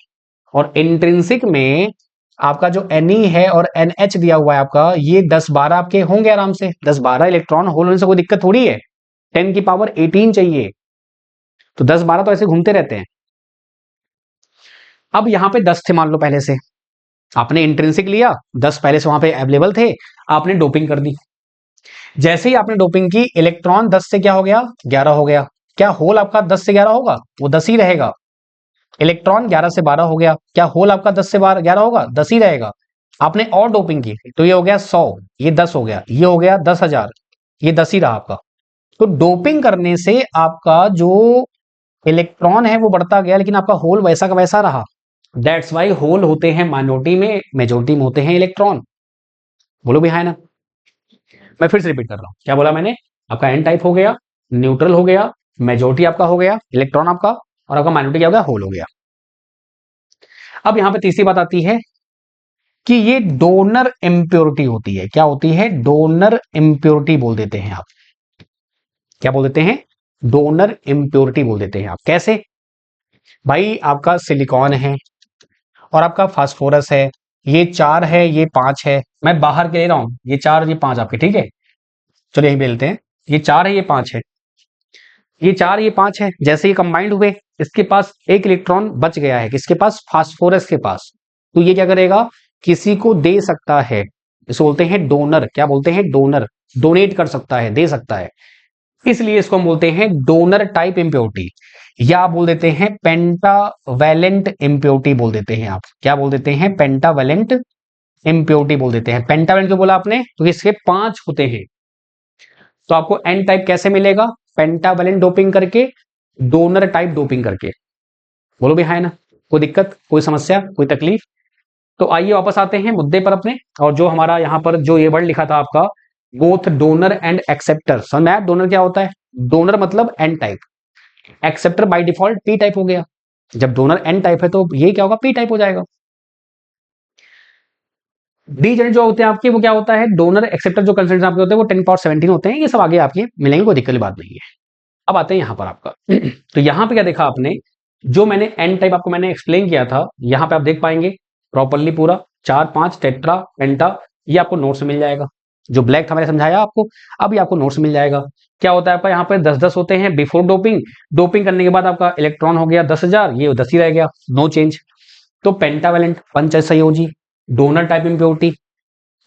और इंट्रिंसिक में आपका जो Ne है और NH दिया हुआ है आपका, ये 10-12 आपके होंगे आराम से, 10-12 इलेक्ट्रॉन होल होने से कोई दिक्कत थोड़ी है। 10 की पावर 18 चाहिए, तो 10-12 तो ऐसे घूमते रहते हैं। अब यहाँ पे 10 थे मान लो पहले से, आपने इंट्रिंसिक लिया, 10 पहले से वहां पे अवेलेबल थे, आपने डोपिंग कर दी। जैसे ही आपने डोपिंग की, इलेक्ट्रॉन 10 से क्या हो गया, 11 हो गया। क्या होल आपका 10 से 11 होगा? वो 10 ही रहेगा। इलेक्ट्रॉन 11 से 12 हो गया, क्या होल आपका 10 से 11 होगा? 10 ही रहेगा। आपने और डोपिंग की तो ये हो गया 100, ये 10 हो गया, ये हो गया 10,000, ये 10 ही रहा आपका। तो डोपिंग करने से आपका जो इलेक्ट्रॉन है वो बढ़ता गया, लेकिन आपका होल वैसा का वैसा रहा। दैट्स वाई होल होते हैं माइनॉरिटी में, मेजोरिटी में होते हैं इलेक्ट्रॉन। बोलो भी है ना? मैं फिर से रिपीट कर रहा हूं, क्या बोला मैंने? आपका एन टाइप हो गया, न्यूट्रल हो गया, मेजोरिटी आपका हो गया इलेक्ट्रॉन आपका, और आपका माइनॉरिटी क्या हो गया? होल हो गया। अब यहां पे तीसरी बात आती है कि ये डोनर इम्प्योरिटी होती है। क्या होती है? डोनर इम्प्योरिटी बोल देते हैं आप। क्या बोल देते हैं? डोनर इम्प्योरिटी बोल देते हैं आप। कैसे? भाई आपका सिलिकॉन है और आपका फास्फोरस है, ये 4 है, ये 5 है, मैं बाहर के ले रहा हूं, ये 4 ये 5 आपके, ठीक है? चलो यही मिलते हैं, ये 4 है, ये 5 है, ये 4 ये 5 है। जैसे ये कंबाइंड हुए, इसके पास एक इलेक्ट्रॉन बच गया है, किसके पास? फास्फोरस के पास। तो ये क्या करेगा? किसी को दे सकता है, इसे बोलते हैं डोनर। क्या बोलते हैं? डोनर। डोनेट कर सकता है, दे सकता है, इसलिए इसको हम बोलते हैं डोनर टाइप इम्प्योरिटी, या आप बोल देते हैं पेंटावैलेंट इम्प्योरिटी बोल देते हैं आप। क्या बोल देते हैं? पेंटावैलेंट इम्प्योरिटी बोल देते हैं। पेंटावैलेंट क्यों बोला आपने? क्योंकि इसके 5 होते हैं। तो आपको एन टाइप कैसे मिलेगा? पेंटावैलेंट डोपिंग करके, डोनर टाइप डोपिंग करके। बोलो भी है ना? कोई दिक्कत, कोई समस्या, कोई तकलीफ? तो आइए वापस आते हैं मुद्दे पर अपने, और जो हमारा यहां पर जो ये वर्ड लिखा था आपका, बोथ डोनर एंड एक्सेप्टर। समझ में आया? डोनर क्या होता है? डोनर मतलब N type, acceptor by default P type हो गया। जब डोनर एन टाइप है तो ये क्या होगा? पी टाइप हो जाएगा। डी जेनेट जो होते हैं आपके, वो क्या होता है? डोनर एक्सेप्टर जो कंसेंट्रेशन आपके होते हैं वो 10 पावर 17 होते हैं। ये सब आगे आपके मिलेंगे, कोई दिक्कत की बात नहीं है। अब आते हैं यहां पर आपका तो यहां पे क्या देखा आपने? जो मैंने एन टाइप आपको मैंने एक्सप्लेन किया था, यहां पे आप देख पाएंगे प्रॉपरली पूरा 4 5 टेट्रा पेंटा, ये आपको नोट्स में मिल जाएगा। जो ब्लैक था मैंने समझाया आपको, अभी आपको नोट्स मिल जाएगा। क्या होता है आपका? यहाँ पे 10 10 होते हैं बिफोर डोपिंग। डोपिंग करने के बाद आपका इलेक्ट्रॉन हो गया 10,000, ये 10 ही रह गया, नो चेंज। तो पेंटावैलेंट पंच संयोजी, donor type impurity,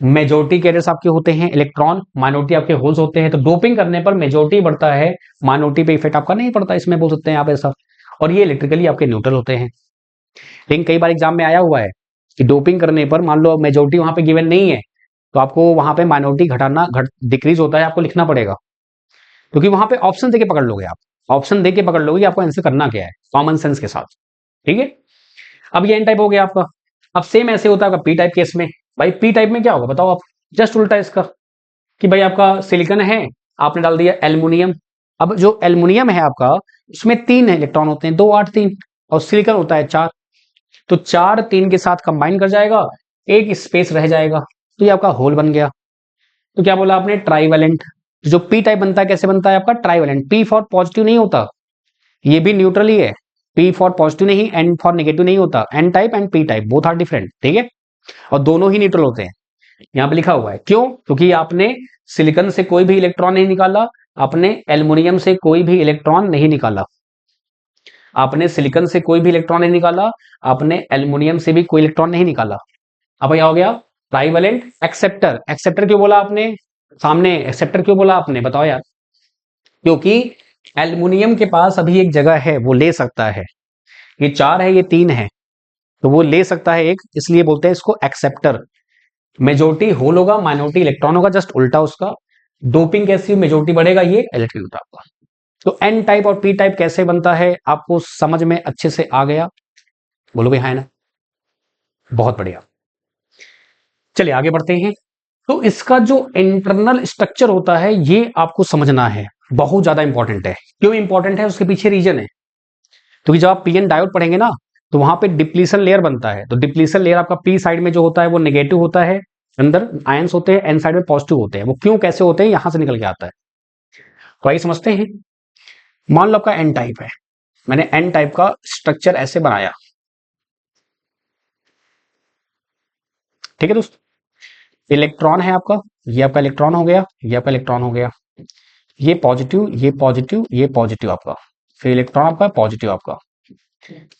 majority carriers आपके होते हैं इलेक्ट्रॉन, माइनॉरिटी आपके होल्स होते हैं। तो डोपिंग करने पर मेजोरिटी बढ़ता है, माइनॉरिटी पे इफेक्ट आपका नहीं पड़ता, इसमें बोल सकते हैं आप ऐसा। और ये इलेक्ट्रिकली आपके न्यूट्रल होते हैं। लेकिन कई बार एग्जाम में आया हुआ है कि डोपिंग करने पर मान लो मेजोरिटी वहां पे गिवन नहीं है, तो आपको वहां पे माइनॉरिटी डिक्रीज होता है, आपको लिखना पड़ेगा, क्योंकि वहां पे ऑप्शन देके पकड़ लोगे आप। ऑप्शन देके पकड़ लोगे कि आपको आंसर करना क्या है, कॉमन सेंस के साथ। ठीक है? अब ये एन टाइप हो गया आपका। अब सेम ऐसे होता है आपका पी टाइप केस में। भाई पी टाइप में क्या होगा बताओ आप? जस्ट उल्टा इसका, कि भाई आपका सिलिकॉन है, आपने डाल दिया एल्युमिनियम। अब जो एल्युमिनियम है आपका, उसमें 3 इलेक्ट्रॉन होते हैं, 2 8 3, और सिलिकॉन होता है 4। तो 4 3 के साथ कंबाइन कर जाएगा, एक स्पेस रह जाएगा, तो ये आपका होल बन गया। तो क्या बोला आपने? ट्राईवैलेंट। जो पी टाइप बनता है कैसे बनता है आपका? ट्राईवैलेंट। पी फॉर पॉजिटिव नहीं होता, ये भी न्यूट्रल ही है। पी फॉर पॉजिटिव नहीं, एन फॉर नेगेटिव नहीं होता। N type and P type both are different, ठीक है? और दोनों ही न्यूट्रल होते हैं। यहां पे लिखा हुआ है, क्यों? क्योंकि आपने सिलिकॉन से कोई भी इलेक्ट्रॉन नहीं निकाला, आपने एल्युमिनियम से कोई भी इलेक्ट्रॉन नहीं निकाला, आपने सिलिकॉन से कोई भी इलेक्ट्रॉन नहीं निकाला, आपने एल्युमिनियम से भी कोई इलेक्ट्रॉन नहीं निकाला। अब यह हो गया ट्राईवैलेंट एक्सेप्टर। एक्सेप्टर क्यों बोला आपने सामने? एक्सेप्टर क्यों बोला आपने बताओ यार? क्योंकि एल्युमिनियम के पास अभी एक जगह है, वो ले सकता है। ये 4 है, ये 3 है, तो वो ले सकता है एक, इसलिए बोलते हैं इसको एक्सेप्टर। मेजोरिटी होल होगा, माइनॉरिटी इलेक्ट्रॉन होगा, जस्ट उल्टा उसका। डोपिंग कैसी? मेजोरिटी बढ़ेगा, ये इलेक्ट्रिक होता आपका। तो एन टाइप और पी टाइप कैसे बनता है आपको समझ में अच्छे से आ गया? बोलो भाई, है ना? बहुत बढ़िया। चलिए आगे बढ़ते हैं। तो इसका जो इंटरनल स्ट्रक्चर होता है, ये आपको समझना है, बहुत ज्यादा इंपॉर्टेंट है। क्यों इंपॉर्टेंट है? उसके पीछे रीजन है। क्योंकि जब आप पीएन डायोड पढ़ेंगे ना, तो वहां पे डिप्लीशन लेयर बनता है। तो डिप्लीशन लेयर आपका पी साइड में जो होता है वो नेगेटिव होता है, अंदर आयंस होते हैं, एन साइड में पॉजिटिव होते हैं। वो क्यों कैसे होते हैं यहां से निकल के आता है, तो आइए समझते हैं। मान लो आपका एन टाइप है, मैंने एन टाइप का स्ट्रक्चर ऐसे बनाया, ठीक है दोस्त? इलेक्ट्रॉन है आपका, ये आपका इलेक्ट्रॉन हो गया, ये आपका इलेक्ट्रॉन हो गया, ये पॉजिटिव, ये पॉजिटिव, ये पॉजिटिव आपका, फिर इलेक्ट्रॉन आपका, पॉजिटिव आपका।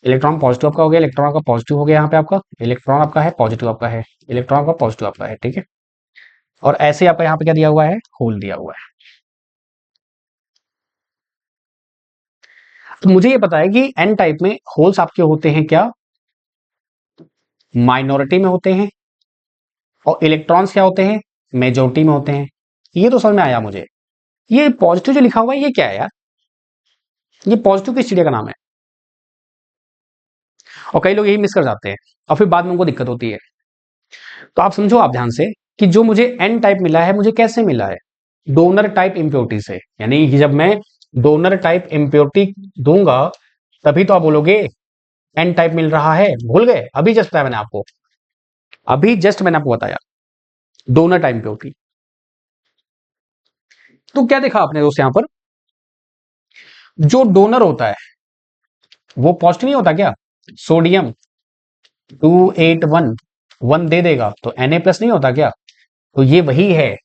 इलेक्ट्रॉन पॉजिटिव आपका हो गया, इलेक्ट्रॉन आपका पॉजिटिव हो गया, यहाँ पे आपका इलेक्ट्रॉन आपका है पॉजिटिव आपका है, इलेक्ट्रॉन आपका पॉजिटिव आपका है, ठीक है। और ऐसे आपका यहाँ पे क्या दिया हुआ है, होल दिया हुआ है। तो मुझे ये पता है कि एन टाइप में होल्स आपके होते हैं क्या, माइनॉरिटी में होते हैं, और इलेक्ट्रॉन्स क्या होते हैं, मेजोरिटी में होते हैं। ये तो समझ में आया मुझे। ये पॉजिटिव जो लिखा हुआ है ये क्या है यार, ये पॉजिटिव किस चिड़िया का नाम है? और कई लोग यही मिस कर जाते हैं और फिर बाद में उनको दिक्कत होती है। तो आप समझो, आप ध्यान से, कि जो मुझे एन टाइप मिला है, मुझे कैसे मिला है, डोनर टाइप इम्प्योरिटी से। यानी कि जब मैं डोनर टाइप इम्प्योरिटी दूंगा तभी तो आप बोलोगे एन टाइप मिल रहा है। भूल गए? अभी जस्ट बताया मैंने आपको, अभी जस्ट मैंने आपको बताया डोनर टाइप इम्प्योरिटी। तो क्या देखा आपने दोस्त, यहां पर जो डोनर होता है वो पॉजिटिव नहीं होता क्या? सोडियम 281 1 दे देगा तो Na प्लस नहीं होता क्या? तो ये वही है,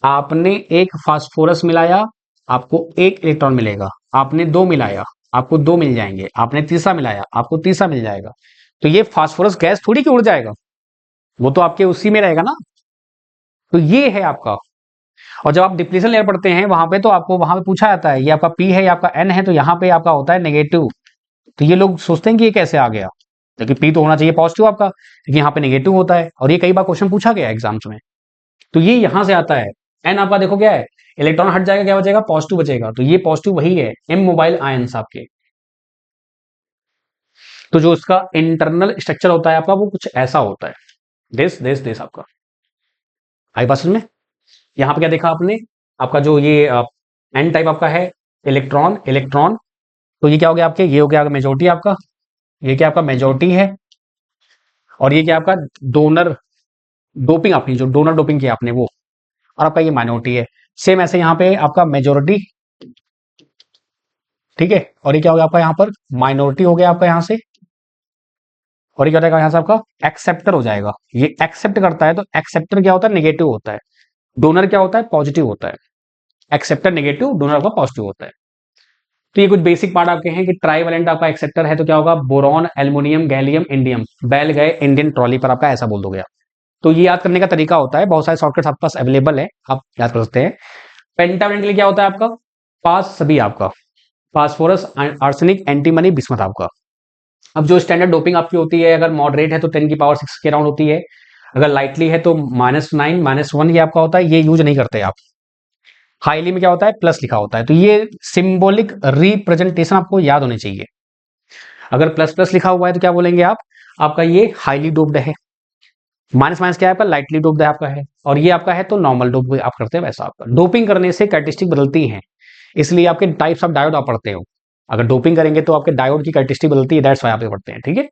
आपने एक फास्फोरस मिलाया, आपको एक इलेक्ट्रॉन मिलेगा, आपने दो मिलाया, आपको दो मिल जाएंगे, आपने तीसरा मिलाया, आपको तीसरा मिल जाएगा। तो ये फास्फोरस गैस थोड़ी कि उड़ जाएगा, वो तो आपके उसी में रहेगा ना। तो ये है आपका। और जब आप डिप्लीशन लेयर पढ़ते हैं वहां पे, तो आपको वहां पे पूछा जाता है ये आपका पी है, ये आपका एन है, तो यहाँ पे आपका होता है नेगेटिव। तो ये लोग सोचते हैं कि ये कैसे आ गया, लेकिन पी तो होना चाहिए पॉजिटिव आपका, लेकिन यहाँ पे नेगेटिव होता है, और ये कई बार क्वेश्चन पूछा गया एग्जाम्स में। तो ये यहां से आता है। एन आपका देखो क्या है, इलेक्ट्रॉन हट जाएगा, क्या बचेगा, पॉजिटिव बचेगा, तो ये पॉजिटिव वही है, एम मोबाइल आयंस आपके। तो जो इसका इंटरनल स्ट्रक्चर होता है आपका वो कुछ ऐसा होता है, दिस आपका। आई बात समझ में? यहाँ पे क्या देखा आपने, आपका जो ये एन टाइप आपका है, इलेक्ट्रॉन इलेक्ट्रॉन, तो ये क्या हो गया आपके, ये हो गया मेजोरिटी आपका, ये क्या आपका मेजोरिटी है, और ये क्या आपका डोनर डोपिंग, आपने जो डोनर डोपिंग किया आपने वो, और आपका ये माइनॉरिटी है। सेम ऐसे यहाँ पे आपका मेजोरिटी, ठीक है, और ये क्या हो गया आपका यहाँ पर माइनॉरिटी हो गया आपका यहाँ से, और ये क्या हो जाएगा यहाँ से आपका एक्सेप्टर हो जाएगा। ये एक्सेप्ट करता है, तो एक्सेप्टर क्या होता है, नेगेटिव होता है। डोनर क्या होता है, पॉजिटिव होता है। एक्सेप्टर नेगेटिव, डोनर आपका पॉजिटिव होता है। तो ये कुछ बेसिक पार्ट आपके हैं कि ट्राईवेलेंट आपका एक्सेप्टर है तो क्या होगा, बोरॉन एल्युमिनियम गैलियम इंडियम, बैल गए इंडियन ट्रॉली पर, आपका ऐसा बोल दोगे आप। तो ये याद करने का तरीका होता है, बहुत सारे शॉर्टकट्स आपके पास अवेलेबल है, आप याद कर सकते हैं। पेंटावेलेंट के लिए क्या होता है आपका, पास सभी आपका, फास्फोरस आर्सेनिक एंटीमनी बिस्मथ आपका। अब जो स्टैंडर्ड डोपिंग आपकी होती है, अगर मॉडरेट है तो 10⁻⁶ के राउंड होती है, अगर लाइटली है तो -9 -1 ये आपका होता है, ये यूज नहीं करते आप। हाईली में क्या होता है, प्लस लिखा होता है। तो ये सिंबॉलिक रिप्रेजेंटेशन आपको याद होनी चाहिए। अगर प्लस प्लस लिखा हुआ है तो क्या बोलेंगे आप, आपका ये हाईली डोप्ड है। माइनस माइनस क्या है आपका, लाइटली डोप्ड है आपका है, और ये आपका है तो नॉर्मल डोप आप करते हैं वैसा आपका। डोपिंग करने से कैरेक्टरिस्टिक बदलती हैं, इसलिए आपके टाइप्स ऑफ डायोड आप पढ़ते हो। अगर डोपिंग करेंगे तो आपके डायोड की कैरेक्टरिस्टिक बदलती है, दैट्स व्हाई आप ये पढ़ते हैं, ठीक है।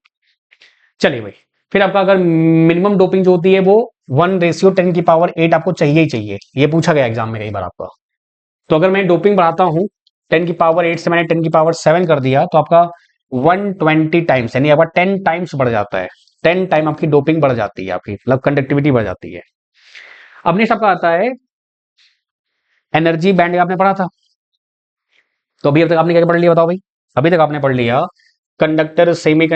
चलिए भाई, फिर आपका अगर मिनिमम डोपिंग जो होती है वो 1:10⁸ आपको चाहिए ही चाहिए, ये पूछा गया एग्जाम में कई बार आपका। तो अगर मैं डोपिंग बढ़ाता हूं 10⁸ से मैंने 10⁸7 कर दिया, तो आपका 120 टाइम्स, यानी आपका 10 टाइम्स बढ़ जाता है। 10 टाइम आपकी डोपिंग बढ़ जाती है, आपकी मतलब कंडक्टिविटी बढ़ जाती है। अब नेक्स्ट आपका आता है एनर्जी बैंड, आपने पढ़ा था। तो अभी अब तक आपने क्या पढ़ लिया बताओ भाई? अभी तक आपने पढ़ लिया कंडक्टर सेमी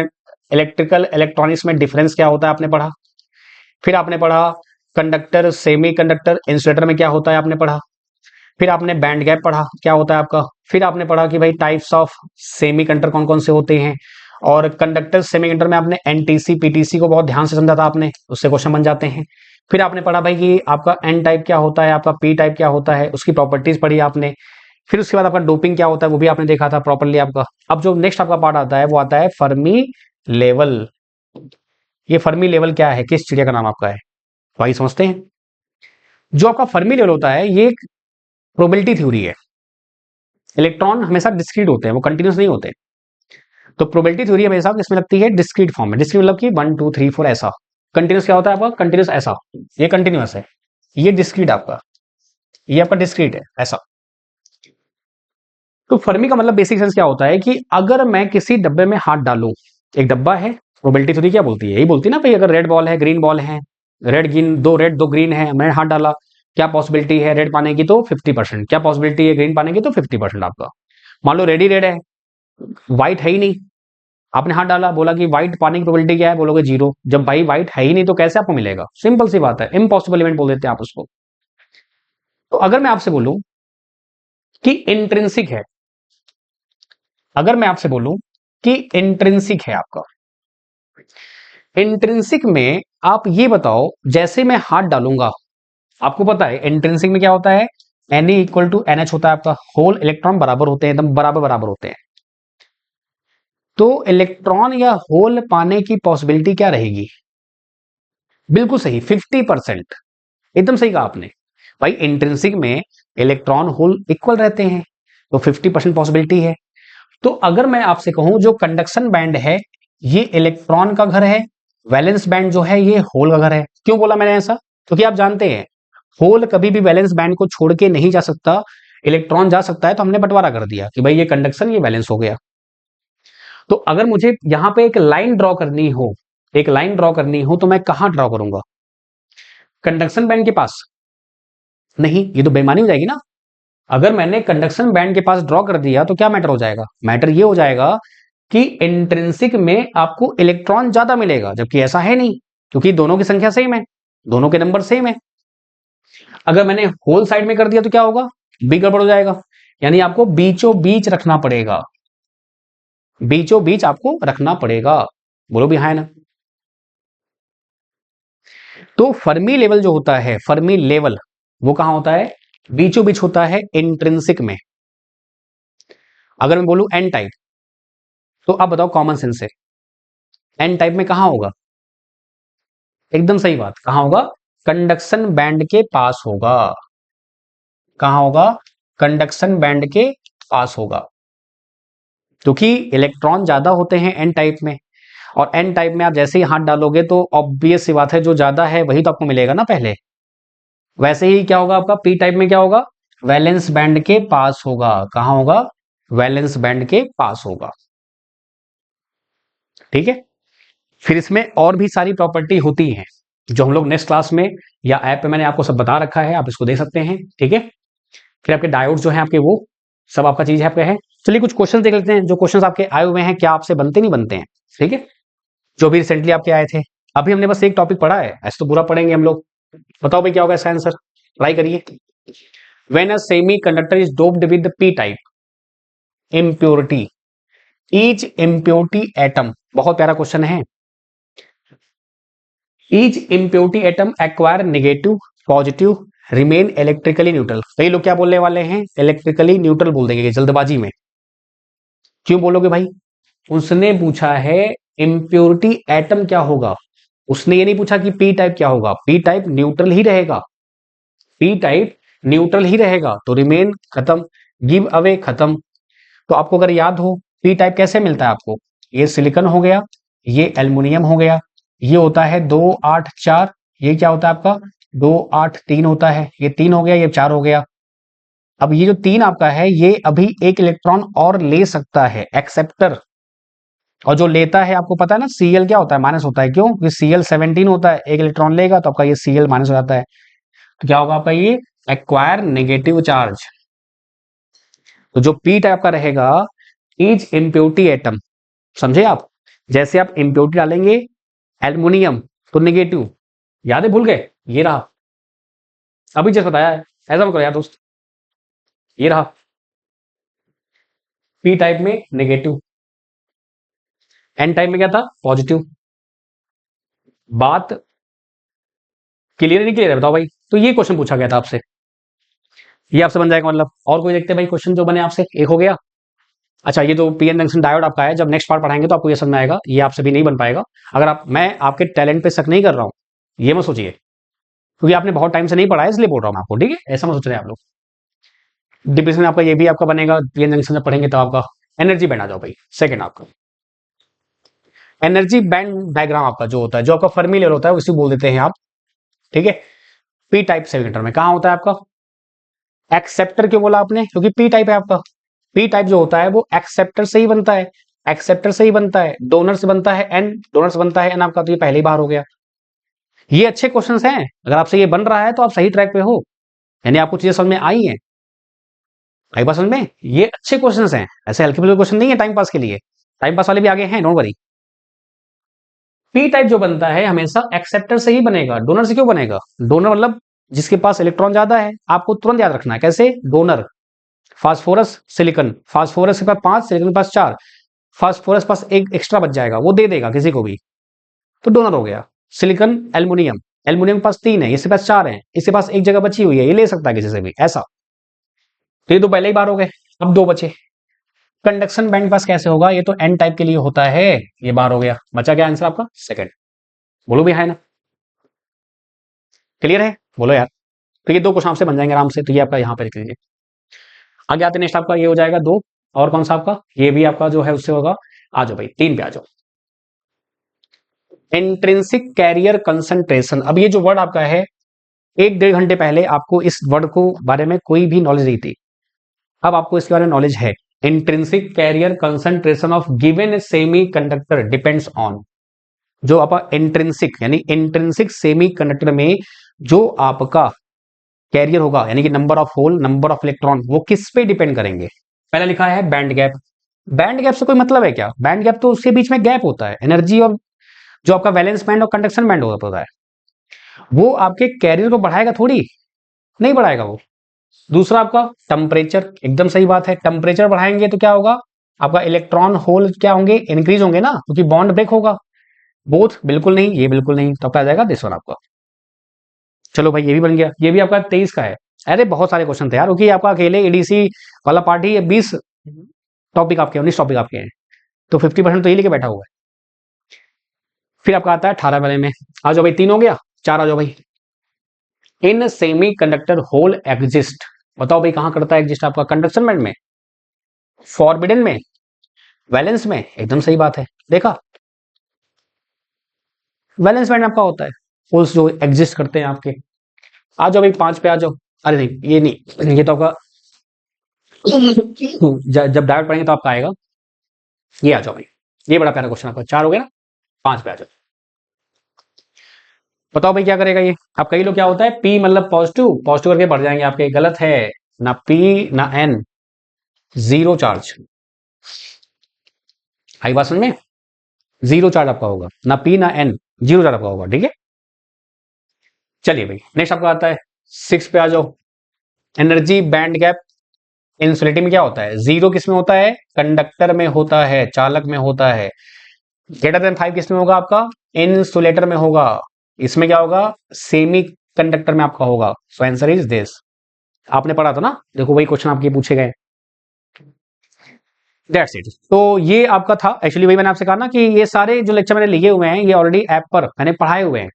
इलेक्ट्रिकल इलेक्ट्रॉनिक्स में डिफरेंस क्या होता है, आपने पढ़ा। फिर आपने पढ़ा कंडक्टर सेमी कंडक्टर इंसुलेटर में क्या होता है, आपने पढ़ा। फिर आपने बैंड गैप पढ़ा क्या होता है आपका। फिर आपने पढ़ा कि भाई टाइप्स ऑफ सेमी कंडक्टर कौन कौन से होते हैं, और कंडक्टर सेमी कंडक्टर में आपने एनटीसी पीटीसी को बहुत ध्यान से समझा था आपने, उससे क्वेश्चन बन जाते हैं। फिर आपने पढ़ा भाई कि आपका एन टाइप क्या होता है, आपका पी टाइप क्या होता है, उसकी प्रॉपर्टीज पढ़ी आपने। फिर उसके बाद आपका डोपिंग क्या होता है वो भी आपने देखा था प्रॉपरली आपका। अब जो नेक्स्ट आपका पार्ट आता है वो आता है फर्मी लेवल। ये फर्मी लेवल क्या है, किस चिड़िया का नाम आपका है, वही समझते हैं। जो आपका फर्मी लेवल होता है ये एक प्रोबेबिलिटी थ्योरी है। इलेक्ट्रॉन हमेशा डिस्क्रीट होते हैं, वो कंटिन्यूस नहीं होते। तो प्रोबेबिलिटी थ्योरी हमेशा किसमें लगती है, डिस्क्रीट फॉर्म में। डिस्क्रीट मतलब कि 1 2 3 4 ऐसा। कंटिन्यूस क्या होता है आपका, कंटिन्यूस ऐसा, ये कंटिन्यूस है, ये डिस्क्रीट आपका, ये आपका डिस्क्रीट है ऐसा। तो फर्मी का मतलब बेसिक सेंस क्या होता है कि अगर मैं किसी डब्बे में हाथ डालूं, एक डब्बा है, प्रोबेबिलिटी थ्योरी क्या बोलती है, यही बोलती है ना भाई, अगर रेड बॉल है ग्रीन बॉल है, रेड ग्रीन, दो रेड दो ग्रीन है, मैंने हाथ डाला, क्या पॉसिबिलिटी है रेड पाने की, तो 50%। क्या पॉसिबिलिटी है ग्रीन पाने की, तो 50% आपका। मान लो रेड ही रेड है, व्हाइट है ही नहीं, आपने हाथ डाला, बोला कि व्हाइट पाने की प्रोबेबिलिटी क्या है, बोलोगे 0। जब भाई व्हाइट है ही नहीं तो कैसे आपको मिलेगा? सिंपल सी बात है, इम्पॉसिबल इवेंट बोल देते हैं आप उसको। तो अगर मैं आपसे बोलूं कि इंट्रिंसिक है, अगर मैं आपसे बोलूं कि इंट्रिंसिक है आपका, इंट्रिंसिक में आप ये बताओ, जैसे मैं हाथ डालूंगा, आपको पता है इंट्रिंसिक में क्या होता है, Na इक्वल टू NH होता है आपका, होल इलेक्ट्रॉन बराबर होते हैं, एकदम बराबर बराबर होते हैं। तो इलेक्ट्रॉन या होल पाने की पॉसिबिलिटी क्या रहेगी? बिल्कुल सही, 50%। एकदम सही कहा आपने। भाई इंट्रिंसिक में इलेक्ट्रॉन होल इक्वल रहते हैं, तो 50% पॉसिबिलिटी है। तो अगर मैं आपसे कहूं जो कंडक्शन बैंड है ये इलेक्ट्रॉन का घर है, वैलेंस बैंड जो है ये होल का घर है। क्यों बोला मैंने ऐसा? क्योंकि आप जानते हैं होल कभी भी वैलेंस बैंड को छोड़ के नहीं जा सकता, इलेक्ट्रॉन जा सकता है, तो हमने बंटवारा कर दिया कि भाई ये कंडक्शन ये वैलेंस हो गया। तो अगर मुझे यहां पे एक लाइन ड्रॉ करनी हो, एक लाइन ड्रॉ करनी हो, तो मैं कहां ड्रॉ करूंगा? कंडक्शन बैंड के पास? नहीं, ये तो बेईमानी हो जाएगी ना। अगर मैंने कंडक्शन बैंड के पास ड्रॉ कर दिया तो क्या मैटर हो जाएगा? मैटर ये हो जाएगा कि इंट्रिंसिक में आपको इलेक्ट्रॉन ज्यादा मिलेगा, जबकि ऐसा है नहीं, क्योंकि दोनों की संख्या सेम है, दोनों के नंबर सेम है। अगर मैंने होल साइड में कर दिया तो क्या होगा? बी गड़बड़ हो जाएगा। यानी आपको बीचों बीच रखना पड़ेगा, बीचों बीच आपको रखना पड़ेगा। बोलो भी हाँ ना। तो फर्मी लेवल जो होता है, फर्मी लेवल वो कहां होता है? बीचों बीच होता है इंट्रिंसिक में। अगर मैं बोलूं एन टाइप, तो आप बताओ कॉमन सेंस से एन टाइप में कहां होगा? एकदम सही बात, कहां होगा? कंडक्शन बैंड के पास होगा। कहां होगा? कंडक्शन बैंड के पास होगा, क्योंकि इलेक्ट्रॉन ज्यादा होते हैं एन टाइप में। और एन टाइप में आप जैसे ही हाथ डालोगे तो ऑब्वियस सी बात है, जो ज्यादा है वही तो आपको मिलेगा ना पहले। वैसे ही क्या होगा आपका पी टाइप में? क्या होगा? वैलेंस बैंड के पास होगा। कहां होगा? वैलेंस बैंड के पास होगा। ठीक है। फिर इसमें और भी सारी प्रॉपर्टी होती हैं जो हम लोग नेक्स्ट क्लास में या ऐप पे मैंने आपको सब बता रखा है, आप इसको देख सकते हैं। ठीक है। फिर आपके डायोड जो है आपके, वो सब आपका चीज है आपका है। चलिए कुछ क्वेश्चन देख लेते हैं, जो क्वेश्चन आपके आए हुए हैं, क्या आपसे बनते नहीं बनते हैं? ठीक है, जो भी रिसेंटली आपके आए थे। अभी हमने बस एक टॉपिक पढ़ा है, ऐसे तो पूरा पढ़ेंगे हम लोग। बताओ भाई क्या होगा इसका आंसर, ट्राई करिए। When a semi conductor is doped with P type impurity, each impurity atom, बहुत प्यारा क्वेश्चन है। Each impurity atom acquire negative, positive, remain electrically neutral. कई लोग क्या बोलने वाले हैं? इलेक्ट्रिकली न्यूट्रल बोल देंगे जल्दबाजी में। क्यों बोलोगे भाई? उसने पूछा है इम्प्योरिटी एटम क्या होगा, उसने ये नहीं पूछा कि पी टाइप क्या होगा। पी टाइप न्यूट्रल ही रहेगा, पी टाइप न्यूट्रल ही रहेगा, तो रिमेन खत्म, गिव अवे खत्म। तो आपको अगर याद हो पी टाइप कैसे मिलता है आपको, ये सिलिकॉन हो गया, ये एल्युमिनियम हो गया, ये होता है 2 8 4, ये क्या होता है आपका 2 8 3 होता है, ये 3 हो गया, ये 4 हो गया। अब ये जो 3 आपका है ये अभी एक इलेक्ट्रॉन और ले सकता है, एक्सेप्टर। और जो लेता है आपको पता है ना, Cl क्या होता है? माइनस होता है। क्यों? क्योंकि Cl 17 होता है, एक इलेक्ट्रॉन लेगा तो आपका ये Cl माइनस हो जाता है। तो क्या होगा आपका ये एक्वायर नेगेटिव चार्ज। तो जो पी टाइप का रहेगा, इज इम्प्योरिटी एटम, समझे आप? जैसे आप इम्प्योरिटी डालेंगे एल्युमिनियम तो नेगेटिव, याद है? भूल गए? ये रहा, अभी जैसे बताया है, ऐसा मत करो यार दोस्त। ये रहा पी टाइप में नेगेटिव, एन टाइप में क्या था? पॉजिटिव। बात क्लियर नहीं क्लियर है बताओ भाई? तो ये क्वेश्चन पूछा गया था आपसे, ये आपसे बन जाएगा मतलब। और कोई देखते हैं भाई क्वेश्चन जो बने आपसे? एक हो गया। अच्छा, ये जो पीएन जंक्शन डायोड आपका है, जब नेक्स्ट पार्ट पढ़ाएंगे तो आपको ये समझ में आएगा, ये आपसे भी नहीं बन पाएगा। अगर आप, मैं आपके टैलेंट पे शक नहीं कर रहा हूं, ये मत सोचिए, क्योंकि आपने बहुत टाइम से नहीं पढ़ा है इसलिए बोल रहा हूं आपको। ठीक है, ऐसा मत सोच रहे हैं आप लोग। डिप्रेशन आपका ये भी आपका बनेगा, पीएन जंक्शन जब पढ़ेंगे तो आपका एनर्जी बैंड आ जाओ भाई। सेकंड आपका एनर्जी बैंड डायग्राम आपका जो होता है, जो आपका फर्मी लेवल होता है उसी बोल देते हैं आप। ठीक है। पी टाइप सेमीकंडक्टर में कहां होता है आपका एक्सेप्टर? क्यों बोला आपने? क्योंकि पी टाइप है आपका। पी टाइप जो होता है वो एक्सेप्टर से ही बनता है, एक्सेप्टर से ही बनता है, डोनर से बनता है एन, डोनर से बनता है एन आपका, तो ये पहले ही बाहर हो गया। ये अच्छे क्वेश्चंस हैं, अगर आपसे ये बन रहा है तो आप सही ट्रैक पे हो, यानी आपको चीजें समझ में आई हैं। आई बात समझ में? ये अच्छे क्वेश्चंस हैं, ऐसे हल्के फुल्के क्वेश्चन नहीं है टाइम पास के लिए। टाइम पास वाले भी आगे हैं, डोंट वरी। पी टाइप जो बनता है हमेशा एक्सेप्टर से ही बनेगा, डोनर से क्यों बनेगा? डोनर मतलब जिसके पास इलेक्ट्रॉन ज्यादा है, आपको तुरंत याद रखना है कैसे, डोनर। फास्फोरस सिलिकॉन, फास्फोरस के पास 5, सिलिकॉन के पास 4, फास्फोरस पास एक एक्स्ट्रा बच जाएगा, वो दे देगा किसी को भी, तो डोनर हो गया। सिलिकॉन एल्युमिनियम, एल्युमिनियम के पास 3 है, इसके पास 4 है, इसके पास एक जगह बची हुई है, ये ले सकता है किसी से भी, ऐसा। तो ये तो पहले ही बार हो गए, अब 2 बचे। कंडक्शन बैंड पास कैसे होगा? ये तो एन टाइप के लिए होता है, ये बार हो गया। बचा क्या आंसर आपका? सेकंड। बोलो भी है ना, क्लियर है? बोलो यार। तो ये 2 क्वेश्चन आपसे बन जाएंगे आराम से, तो ये आपका यहाँ पे लिख लीजिए। आगे आते नेक्स्ट आपका ये हो जाएगा 2, और कौन सा आपका, ये भी आपका जो है उससे होगा। आ जाओ भाई 3 पे आ जाओ। Intrinsic carrier concentration. अब ये जो वर्ड आपका है, 1-1.5 घंटे पहले आपको इस वर्ड को बारे में कोई भी नॉलेज नहीं थी, अब आपको इसके बारे में नॉलेज है। Intrinsic carrier concentration of given semiconductor depends on, जो आपका इंट्रिंसिक यानी इंट्रिंसिक सेमी कंडक्टर में जो आपका कैरियर होगा, यानी कि number of hole, number of electron, वो किस पे डिपेंड करेंगे? पहला लिखा है बैंड गैप। बैंड गैप से कोई मतलब है क्या? बैंड गैप तो उसके बीच में गैप होता है एनर्जी, और जो आपका वैलेंस बैंड और कंडक्शन बैंड होता है, वो आपके कैरियर को बढ़ाएगा थोड़ी, नहीं बढ़ाएगा वो। दूसरा आपका टेम्परेचर, एकदम सही बात है, टेम्परेचर बढ़ाएंगे तो क्या होगा, आपका इलेक्ट्रॉन होल क्या होंगे, इंक्रीज होंगे ना, क्योंकि बॉन्ड ब्रेक होगा। बोथ बिल्कुल नहीं, ये बिल्कुल नहीं, तो क्या आ जाएगा दिस वन आपका। चलो भाई ये भी बन गया, ये भी आपका 23 का है। अरे बहुत सारे क्वेश्चन थे यार, क्योंकि आपका अकेले एडीसी वाला पार्ट ही 20 टॉपिक आपके, 19 टॉपिक आपके हैं, तो 50% तो ये लेके बैठा हुआ है। फिर आपका आता है 18 वाले में। आ जाओ भाई, 3 हो गया, 4 आ जाओ भाई। In semiconductor hole exist, बताओ भाई कहां करता है एग्जिस्ट आपका? कंडक्शन बैंड में, फॉरबिडन में, वैलेंस में, एकदम सही बात है। देखा, वैलेंस बैंड आपका होता है होल्स जो एग्जिस्ट करते हैं आपके। आ जाओ भाई 5 पे आ जाओ। अरे नहीं ये नहीं, ये तो आपका जब डायरेक्ट पढ़ेंगे तो आपका आएगा। ये आ जाओ भाई, ये बड़ा प्यारा क्वेश्चन आपका। 4 हो गया ना, 5 पे आ जाओ। बताओ भाई क्या करेगा ये? अब कई लोग क्या होता है, पी मतलब पॉजिटिव, पॉजिटिव करके बढ़ जाएंगे आपके, गलत है। ना पी ना एन, जीरो चार्ज। आई बात समझ में? जीरो चार्ज आपका होगा, ना पी ना एन, जीरो चार्ज आपका होगा, ठीक है। चलिए भाई नेक्स्ट आपका आता है 6 पे आ जाओ। एनर्जी बैंड गैप इंसुलेटिंग में क्या होता है? जीरो किस में होता है? कंडक्टर में होता है, चालक में होता है। ग्रेटर देन 5 किस में होगा आपका? इंसुलेटर में होगा। इसमें क्या होगा? सेमी कंडक्टर में आपका होगा। So answer is this. आपने पढ़ा था ना, देखो वही क्वेश्चन आपके पूछे गए। That's it. तो ये आपका था एक्चुअली, वही मैंने आपसे कहा ना कि ये सारे जो लेक्चर मैंने लिए हुए हैं, ये ऑलरेडी ऐप पर मैंने पढ़ाए हुए हैं।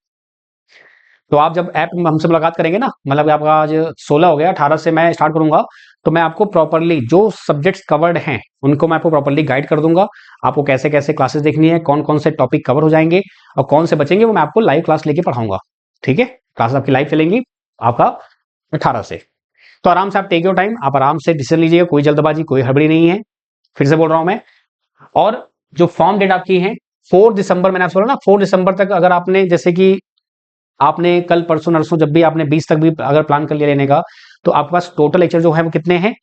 तो आप जब ऐप में हमसे मुलाकात करेंगे ना, मतलब आपका आज 16 हो गया, 18 से मैं स्टार्ट करूंगा, तो मैं आपको प्रॉपरली जो सब्जेक्ट्स कवर्ड हैं उनको मैं आपको प्रॉपरली गाइड कर दूंगा। आपको कैसे कैसे क्लासेस देखनी है, कौन कौन से टॉपिक कवर हो जाएंगे और कौन से बचेंगे, वो मैं आपको लाइव क्लास लेके पढ़ाऊंगा। ठीक है, क्लास आपकी लाइव चलेंगी आपका 18 से। तो आराम से आप टेक योर टाइम, आप आराम से डिसीजन लीजिएगा, कोई जल्दबाजी कोई हड़बड़ी नहीं है, फिर से बोल रहा हूं मैं। और जो फॉर्म डेट आपकी है 4 दिसंबर, मैंने आपसे बोला ना 4 दिसंबर तक, अगर आपने जैसे कि आपने कल परसों नरसों जब भी आपने 20 तक भी अगर प्लान कर लिया लेने का, तो आपके पास टोटल लेक्चर जो है वो कितने हैं?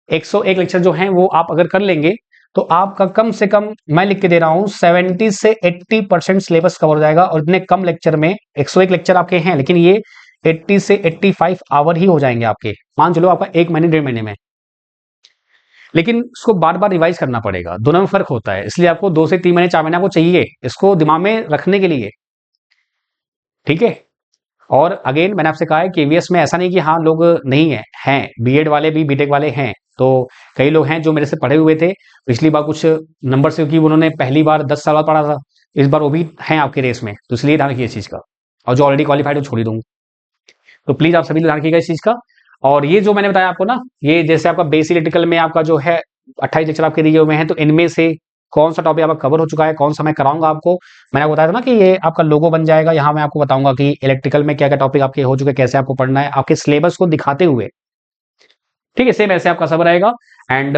101 लेक्चर जो हैं वो आप अगर कर लेंगे, तो आपका कम से कम मैं लिख के दे रहा हूं 70 से 80% सिलेबस कवर हो जाएगा। और इतने कम लेक्चर में 101 लेक्चर आपके हैं, लेकिन ये 80 से 85 आवर ही हो जाएंगे आपके, मान चलो आपका 1 महीने 1.5 महीने में। लेकिन इसको बार बार रिवाइज करना पड़ेगा, दोनों में फर्क होता है, इसलिए आपको 2 से 3 महीने 4 महीने आपको चाहिए इसको दिमाग में रखने के लिए, ठीक है। और अगेन मैंने आपसे कहा है केवीएस में ऐसा नहीं कि हाँ लोग नहीं है, हैं बीएड वाले भी, बीटेक वाले हैं। तो कई लोग हैं जो मेरे से पढ़े हुए थे पिछली बार कुछ नंबर से, क्योंकि उन्होंने पहली बार 10 साल बाद पढ़ा था, इस बार वो भी हैं आपके रेस में, तो इसलिए ध्यान रखिए इस चीज का। और जो ऑलरेडी क्वालिफाइड है छोड़ ही दूंगा, तो प्लीज आप सभी ध्यान रखिएगा इस चीज का। और ये जो मैंने बताया आपको ना, ये जैसे आपका बेसिक इलेक्ट्रिकल में आपका जो है 28 लेक्चर आपके दिए हुए हैं, तो इनमें से कौन सा टॉपिक आपका कवर हो चुका है, कौन सा मैं कराऊंगा आपको। मैंने आपको बताया था ना कि ये आपका लोगो बन जाएगा, यहाँ मैं आपको बताऊंगा कि इलेक्ट्रिकल में क्या क्या टॉपिक आपके हो चुके हैं, कैसे आपको पढ़ना है, आपके सिलेबस को दिखाते हुए, ठीक है। सेम ऐसे आपका सब रहेगा। एंड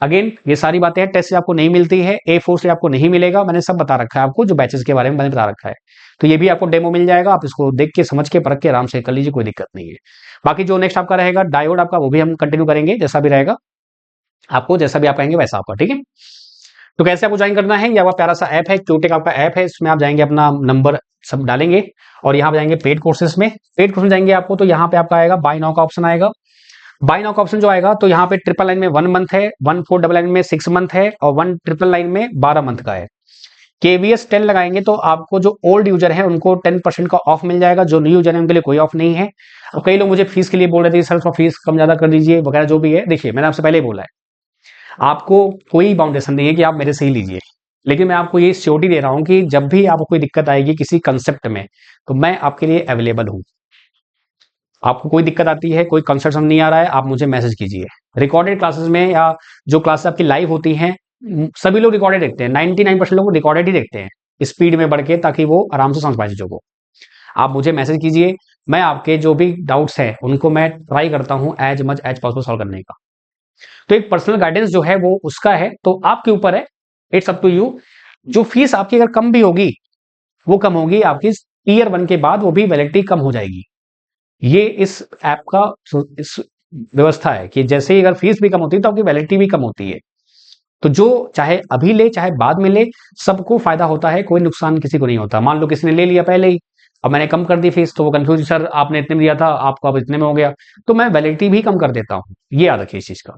अगेन ये सारी बातें हैं, टेस्ट से आपको नहीं मिलती है, A4 से आपको नहीं मिलेगा, मैंने सब बता रखा है आपको, जो बैचेस के बारे में मैंने बता रखा है। तो ये भी आपको डेमो मिल जाएगा, आप इसको देख के समझ के परख के आराम से कर लीजिए, कोई दिक्कत नहीं है। बाकी जो नेक्स्ट आपका रहेगा डायोड आपका, वो भी हम कंटिन्यू करेंगे, जैसा भी रहेगा आपको, जैसा भी आप कहेंगे वैसा आपका, ठीक है। तो कैसे आपको ज्वाइन करना है, ये आपका प्यारा सा ऐप है, क्यूटेक आपका ऐप है, इसमें आप जाएंगे, अपना नंबर सब डालेंगे और यहाँ पे जाएंगे पेड कोर्सेज में। पेड कोर्स में जाएंगे आपको तो यहाँ पे आपका आएगा बाय नाउ का ऑप्शन आएगा। बाय नाउ का ऑप्शन जो आएगा तो यहाँ पे 999 में 1 मंथ है, 1499 में 6 मंथ है और 1999 में 12 मंथ का है। KVS 10 लगाएंगे तो आपको जो ओल्ड यूजर है उनको 10% का ऑफ मिल जाएगा, जो न्यू यूजर है उनके लिए कोई ऑफ नहीं है। अब कई लोग मुझे फीस के लिए बोल रहे थे सर फीस कम ज्यादा कर दीजिए वगैरह जो भी है, देखिए मैंने आपसे पहले ही बोला है आपको कोई बाउंडेशन नहीं है कि आप मेरे से ही लीजिए, लेकिन मैं आपको ये श्योरिटी दे रहा हूं कि जब भी आपको कोई दिक्कत आएगी किसी कंसेप्ट में तो मैं आपके लिए अवेलेबल हूं। आपको कोई दिक्कत आती है, कोई कंसेप्ट समझ नहीं आ रहा है, आप मुझे मैसेज कीजिए। रिकॉर्डेड क्लासेस में या जो क्लासेस आपकी लाइव होती हैं सभी लोग रिकॉर्डेड देखते हैं, 99% लोग रिकॉर्डेड ही देखते हैं स्पीड में बढ़ के, ताकि वो आराम से समझ पाए चीजों को। आप मुझे मैसेज कीजिए, मैं आपके जो भी डाउट्स हैं उनको मैं ट्राई करता हूं as much as possible solve करने का। तो एक पर्सनल गाइडेंस जो है वो उसका है, तो आपके ऊपर है, इट्स अप टू यू। जो फीस आपकी अगर कम भी होगी वो कम होगी आपकी ईयर 1 के बाद, वो भी वैलिडिटी कम हो जाएगी। ये इस ऐप का इस व्यवस्था है कि जैसे ही अगर फीस भी कम होती है तो आपकी वैलिडिटी भी कम होती है। तो जो चाहे अभी ले चाहे बाद में ले, सबको फायदा होता है, कोई नुकसान किसी को नहीं होता। मान लो किसी ने ले लिया पहले ही, अब मैंने कम कर दी फीस तो वो कंफ्यूज, सर आपने इतने में दिया था आपको अब इतने में हो गया, तो मैं वैलिडिटी भी कम कर देता हूं। ये याद रखिए इस चीज का।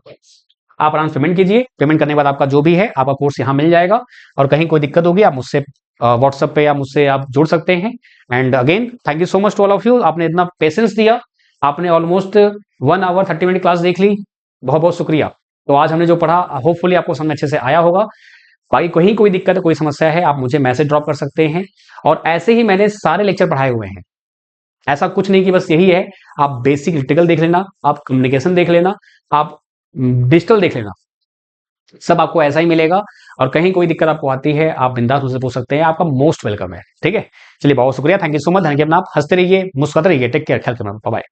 आप आराम से पेमेंट कीजिए, पेमेंट करने के बाद आपका जो भी है आपका कोर्स यहाँ मिल जाएगा, और कहीं कोई दिक्कत होगी आप मुझसे व्हाट्सएप पे या मुझसे आप जुड़ सकते हैं। And again thank you so much to all of you, आपने इतना पेशेंस दिया, आपने ऑलमोस्ट 1 आवर 30 मिनट क्लास देख ली, बहुत बहुत शुक्रिया। तो आज हमने जो पढ़ा होपफुली आपको समझ अच्छे से आया होगा। बाकी कहीं कोई दिक्कत है कोई समस्या है आप मुझे मैसेज ड्रॉप कर सकते हैं, और ऐसे ही मैंने सारे लेक्चर पढ़ाए हुए हैं, ऐसा कुछ नहीं कि बस यही है। आप बेसिक इलेक्ट्रिकल देख लेना, आप कम्युनिकेशन देख लेना, आप डिजिटल देख लेना, सब आपको ऐसा ही मिलेगा। और कहीं कोई दिक्कत आपको आती है आप बिंदास मुझसे पूछ सकते हैं, आपका मोस्ट वेलकम है। ठीक है, चलिए बहुत शुक्रिया, थैंक यू सो मच, धन्यवाद। आप हंसते रहिए, मुस्कुराते रहिए, टेक केयर, ख्याल रखना, बाय बाय।